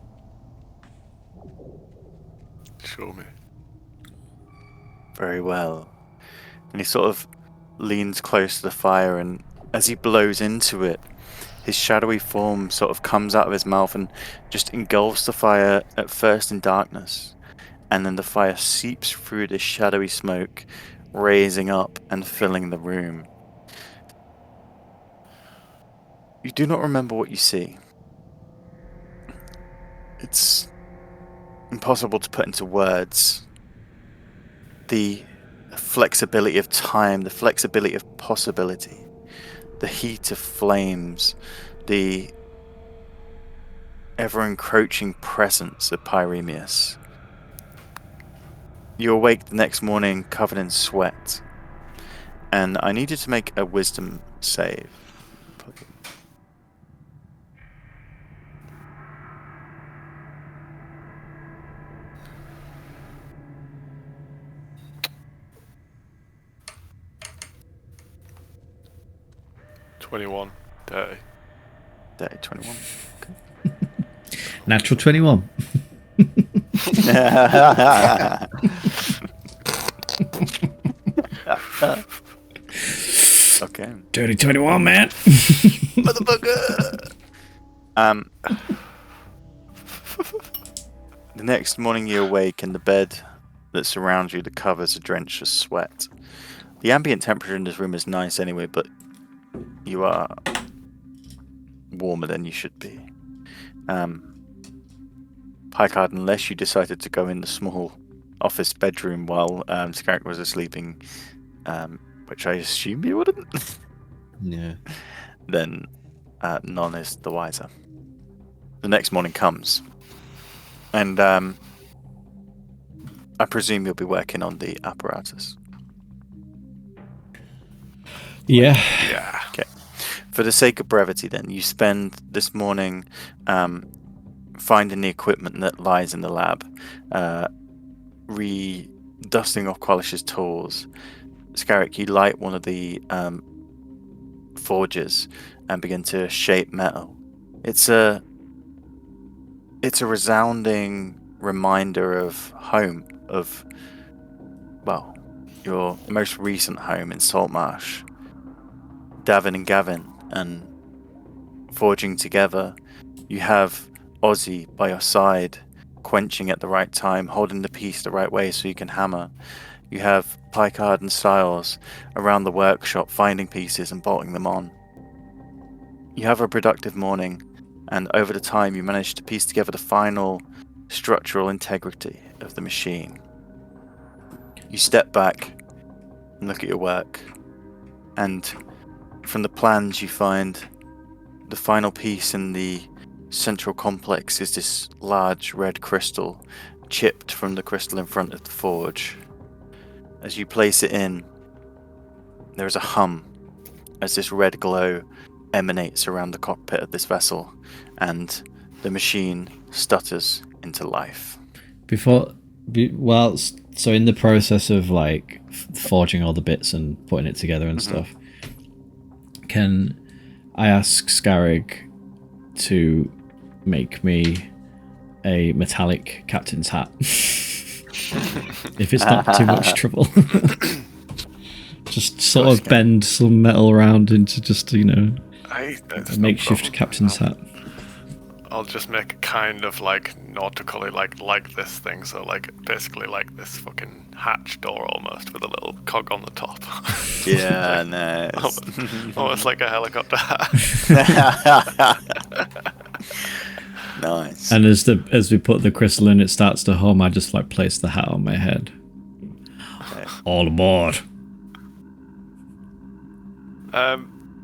Show me. Very well. And he sort of leans close to the fire, and as he blows into it, his shadowy form sort of comes out of his mouth and just engulfs the fire at first in darkness. And then the fire seeps through this shadowy smoke, raising up and filling the room. You do not remember what you see. It's impossible to put into words. The flexibility of time, the flexibility of possibility, the heat of flames, the ever-encroaching presence of Pyremeus. You awake the next morning covered in sweat, and I need you to make a wisdom save. Dirty. 21. Natural 21. Okay. Dirty 21, man. Motherfucker! The next morning you awake and the bed that surrounds you, the covers are drenched with sweat. The ambient temperature in this room is nice anyway, but you are warmer than you should be. Picard, unless you decided to go in the small office bedroom while Scarrick was sleeping, which I assume you wouldn't, Yeah. then none is the wiser. The next morning comes, and I presume you'll be working on the apparatus. Yeah. Yeah. Okay. For the sake of brevity, then, you spend this morning finding the equipment that lies in the lab, dusting off Qualish's tools. Scarrick, you light one of the forges and begin to shape metal. It's a resounding reminder of home, of, well, your most recent home in Saltmarsh. Davin and Gavin, and forging together. You have Ozzy by your side, quenching at the right time, holding the piece the right way so you can hammer. You have Picard and Siles around the workshop, finding pieces and bolting them on. You have a productive morning, and over the time you manage to piece together the final structural integrity of the machine. You step back and look at your work, and from the plans you find the final piece in the central complex is this large red crystal, chipped from the crystal in front of the forge. As you place it in, there is a hum as this red glow emanates around the cockpit of this vessel, and the machine stutters into life. So in the process of like forging all the bits and putting it together and stuff, can I ask Scarrig to make me a metallic captain's hat? If it's not too much trouble. Just sort of bend some metal around into just, a makeshift captain's hat. I'll just make a kind of like nautically like this thing, so like basically like this fucking hatch door almost with a little cog on the top. Yeah, nice. Almost like a helicopter hat. Nice. And as we put the crystal in, it starts to hum. I just like place the hat on my head. Okay. All aboard.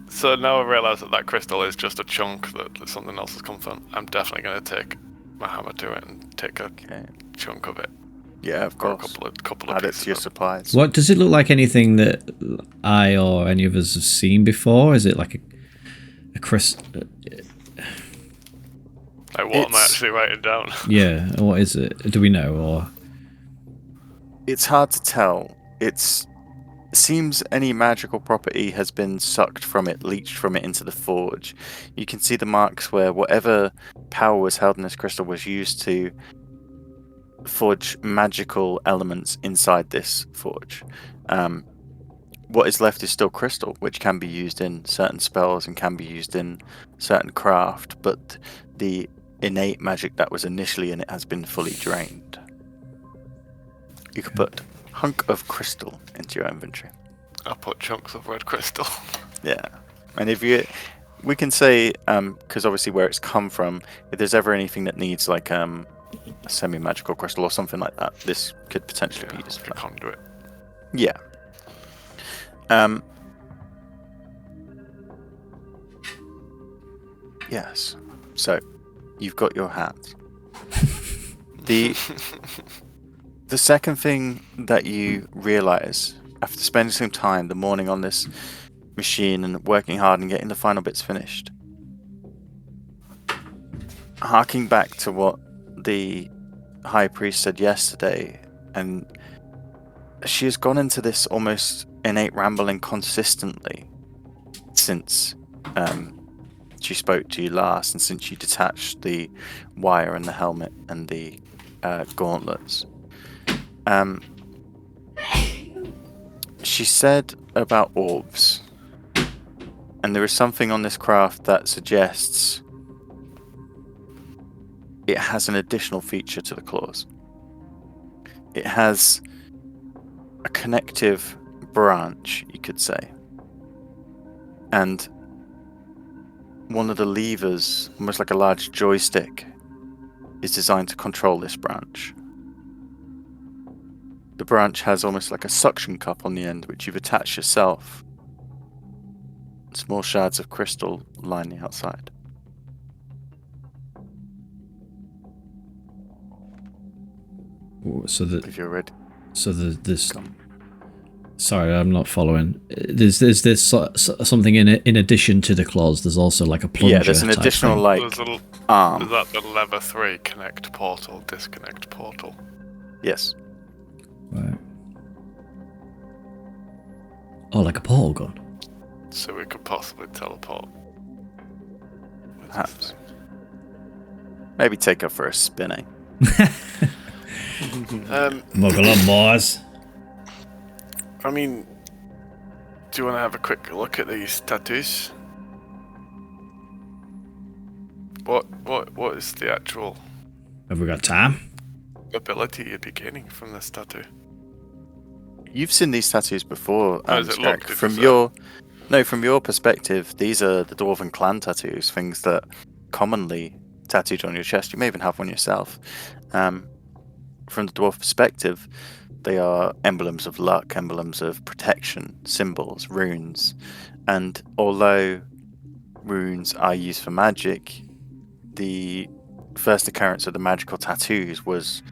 So now I realise that crystal is just a chunk that something else has come from. I'm definitely going to take my hammer to it and take a chunk of it. Yeah, of Or course. a couple of Add it pieces to your of- supplies. What does it look like? Anything that I or any of us have seen before? Is it like a crystal? Like what am I actually writing down? Yeah. What is it? Do we know? Or It's hard to tell. It seems any magical property has been sucked from it, leached from it into the forge. You can see the marks where whatever power was held in this crystal was used to forge magical elements inside this forge. What is left is still crystal, which can be used in certain spells and can be used in certain craft, but the innate magic that was initially in it has been fully drained. You could put hunk of crystal into your inventory. I'll put chunks of red crystal. Yeah, and we can say, because obviously where it's come from, if there's ever anything that needs like a semi-magical crystal or something like that, this could potentially be used for a that. conduit. Yeah. Yes. So, you've got your hat. The second thing that you realize after spending some time the morning on this machine and working hard and getting the final bits finished, harking back to what the High Priest said yesterday, and she has gone into this almost innate rambling consistently since she spoke to you last, and since you detached the wire and the helmet and the gauntlets. She said about orbs, and there is something on this craft that suggests it has an additional feature to the claws. It has a connective branch, you could say, and one of the levers, almost like a large joystick, is designed to control this branch. The branch has almost like a suction cup on the end, which you've attached yourself. Small shards of crystal line the outside. So If you're ready. this. Come. Sorry, I'm not following. There's this something in addition to the claws. There's also like a plunger. Yeah, there's an type additional thing. like Is arm. that the lever 3 connect portal, disconnect portal? Yes. Right. Oh, like a portal gun. So we could possibly teleport. Perhaps. Maybe take her for a spin, eh? Buckle up, boys. I mean, do you want to have a quick look at these tattoos? What is the actual Have we got time? ability you'd be gaining from this tattoo? You've seen these tattoos before, How does it look? Jack. From your perspective, these are the Dwarven clan tattoos, things that commonly tattooed on your chest. You may even have one yourself. From the dwarf perspective, they are emblems of luck, emblems of protection, symbols, runes. And although runes are used for magic, the first occurrence of the magical tattoos was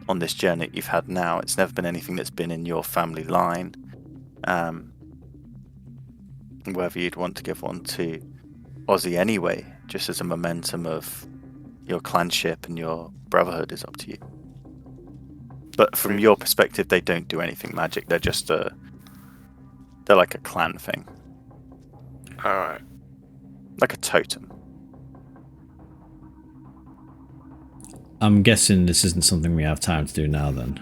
on this journey you've had now. It's never been anything that's been in your family line. Whether you'd want to give one to Ozzy anyway, just as a momentum of your clanship and your brotherhood, is up to you. But from your perspective, they don't do anything magic. They're just they're like a clan thing. Alright. Like a totem. I'm guessing this isn't something we have time to do now then.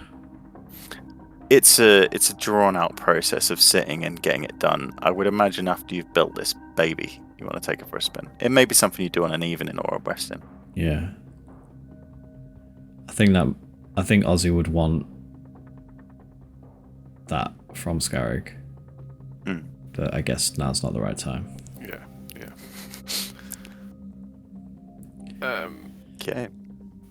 It's a drawn out process of sitting and getting it done. I would imagine after you've built this baby, you want to take it for a spin. It may be something you do on an evening or a resting. Yeah. I think Ozzy would want that from Scarrick. Mm. But I guess now's not the right time. Yeah. Okay.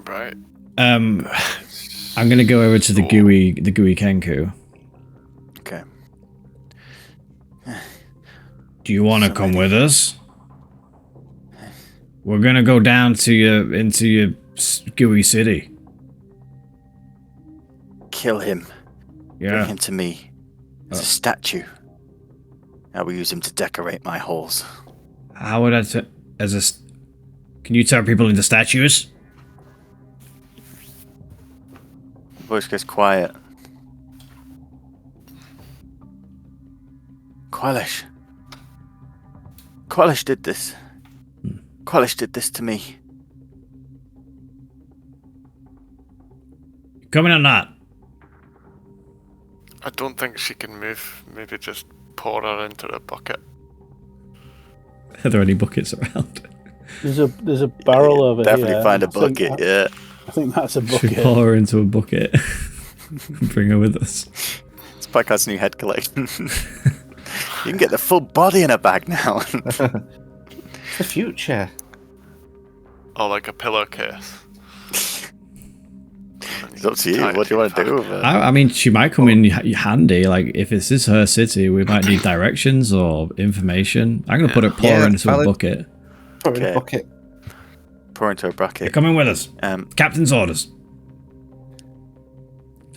Right. I'm gonna go over to the gooey Kenku. Okay. Do you want to come with us? We're gonna go down to into your gooey city. Kill him. Bring Yeah. him to me. As a statue. I will use him to decorate my halls. How would I can you turn people into statues? Voice goes quiet. Quellish. Quellish did this. Quellish did this to me. Coming or not? I don't think she can move. Maybe just pour her into a bucket. Are there any buckets around? There's a barrel over Definitely here. find a I think bucket, that- yeah. I think that's a Should we bucket. pour her into a bucket and bring her with us? It's Packard's new head collection. You can get the full body in a bag now. It's the future. Or like a pillowcase. It's up to you. What do you want to do with it? I mean, she might come in handy. Like, if this is her city, we might need directions or information. I'm gonna pour her into a valid. bucket. Put in Okay. a bucket. Pour into a You're bucket. coming with us. Captain's orders.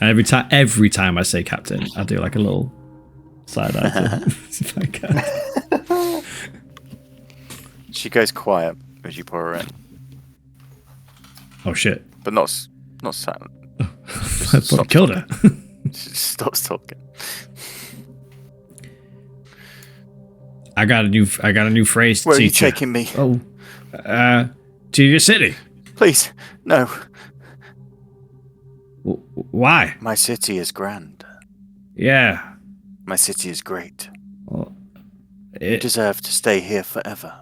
And every time I say captain, I do like a little side eye to her, if I can. She goes quiet as you pour her in, Oh shit! but not silent. I thought I killed her. She just stops talking. I got a new phrase to Where are you teach you. taking me? Oh, to your city. Please, no. Why? My city is grand. Yeah. My city is great. Well, You deserve to stay here forever.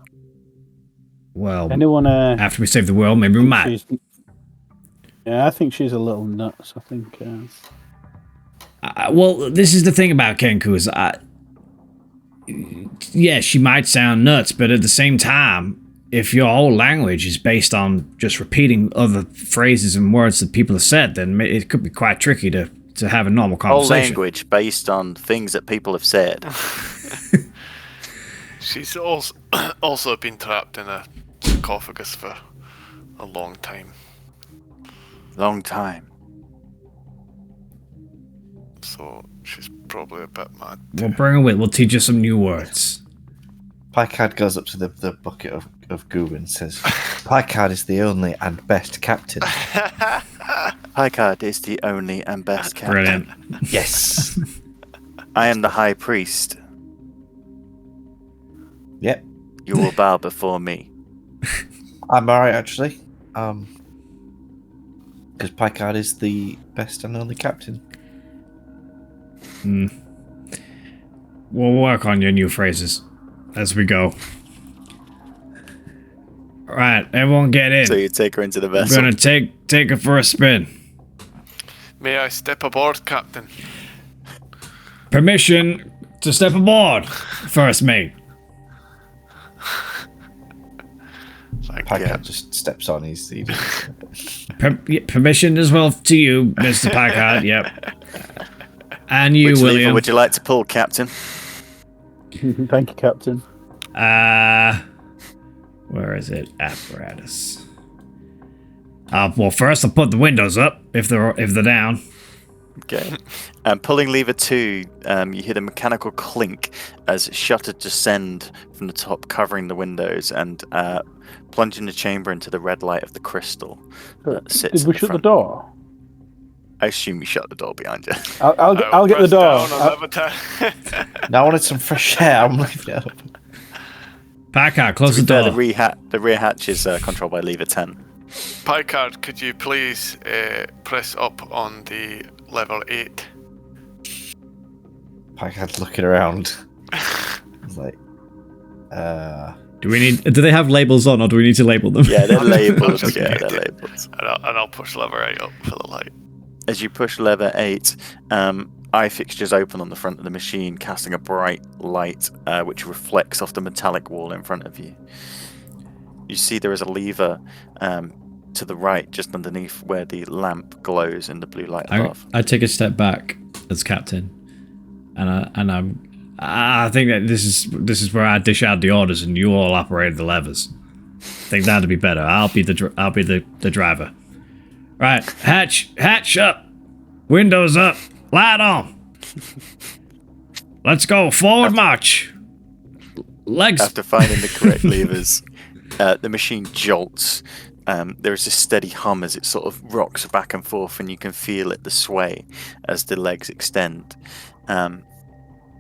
Anyone? After we save the world, maybe we might. Yeah, I think she's a little nuts. I think. Well, this is the thing about Kenku is, yeah, she might sound nuts, but at the same time, if your whole language is based on just repeating other phrases and words that people have said, then it could be quite tricky to to have a normal Whole conversation. language based on things that people have said. She's also been trapped in a sarcophagus for a long time. Long time. So she's probably a bit mad. We'll bring her with. We'll teach her some new words. Picard goes up to the bucket of goo and says, Picard is the only and best captain. Picard is the only and best captain. Brilliant. Yes. I am the high priest. Yep. You will bow before me. I'm alright, actually. Because Picard is the best and only captain. We'll work on your new phrases as we go. All right, everyone get in. So you take her into the We're vessel. gonna take her for a spin. May I step aboard, Captain? Permission to step aboard, first mate. Thank Picard you. just steps on. Permission as well to you, Mr. Packard. Yep. And you, Which lever William. would you like to pull, Captain? Thank you, Captain. Where is it? Apparatus. Well, first I'll put the windows up if they're down. Okay. Pulling lever 2, you hear the mechanical clink as shutters descend from the top, covering the windows and plunging the chamber into the red light of the crystal that sits Did we at shut the front. door? I assume you shut the door behind you. I'll get the press door. down on lever 10. Now I wanted some fresh air. I'm leaving it up. Packard, close the The door. rear hatch is controlled by lever 10. Picard, could you please press up on the level 8? Picard's looking around. He's like, Do they have labels on, or do we need to label them? Yeah, they're labeled. just Yeah, kidding. they're labeled. And I'll push lever 8 up for the light. As you push lever 8, eye fixtures open on the front of the machine, casting a bright light which reflects off the metallic wall in front of you. You see there is a lever to the right, just underneath where the lamp glows in the blue light above. I take a step back as captain, and I think that this is where I dish out the orders, and you all operate the levers. I think that'd be better. I'll be the driver. Right, hatch up, windows up, light on. Let's go, forward march. Legs. After finding the correct levers, the machine jolts. There is a steady hum as it sort of rocks back and forth, and you can feel it, the sway, as the legs extend.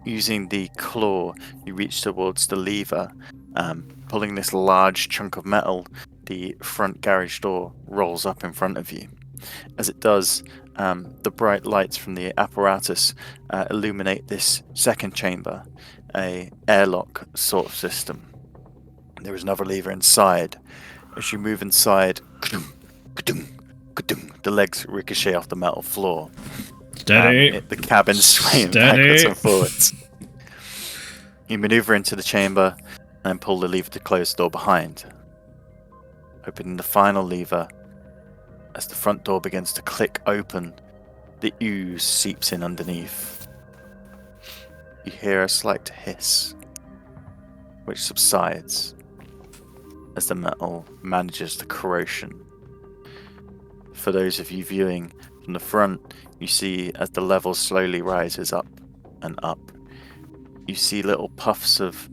Using the claw, you reach towards the lever, pulling this large chunk of metal. The front garage door rolls up in front of you. As it does, the bright lights from the apparatus illuminate this second chamber, a airlock sort of system. There is another lever inside. As you move inside, the legs ricochet off the metal floor. Steady. The cabin swaying Steady. backwards and forwards. You maneuver into the chamber and pull the lever to close the door behind. Opening the final lever, as the front door begins to click open, the ooze seeps in underneath. You hear a slight hiss, which subsides as the metal manages the corrosion. For those of you viewing from the front, you see as the level slowly rises up and up. You see little puffs of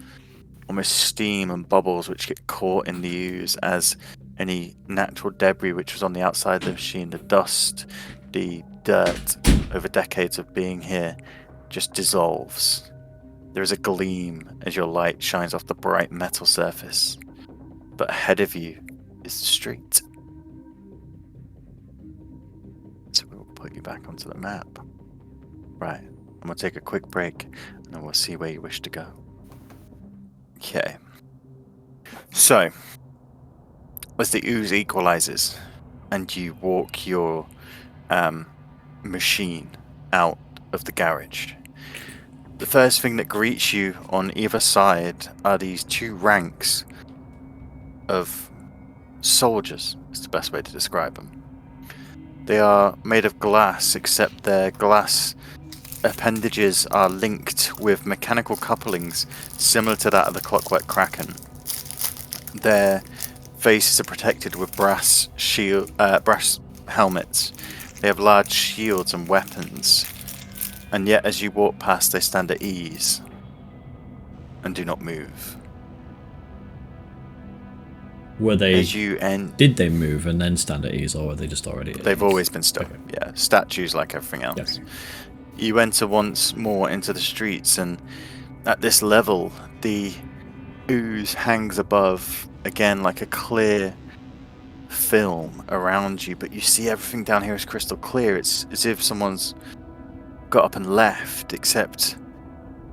almost steam and bubbles which get caught in the ooze as any natural debris which was on the outside of the machine, the dust, the dirt over decades of being here, just dissolves. There is a gleam as your light shines off the bright metal surface, but ahead of you is the street. So we'll put you back onto the map. Right, I'm going to take a quick break and then we'll see where you wish to go. Okay. So, as the ooze equalizes and you walk your machine out of the garage, the first thing that greets you on either side are these two ranks of soldiers, is the best way to describe them. They are made of glass, except their glass appendages are linked with mechanical couplings similar to that of the Clockwork Kraken. Their faces are protected with brass helmets. They have large shields and weapons, and yet as you walk past, they stand at ease and do not move. Were they? As you Did they move and then stand at ease, or were they just already? At They've ease? always been stuck. Okay. Yeah, statues like everything else. Yes. You enter once more into the streets, and at this level, the ooze hangs above, again like a clear film around you, but you see everything down here is crystal clear. It's as if someone's got up and left, except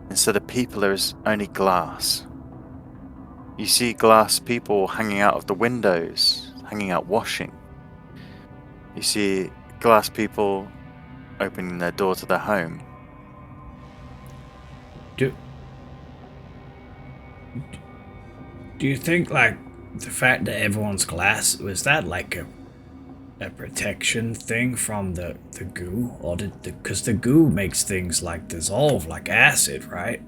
instead of people, there's only glass. You see glass people hanging out of the windows, hanging out washing. You see glass people opening their door to their home. Do you think, like, the fact that everyone's glass, was that like a protection thing from the goo? Or because the goo makes things like dissolve like acid, right?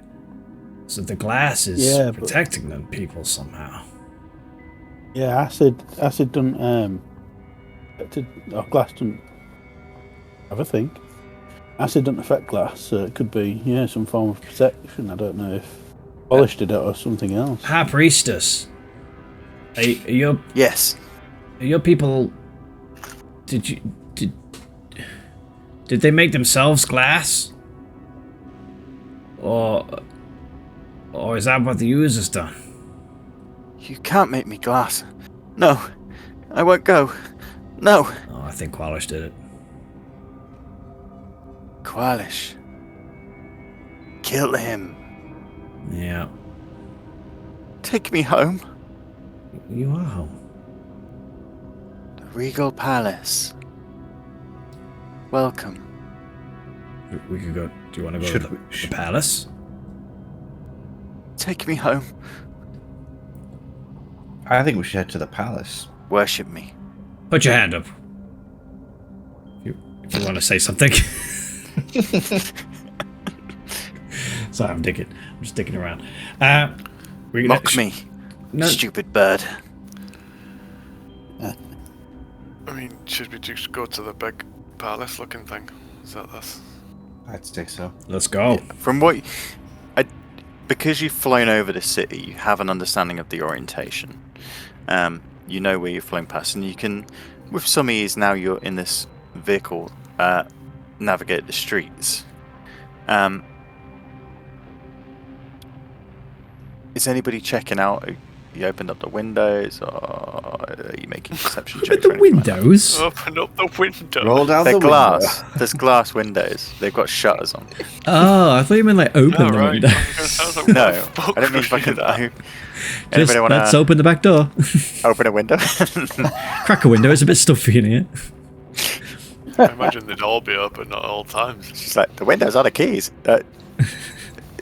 So the glass is protecting them people somehow. Yeah, acid doesn't glass doesn't have a thing. Acid doesn't affect glass, so it could be some form of protection. I don't know if polished it or something else. High Priestess, are your people? Did they make themselves glass, or is that what the user's done? You can't make me glass. No, I won't go. No. Oh, I think Qualish did it. Qualish. Kill him. Yeah. Take me home. You are home. The Regal Palace. Welcome. We could go. Do you want to go Should to we- the palace? Take me home. I think we should head to the palace. Worship me. Put your hand up. If you want to say something. Sorry, I'm just digging around. Mock me, No, stupid bird. I mean, should we just go to the big palace looking thing? Is that this? I'd say so. let's go. From what, because you've flown over the city, you have an understanding of the orientation. You know where you're flying past, and you can, with some ease, now you're in this vehicle, navigate the streets. Is anybody checking out? You opened up the windows, or are you making perception checks? Open or the anything like that? windows. Open up the window. Roll down They're the glass. window. There's glass windows. They've got shutters on. Oh, I thought you meant like open Oh, the right. window. Sounds like, No, what the fuck I don't mean would we fucking. do that? Just Anybody want let's to open the back door. open a window? Crack a window. It's a bit stuffy in here. I imagine they'd all be open at all times. She's like, the windows are the keys. The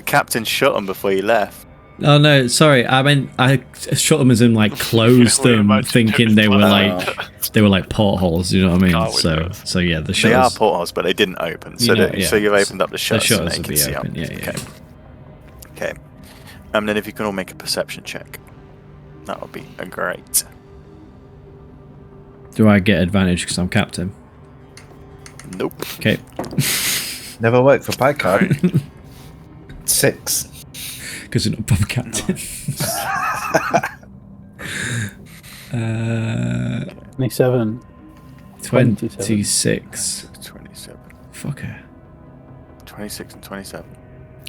captain shut them before you left. Oh no, sorry. I mean, I shut them as in like closed We them, imagined thinking it they were was like portholes. You know what I mean? Car So windows. yeah, the They are shutters. portholes, but they didn't open. So, You know, so yeah. you've opened up the The shutters, so shutters they will can be see open. out. Yeah, yeah. Okay. Then if you can all make a perception check, that would be great. Do I get advantage because I'm captain? Nope. Okay. Never worked for Picard. 6. Because you're not proper captain. 27. 26. 27. Fucker. 26 and 27.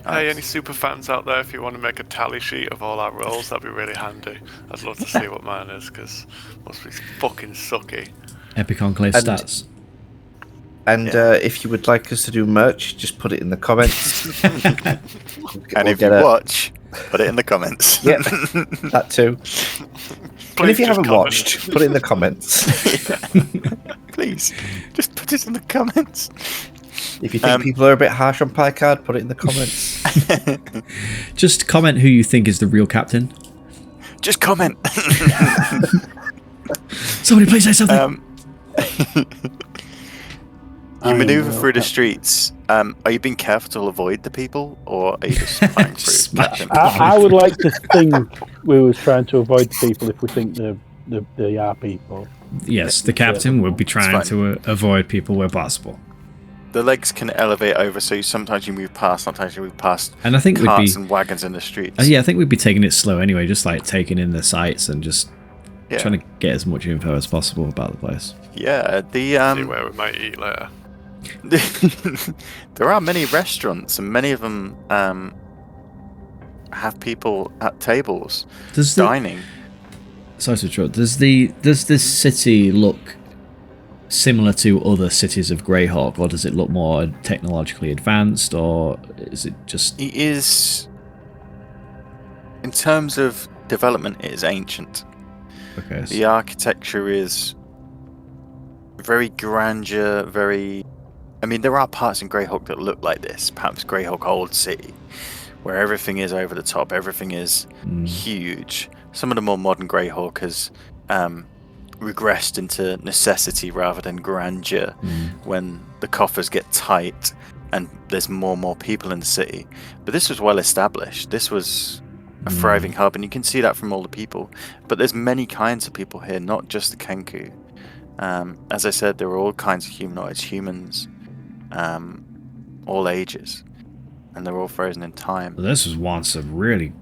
Hey, any super fans out there, if you want to make a tally sheet of all our rolls, that'd be really handy. I'd love to see what mine is, because must be fucking sucky. Epic Enclave And- stats. And if you would like us to do merch, just put it in the comments. And if you watch, put it in the comments. Yep, that too. And Please if you just haven't comment. watched, put it in the comments. Please, just put it in the comments. If you think people are a bit harsh on Picard, put it in the comments. Just comment who you think is the real captain. Just comment. Somebody please say something. You am maneuver well through the kept. streets. Are you being careful to avoid the people, or are you just flying through? Smash Captain? I would like to think we was trying to avoid the people if we think they are people. Yes, the captain would be trying fine. to avoid people where possible. The legs can elevate over, so sometimes you move past, sometimes you move past And I think we'd carts be, and wagons in the streets. yeah, I think we'd be taking it slow anyway, just like taking in the sights and just Yeah. trying to get as much info as possible about the place. Yeah, See where we might eat later. there are many restaurants, and many of them have people at tables dining. Sorry to interrupt. Does this city look similar to other cities of Greyhawk, or does it look more technologically advanced, or is it just? It is, in terms of development, it is ancient. Okay. The architecture is very grandeur, very. I mean, there are parts in Greyhawk that look like this. Perhaps Greyhawk Old City, where everything is over the top, everything is huge. Some of the more modern Greyhawk has regressed into necessity rather than grandeur when the coffers get tight and there's more and more people in the city. But this was well established. This was a thriving hub, and you can see that from all the people. But there's many kinds of people here, not just the Kenku. As I said, there are all kinds of humanoids, humans, all ages, and they're all frozen in time. This was once a really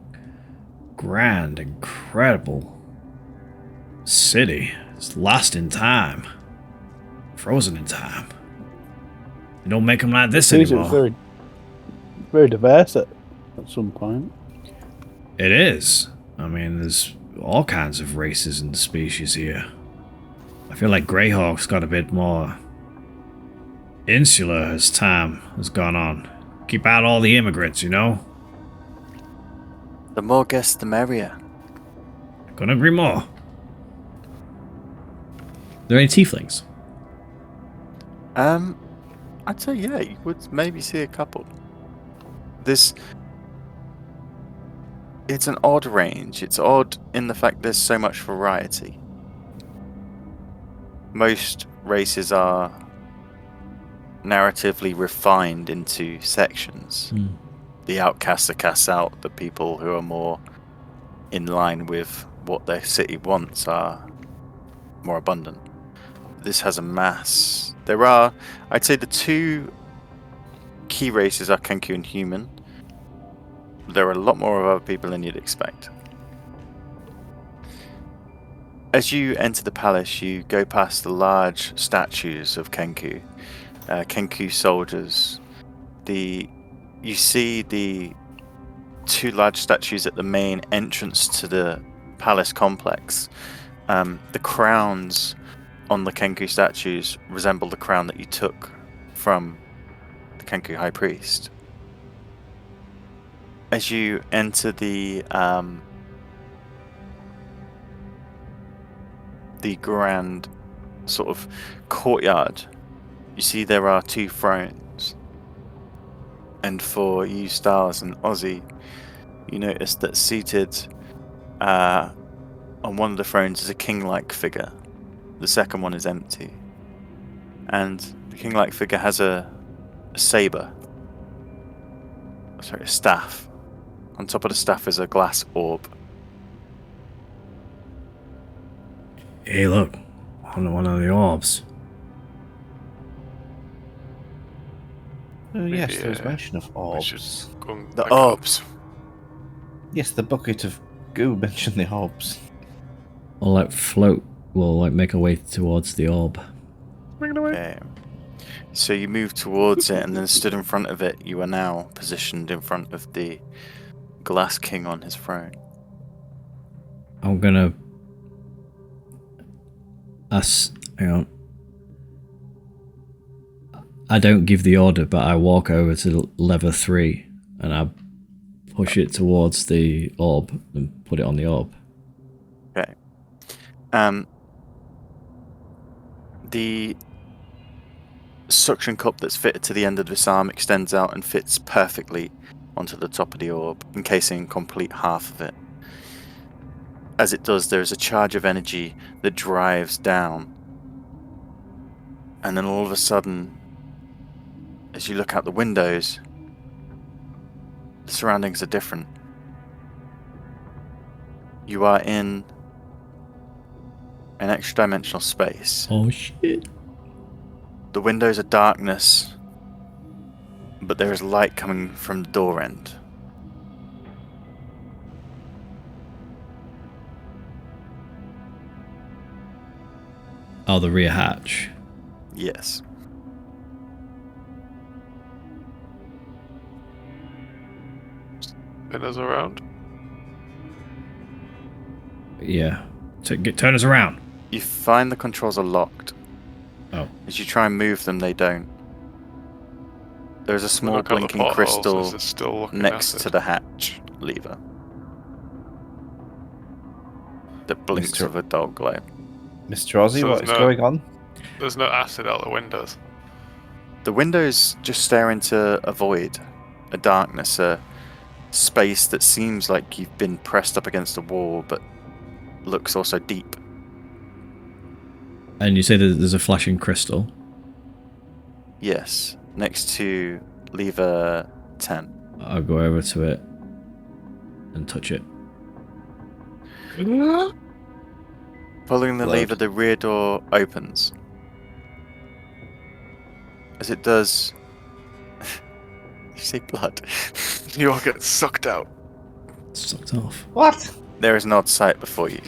grand, incredible city. It's lost in time, frozen in time. They don't make them like this It anymore. was very, very diverse at some point. It is. I mean, there's all kinds of races and species here. I feel like Greyhawk's got a bit more insular as time has gone on. Keep out all the immigrants, you know? The more guests, the merrier. Couldn't agree more. Are there any tieflings? I'd say yeah, you would maybe see a couple. It's an odd range. It's odd in the fact there's so much variety. Most races are narratively refined into sections. The outcasts are cast out. The people who are more in line with what their city wants are more abundant. This has a mass. There are, I'd say, the two key races are Kenku and human. There are a lot more of other people than you'd expect. As you enter the palace, you go past the large statues of Kenku, Kenku soldiers. You see the two large statues at the main entrance to the palace complex. The crowns on the Kenku statues resemble the crown that you took from the Kenku High Priest. As you enter the grand sort of courtyard, you see there are two thrones. And for you, Stars and Ozzy, you notice that seated on one of the thrones is a king-like figure. The second one is empty. And the king-like figure has a saber. Sorry, a staff. On top of the staff is a glass orb. Hey, look. One of the orbs. Oh, yes, Maybe, there was mention of We orbs. should go and The pick it up. orbs. Yes, the bucket of goo mentioned the orbs. Or like float, we'll like make our way towards the orb. Okay. So you move towards it, and then stood in front of it, you are now positioned in front of the glass king on his throne. I'm gonna hang on. I don't give the order, but I walk over to lever 3 and I push it towards the orb and put it on the orb. Okay. The suction cup that's fitted to the end of this arm extends out and fits perfectly onto the top of the orb, encasing complete half of it. As it does, there is a charge of energy that drives down, and then all of a sudden, as you look out the windows, the surroundings are different. You are in an extra-dimensional space. Oh shit. The windows are darkness, but there is light coming from the door end. Oh, the rear hatch. Yes. Spin us around. Yeah. Turn us around. You find the controls are locked. Oh. As you try and move them, they don't. There's a small Look at the blinking portholes, crystal is it still looking next acid? to the hatch lever that blinks Mr. with a dull glow. Mr. Ozzy, So what there's is no- going on? There's no acid out the windows. The windows just stare into a void, a darkness, a space that seems like you've been pressed up against a wall, but looks also deep. And you say that there's a flashing crystal. Yes, next to lever 10. I'll go over to it and touch it. Following the Blood. lever, the rear door opens. As it does... you say blood? You all get sucked out. Sucked off. What? There is an odd sight before you.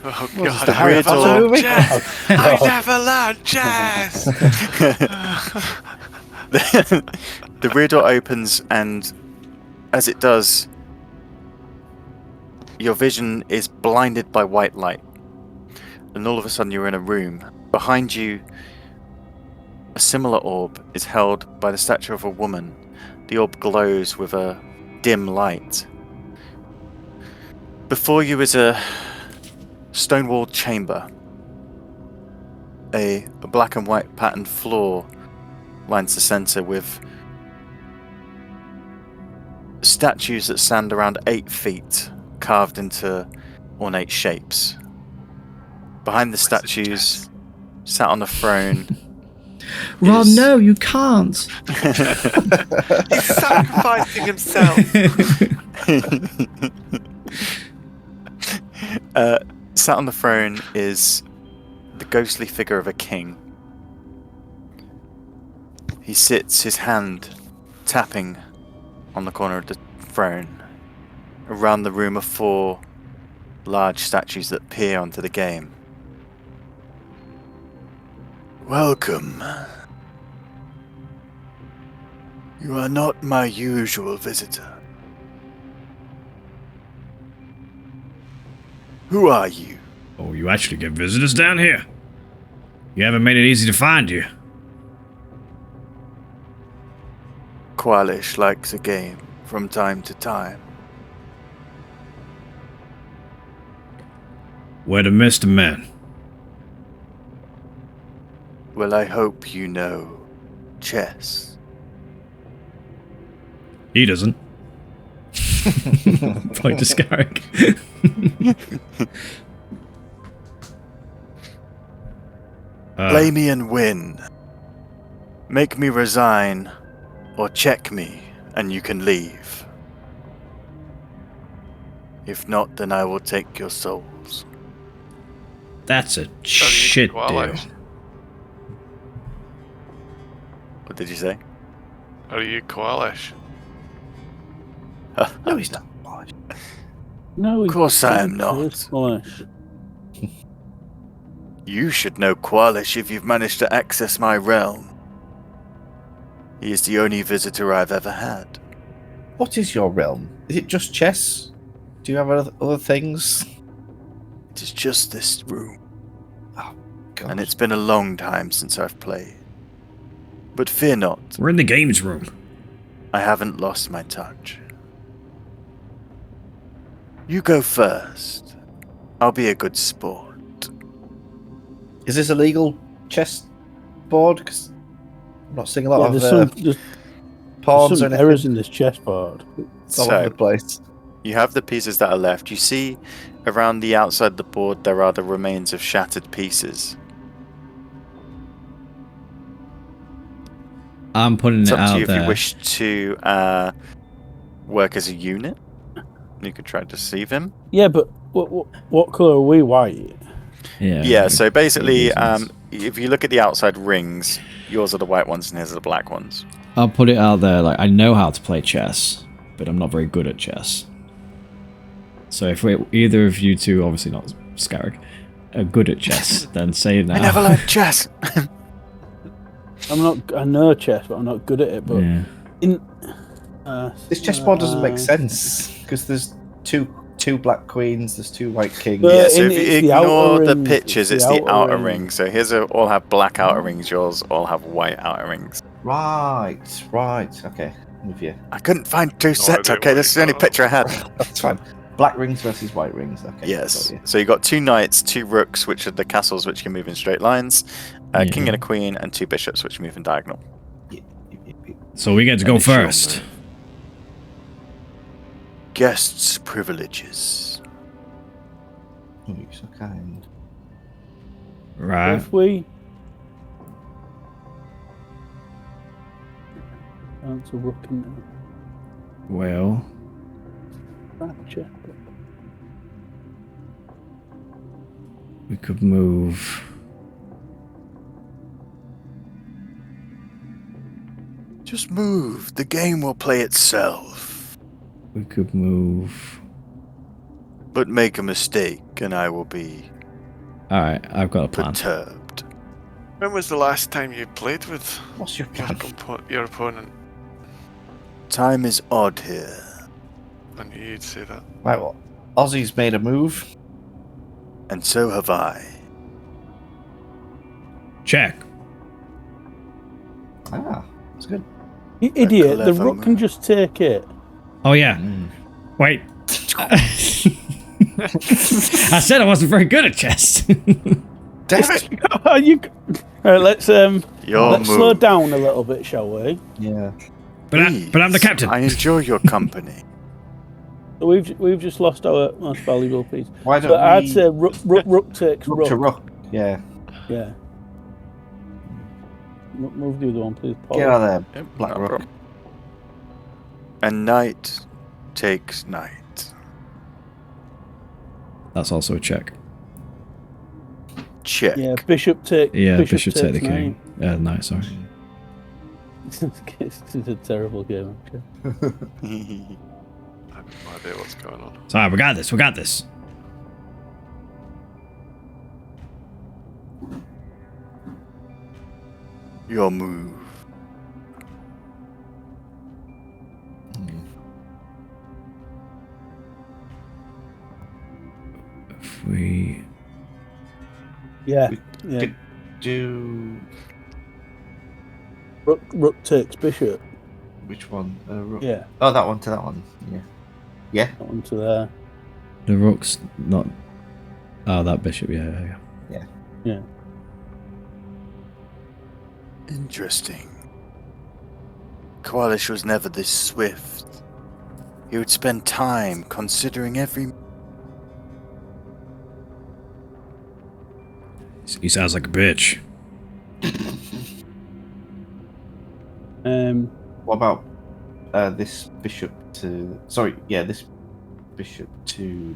Oh What is god, the I Harry read Potter all- movie? Jazz! I never learned jazz! The rear door opens, and as it does, your vision is blinded by white light. And all of a sudden you're in a room. Behind you, a similar orb is held by the statue of a woman. The orb glows with a dim light. Before you is a stone-walled chamber. A black and white patterned floor lines the center with statues that stand around 8 feet, carved into ornate shapes. Behind the statues, sat on a throne. Rob, is- no, you can't. He's sacrificing himself! Sat on the throne is the ghostly figure of a king. He sits, his hand tapping on the corner of the throne. Around the room are 4 large statues that peer onto the game. Welcome. You are not my usual visitor. Who are you? Oh, you actually get visitors down here. You haven't made it easy to find you. Qualish likes a game from time to time. We're the Mr. Men. Well, I hope you know chess. He doesn't. Point to Scarrick. Play me and win. Make me resign, or check me, and you can leave. If not, then I will take your souls. That's a shit deal. Qualish? What did you say? Are you Qualish? No, he's not. No, Of course I am not. Squalish. You should know Qualish if you've managed to access my realm. He is the only visitor I've ever had. What is your realm? Is it just chess? Do you have other things? It is just this room, God. and it's been a long time since I've played. But fear not, We're in the games room. I haven't lost my touch. You go first. I'll be a good sport. Is this a legal chess board? Because I'm not seeing a lot Yeah, of there's pawns or some anything errors in this chessboard. all over the place. You have the pieces that are left. You see around the outside of the board there are the remains of shattered pieces. I'm putting It's it up to out you if there. you wish to work as a unit. You could try to deceive him. Yeah, but what colour are we? White. Yeah, so basically, these ones. if you look at the outside rings, yours are the white ones and his are the black ones. I'll put it out there. Like, I know how to play chess, but I'm not very good at chess. So if either of you two, obviously not Scarrick, are good at chess, then say it now. I never learned chess. I know chess, but I'm not good at it. But Yeah. This chessboard doesn't make sense because there's two black queens, there's 2 white kings. But Yeah, so if it's you the ignore outer the rings, pictures, it's the outer ring. So his all have black outer rings, yours all have white outer rings. Right. Okay, I'm with you. I couldn't find 2 sets, idea okay? what This is you the only got. picture I had. That's fine. Black rings versus white rings. Okay. Yes. got you. So you got 2 knights, 2 rooks, which are the castles which can move in straight lines, a king Yeah. and a queen, and 2 bishops which move in diagonal. Yep. So we get to go And it's your first. move. Guests' privileges. Oh, you're so kind. Right. If we that's a rook in Well, fracture. we could move. Just move. The game will play itself. We could move. But make a mistake, and I will be All right, I've got a plan. perturbed. When was the last time you played with What's your your, plan? your opponent? Time is odd here. I knew you'd say that. Right, well, Ozzy's made a move. And so have I. Check. Ah, that's good. You idiot! The clever rook can move. just take it. Oh yeah. Wait. I said I wasn't very good at chess. Damn it! You. All right, let's Your slow move. down a little bit, shall we? Yeah. but I'm the Please, captain. I enjoy your company. So we've just lost our most valuable piece. Why don't But we... I'd say rook takes rook rook. to rook. Yeah. Yeah. Move the other one, please, Paul. Get out of there, Yep, Black no Rook. problem. And knight takes knight. That's also a check. Check. Yeah, bishop take. Yeah, bishop take the takes king. Knight, sorry. This is a terrible game, actually. I have no idea what's going on. Sorry, we got this. We got this. Your move. If we Yeah, We yeah. could do... Rook takes bishop. Which one? Rook. Yeah, Oh, that one to that one. Yeah. Yeah. that one to there. the rook's not. Oh, that bishop. Yeah. Yeah. Interesting. Koalish was never this swift. He would spend time considering every... He sounds like a bitch. What about this bishop to... Sorry, yeah, this bishop to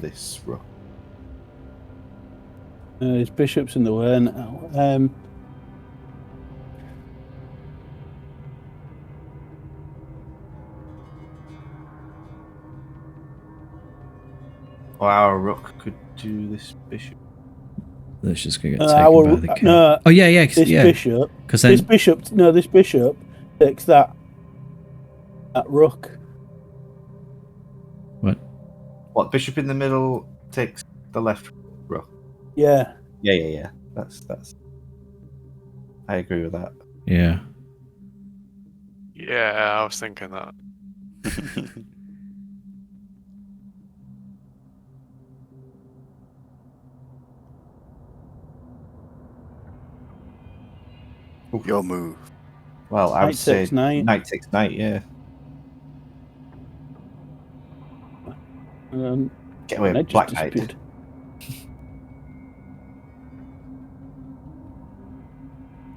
this rook. His bishop's in the way now. Or our rook could do this bishop. Let's just get I taken will- by the king. no, Oh yeah. this bishop. Because This then bishop takes that rook. What, bishop in the middle takes the left rook? Yeah. Yeah. That's... I agree with that. yeah. Yeah, I was thinking that. Your move. Well, I Knight would say takes knight. knight takes knight, yeah. Get away Knight with just black knight. disappeared.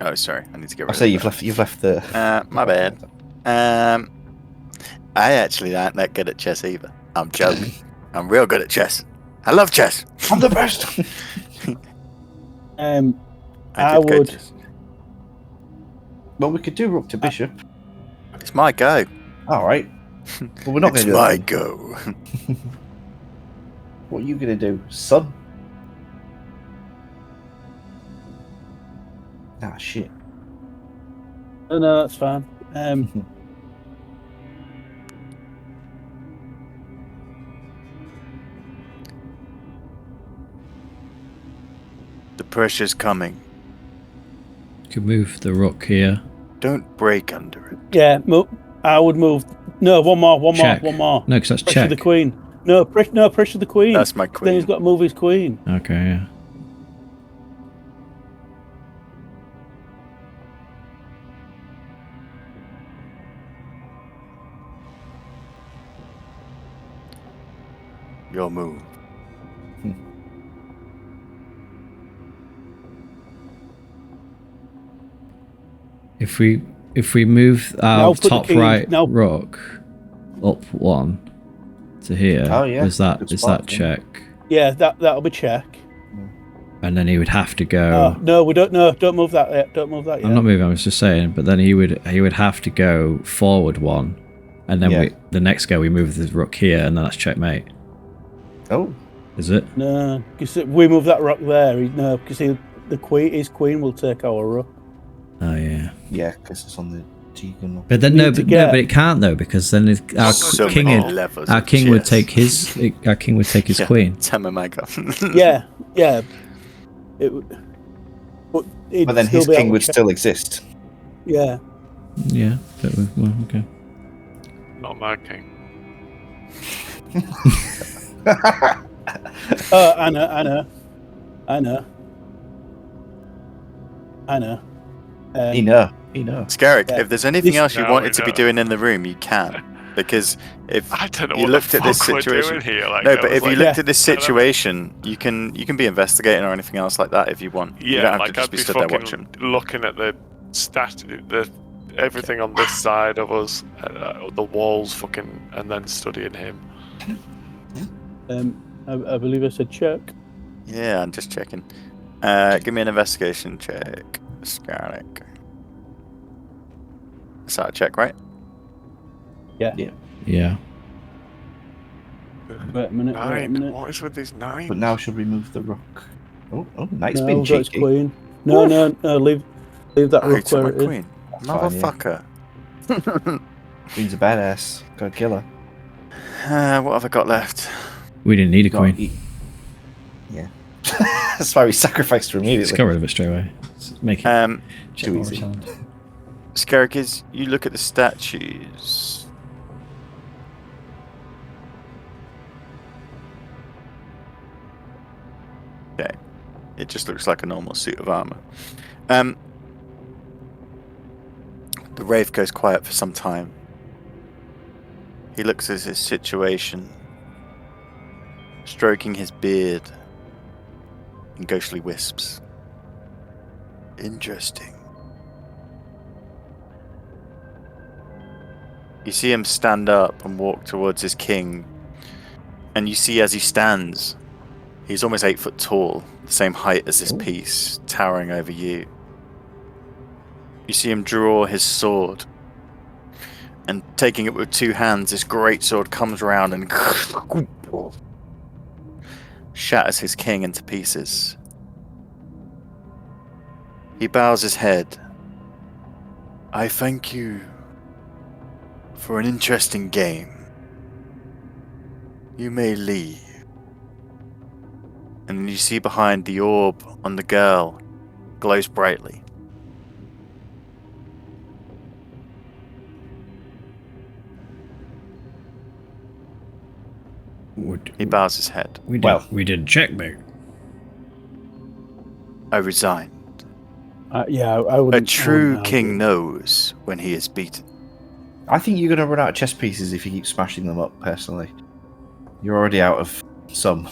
Oh, sorry. I need to get rid I of say that. you've left the. My bad. I actually aren't that good at chess either. I'm joking. I'm real good at chess. I love chess. I'm the best. I I did go would- chess. Well, we could do rook to bishop. It's my go. All right. Well, we're not It's going to do my that. go. What are you going to do, son? Ah, shit. No, that's fine. The pressure's coming. You could move the rook here. Don't break under it. Yeah, I would move. No, one more. Check. No, No, because that's pressure check. the queen. No, pressure the queen. That's my Then he's queen. got to move his queen. Okay, yeah. Your move. If we move Now our put the top king- right now- rook up one to here, Oh, yeah. is that Good is spot, that yeah. check? Yeah, that'll be check. And then he would have to Oh, go. no, we don't. No, don't move that yet. Don't move that yet. I'm not moving. I was just saying. But then he would have to go forward one, and then Yeah. the next go we move the rook here, and then that's checkmate. Oh, Is it? No, because we move that rook there. No, because his queen will take our rook. Oh yeah. yeah, because it's on the Tegan. But then We no, need to but get- but it can't though, because then our So king many is, levels our of king would chess. take his Yeah. queen. Tell me, Michael. Yeah. It would. But But then his king would still exist. Yeah. Yeah. Well, okay. Not my king. Oh, I know. He know. Scarrick, Yeah. if there's anything This- else you No, wanted we to be don't. doing in the room, you can. Because if I don't know you what looked the at this fuck we're situation, doing here. Like, no, I but was if you like, looked Yeah. at this situation, you can be investigating or anything else like that if you want. you yeah, don't have like to just I'd be be stood there fucking watching. looking at the everything on this side of us, the walls, fucking, and then studying him. I believe I said check. Yeah, I'm just checking. Give me an investigation check, Scarrick. Is that a check, right? Yeah. Wait a minute. Nine. What is with these nine? But now should we move the rook? Oh, knight's No, been we've got his cheeky. queen. No, leave that Oh, rook you took my where it is. queen. That's fine, yeah. Motherfucker. Queen's a badass. Gotta kill her. What have I got left? We didn't need a Gotta queen. eat- Yeah. That's why we sacrificed her Just immediately. get rid of it straight away. Make it check too more easy. sound. Scarrick, is you look at the statues. Okay. It just looks like a normal suit of armor. The Wraith goes quiet for some time. He looks at his situation, stroking his beard in ghostly wisps. Interesting. You see him stand up and walk towards his king, and you see as he stands, he's almost 8 foot tall, the same height as this Ooh. piece, towering over you. You see him draw his sword, and taking it with 2 hands, this great sword comes around and shatters his king into pieces. He bows his head. I thank you for an interesting game. You may leave. And you see behind the orb on the girl glows brightly. He bows his head. We didn't checkmate. I resign. Yeah, I A would. true king knows when he is beaten. I think you're gonna run out of chess pieces if you keep smashing them up, personally. You're already out of some.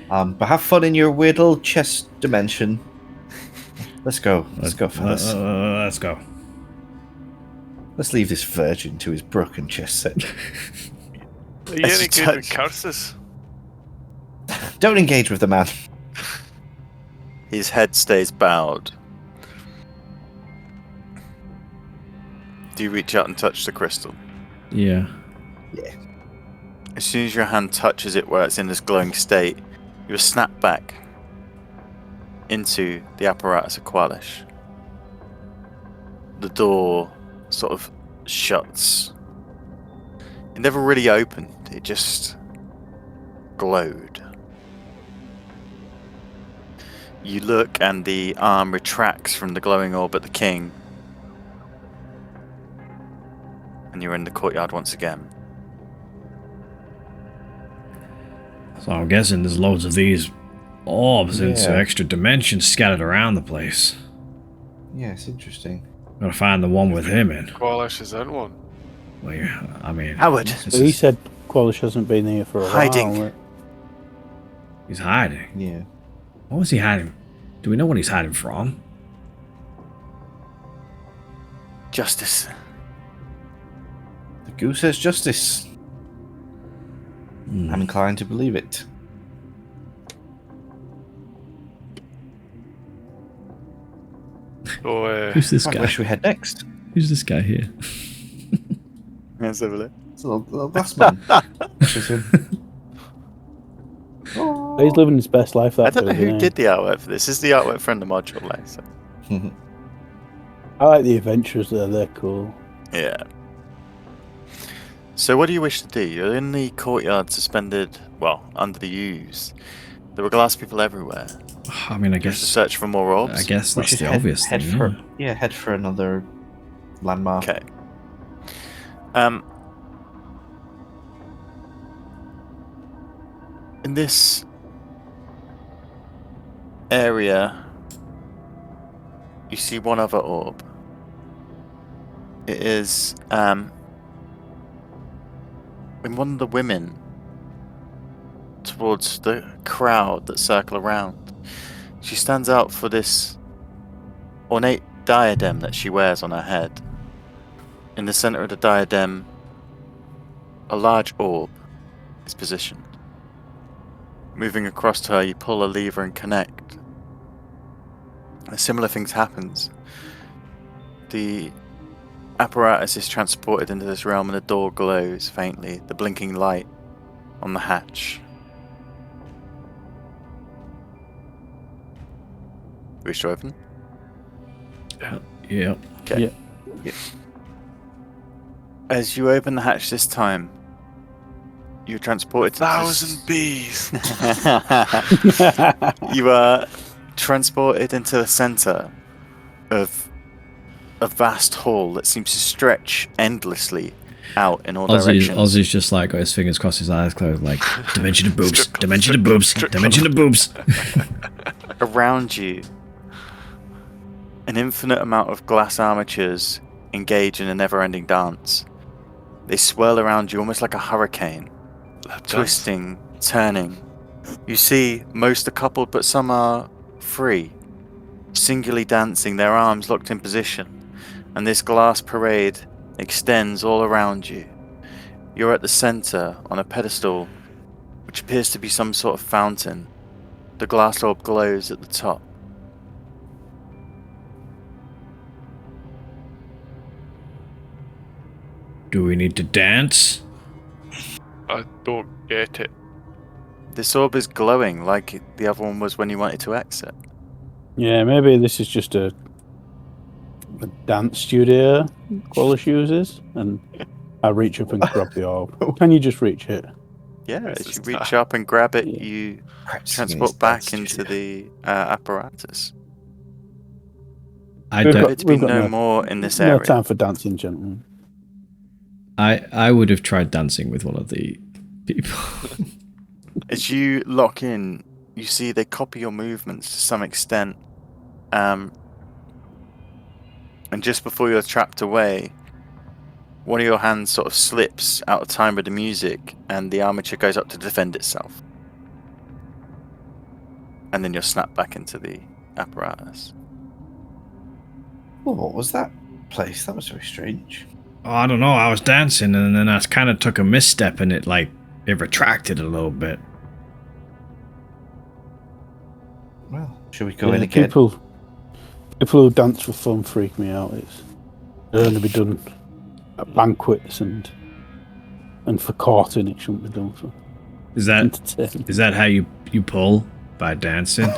But have fun in your weird little chess dimension. Let's go. Let's go, fellas. Let's go. Let's leave this virgin to his broken chest set. Are you As any you good with touch- curses? Don't engage with the man. His head stays bowed. Do you reach out and touch the crystal? Yeah. As soon as your hand touches it where it's in this glowing state, you are snapped back into the apparatus of Qualish. The door sort of shuts. It never really opened, it just glowed. You look and the arm retracts from the glowing orb at the king. And you're in the courtyard once again. So I'm guessing there's loads of these orbs into Yeah. extra dimensions scattered around the place. Yeah, it's interesting. Gotta find the one with him in. Qualish is in one. Well, yeah, I mean, Howard. this So he is- said Qualish hasn't been here for a Hiding. while. he's hiding. Yeah. What was he hiding? Do we know what he's hiding from? Justice. The goose says justice. Hmm. I'm inclined to believe it. So, Who's this Right, guy? where should we head next? Who's this guy here? Let's have a look. It's a little glass man. Just him. He's living his best life. That I don't know dude, who isn't he? did the artwork for this. This is the artwork from the module, like, so. I like the adventures there. They're cool. Yeah. So what do you wish to do? You're in the courtyard suspended, well, under the yews. There were glass people everywhere. I mean, I Just to guess. search for more orbs? I guess We that's should the head, obvious head thing. for head for another landmark. Okay. In this area, you see one other orb. It is in one of the women towards the crowd that circle around. She stands out for this ornate diadem that she wears on her head. In the center of the diadem, a large orb is positioned. Moving across to her, you pull a lever and connect. A similar thing happens. The apparatus is transported into this realm and the door glows faintly, the blinking light on the hatch. Wish to open? Yeah. Okay. Yeah. As you open the hatch this time, you're transported to Thousand bees. You are transported into the center of a vast hall that seems to stretch endlessly out in all directions. Ozzy's just like got his fingers crossed, his eyes closed, like dimension of boobs, dimension of boobs, dimension of boobs. Around you, an infinite amount of glass armatures engage in a never-ending dance. They swirl around you almost like a hurricane, twisting, turning. You see most are coupled, but some are free, singularly dancing, their arms locked in position. And this glass parade extends all around you. You're at the center on a pedestal, which appears to be some sort of fountain. The glass orb glows at the top. Do we need to dance? I don't get it. This orb is glowing like the other one was when you wanted to exit. Yeah, maybe this is just a dance studio Qualish uses, and I reach up and grab the orb. Can you just reach it? Yeah, This as is you reach tough. up and grab it, Yeah. you Practicing transport his back dance into studio. the apparatus. I We've don't. got- It's been we've got no no- more in this No area. time for dancing, gentlemen. I would have tried dancing with one of the people. As you lock in, you see they copy your movements to some extent. And just before you're trapped away, one of your hands sort of slips out of time with the music, and the armature goes up to defend itself. And then you're snapped back into the apparatus. what was that place? That was very strange. Oh, I don't know. I was dancing and then I kind of took a misstep and it retracted a little bit. Well, should we go in again? People who dance for fun freak me out. It's only be done at banquets and for courting. It shouldn't be done for entertainment. Is that how you pull? By dancing?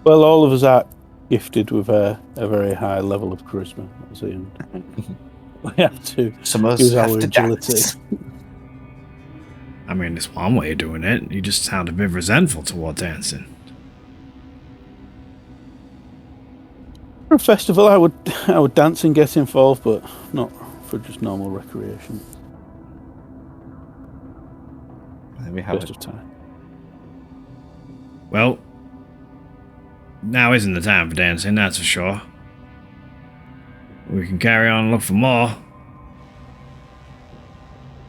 Well, all of us are gifted with a very high level of charisma. We have to Some of us use have our to agility. dance. I mean, it's one way of doing it. You just sound a bit resentful toward dancing. For a festival, I would dance and get involved, but not for just normal recreation. There we have Waste it. of time. Well, now isn't the time for dancing, that's for sure. We can carry on and look for more.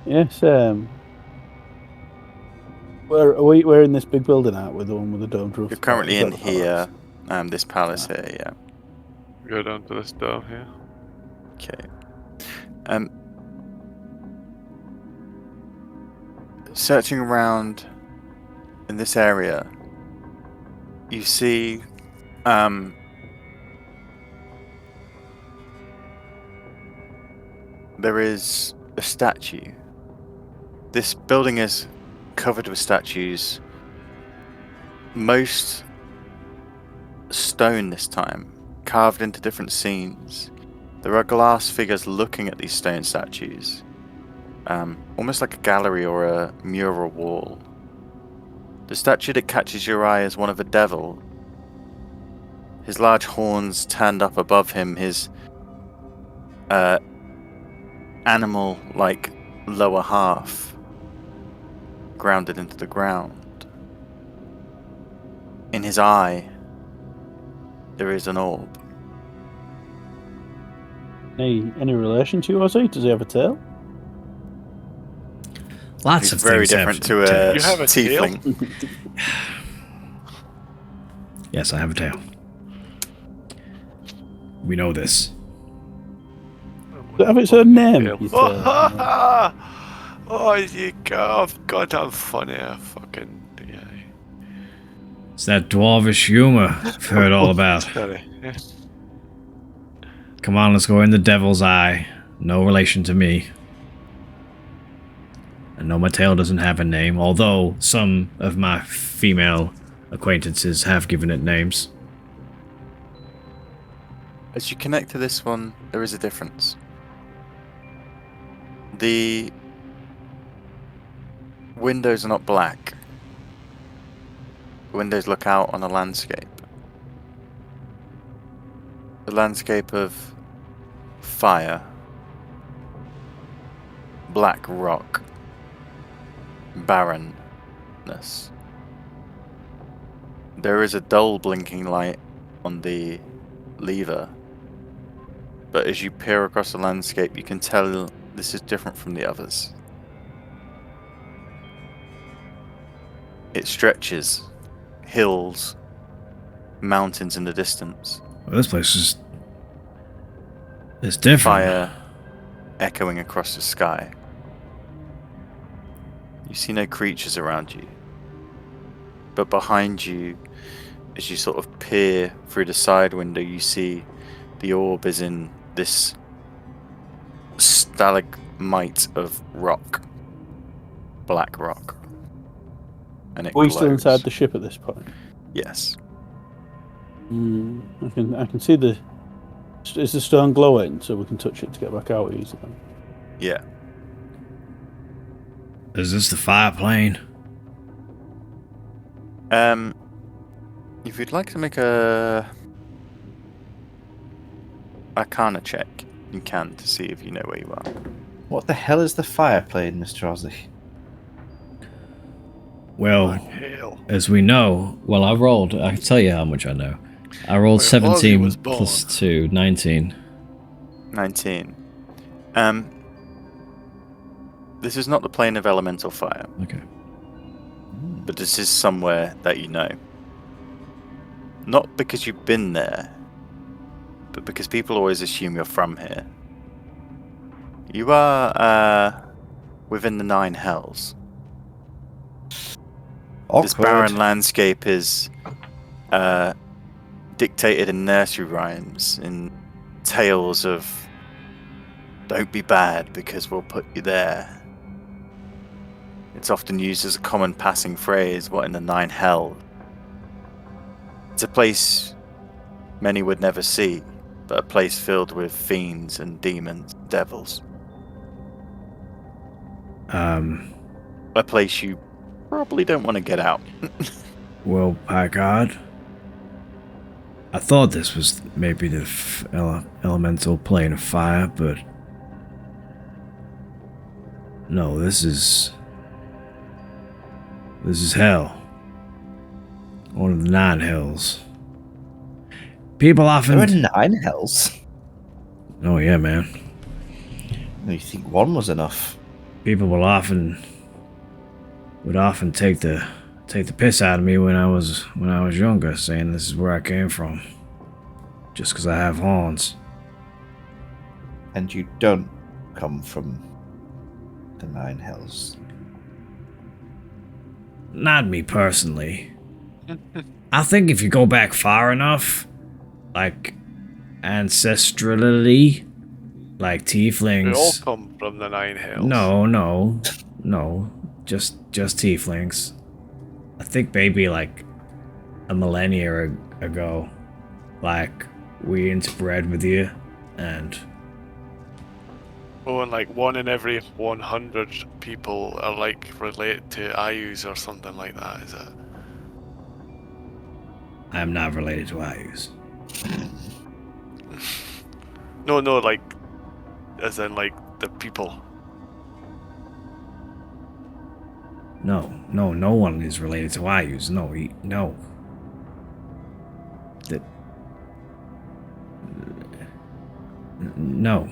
Yes. We're in this big building, aren't we? The one with the domed roof. You're currently Is that in the here, palace? this palace here, yeah. Go down to this door here. Okay. Searching around in this area, you see there is a statue. This building is covered with statues, most stone this time, carved into different scenes. There are glass figures looking at these stone statues, almost like a gallery or a mural wall. The statue that catches your eye is one of a devil. His large horns turned up above him, his animal-like lower half grounded into the ground. In his eye, there is an orb. Any relation to you, Ozzy? Does he have a tail? Lots He's of very things have different to a You have a tail? tiefling. Yes, I have a tail. We know this. Does it have its own name? Yeah. Your tail? Oh, you go! God, I'm funny. Fucking yeah. It's that dwarvish humor I've heard all about. Sorry. Yeah. Come on, let's go in the devil's eye. No relation to me. I know my tail doesn't have a name, although some of my female acquaintances have given it names. As you connect to this one, there is a difference. The windows are not black. The windows look out on a landscape. The landscape of fire, black rock, barrenness. There is a dull blinking light on the lever, but as you peer across the landscape, you can tell this is different from the others. It stretches, hills, mountains in the distance. Well, this place is... it's different. Fire echoing across the sky. You see no creatures around you, but behind you, as you sort of peer through the side window, you see the orb is in this stalagmite of rock, black rock, and it Are we glows. still inside the ship at this point? Yes. I can see the. Is the stone glowing so we can touch it to get back out easily? Yeah. Is this the fire plane? If you'd like to make a Arcana check, you can to see if you know where you are. What the hell is the fire plane, Mr. Ozzy? Well, Hell. as we know, well, I can tell you how much I know. I rolled Wait, Ozzy 17 was born. plus 2, 19. 19. This is not the plane of elemental fire, Okay. but this is somewhere that you know. not because you've been there, but because people always assume you're from here. You are within the Nine Hells. This barren landscape is dictated in nursery rhymes, in tales of "don't be bad because we'll put you there." It's often used as a common passing phrase, what in the Nine Hells. It's a place many would never see, but a place filled with fiends and demons, devils. A place you probably don't want to get out. Well, by God, I thought this was maybe the elemental plane of fire, but no, this is hell. One of the 9 hells. People often... There are 9 hells? Oh yeah, man. You think one was enough? People would often take the piss out of me when I was younger, saying this is where I came from, just because I have horns. And you don't come from the 9 hells? Not me personally. I think if you go back far enough, like ancestrally, like tieflings. We all come from the 9 hells. No, just tieflings. I think maybe like a millennia ago, like we interbred with you, and Oh, and like 1 in every 100 people are like related to Ayus or something like that, is it? I am not related to Ayus. No, like, as in like the people. No one is related to Ayus. No. No.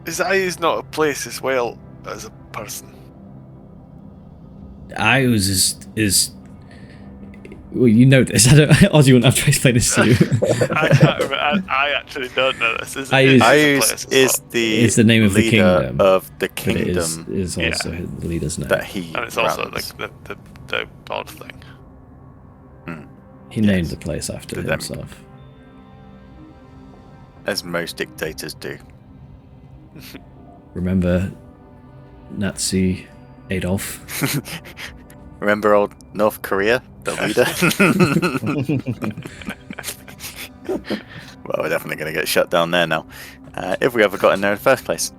Is Ayus not a place as well as a person? Ayus is. Well, you know this. Ozzy wouldn't have to explain this to you. I can't remember. I actually don't know this. Ayus is the name of the leader kingdom. of the But it kingdom is also the leader's name. that he And it's also runs. like the odd thing. He named the place after them. himself. As most dictators do. Remember Nazi Adolf? Remember old North Korea, the leader? Well, we're definitely going to get shut down there now. If we ever got in there in the first place.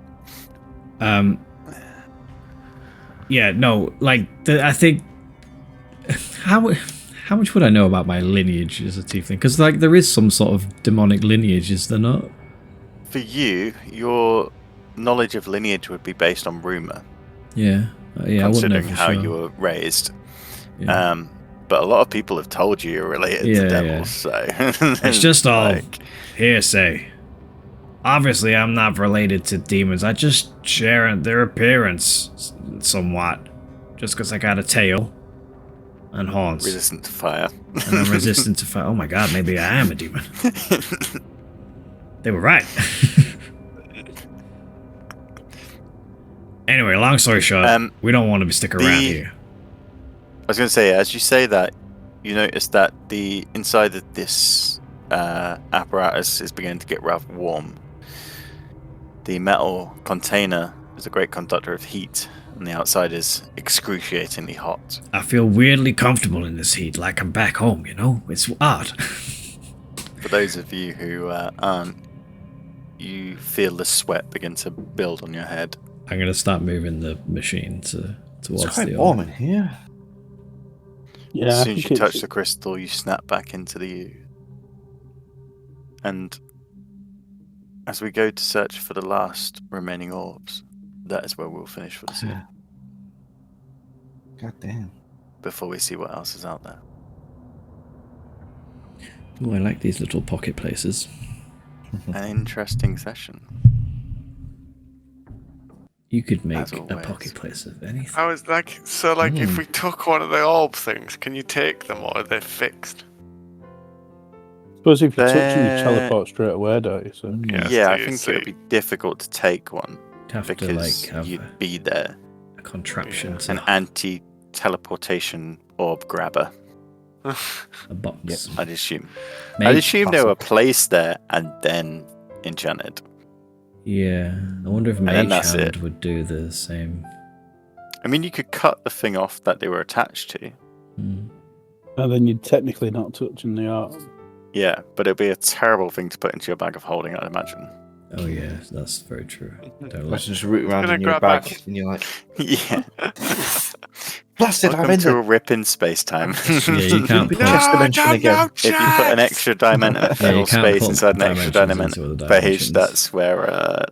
Yeah, no, like, I think... How much would I know about my lineage as a tiefling? Because, like, there is some sort of demonic lineage, is there not? For you, your knowledge of lineage would be based on rumour. Yeah, I wouldn't know considering for how sure. you were raised. Yeah. But a lot of people have told you you're related to devils, so... It's just all like, hearsay. Obviously, I'm not related to demons. I just share their appearance somewhat. Just because I got a tail and horns. resistant to fire. And I'm resistant to fire. Oh my god, maybe I am a demon. They were right. Anyway, long story short, we don't want to stick around here. I was going to say, as you say that, you notice that the inside of this apparatus is beginning to get rather warm. The metal container is a great conductor of heat, and the outside is excruciatingly hot. I feel weirdly comfortable in this heat, like I'm back home, you know? It's odd. For those of you who aren't, you feel the sweat begin to build on your head. I'm going to start moving the machine towards It's quite the warm in here. Yeah, As I soon as think you touch it's- the crystal, you snap back into the ooze. And as we go to search for the last remaining orbs, that is where we'll finish for this year, God damn. before we see what else is out there. Oh, I like these little pocket places. An interesting session. You could make As a always. pocket place of anything. I was like, so like, if we took one of the orb things, can you take them or are they fixed? Suppose if you touch them, you They're- teleport straight away, don't you? So Yes, Yeah, do I you think see? it would be difficult to take one You'd have to because like have you'd be there. a contraption Yeah. to An anti-teleportation orb grabber, a box. I'd assume. Maybe. I'd assume they were placed there and then enchanted. Yeah, I wonder if then Mage that's Hand it. would do the same. I mean, you could cut the thing off that they were attached to. Hmm. and then you're technically not touching the art. Yeah, but it'd be a terrible thing to put into your bag of holding, I'd imagine. Oh yeah, that's very true. Don't let- Imagine just root around Gonna in your grab bag that. and you're like, Yeah. blasted, I'm Welcome in to a there. rip in space time. Yeah, you can't put. Chest dimension again. If you put an extra dimensional you can't space put inside an extra dimensions into other space, dimensions.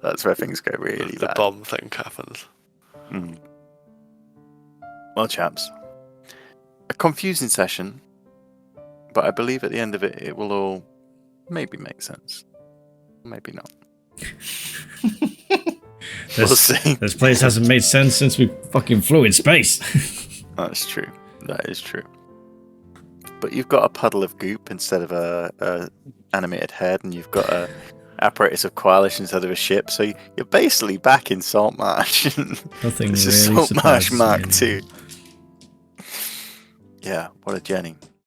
that's where things go really The bad. bomb thing happens. Mm. Well, chaps, a confusing session, but I believe at the end of it, it will all maybe make sense. Maybe not. We'll see. This place hasn't made sense since we fucking flew in space. That's true. That is true. But you've got a puddle of goop instead of a animated head, and you've got a apparatus of Qualish instead of a ship. So you're basically back in Saltmarsh. Nothing This is really Saltmarsh surprises Mark me II. Yeah, what a journey.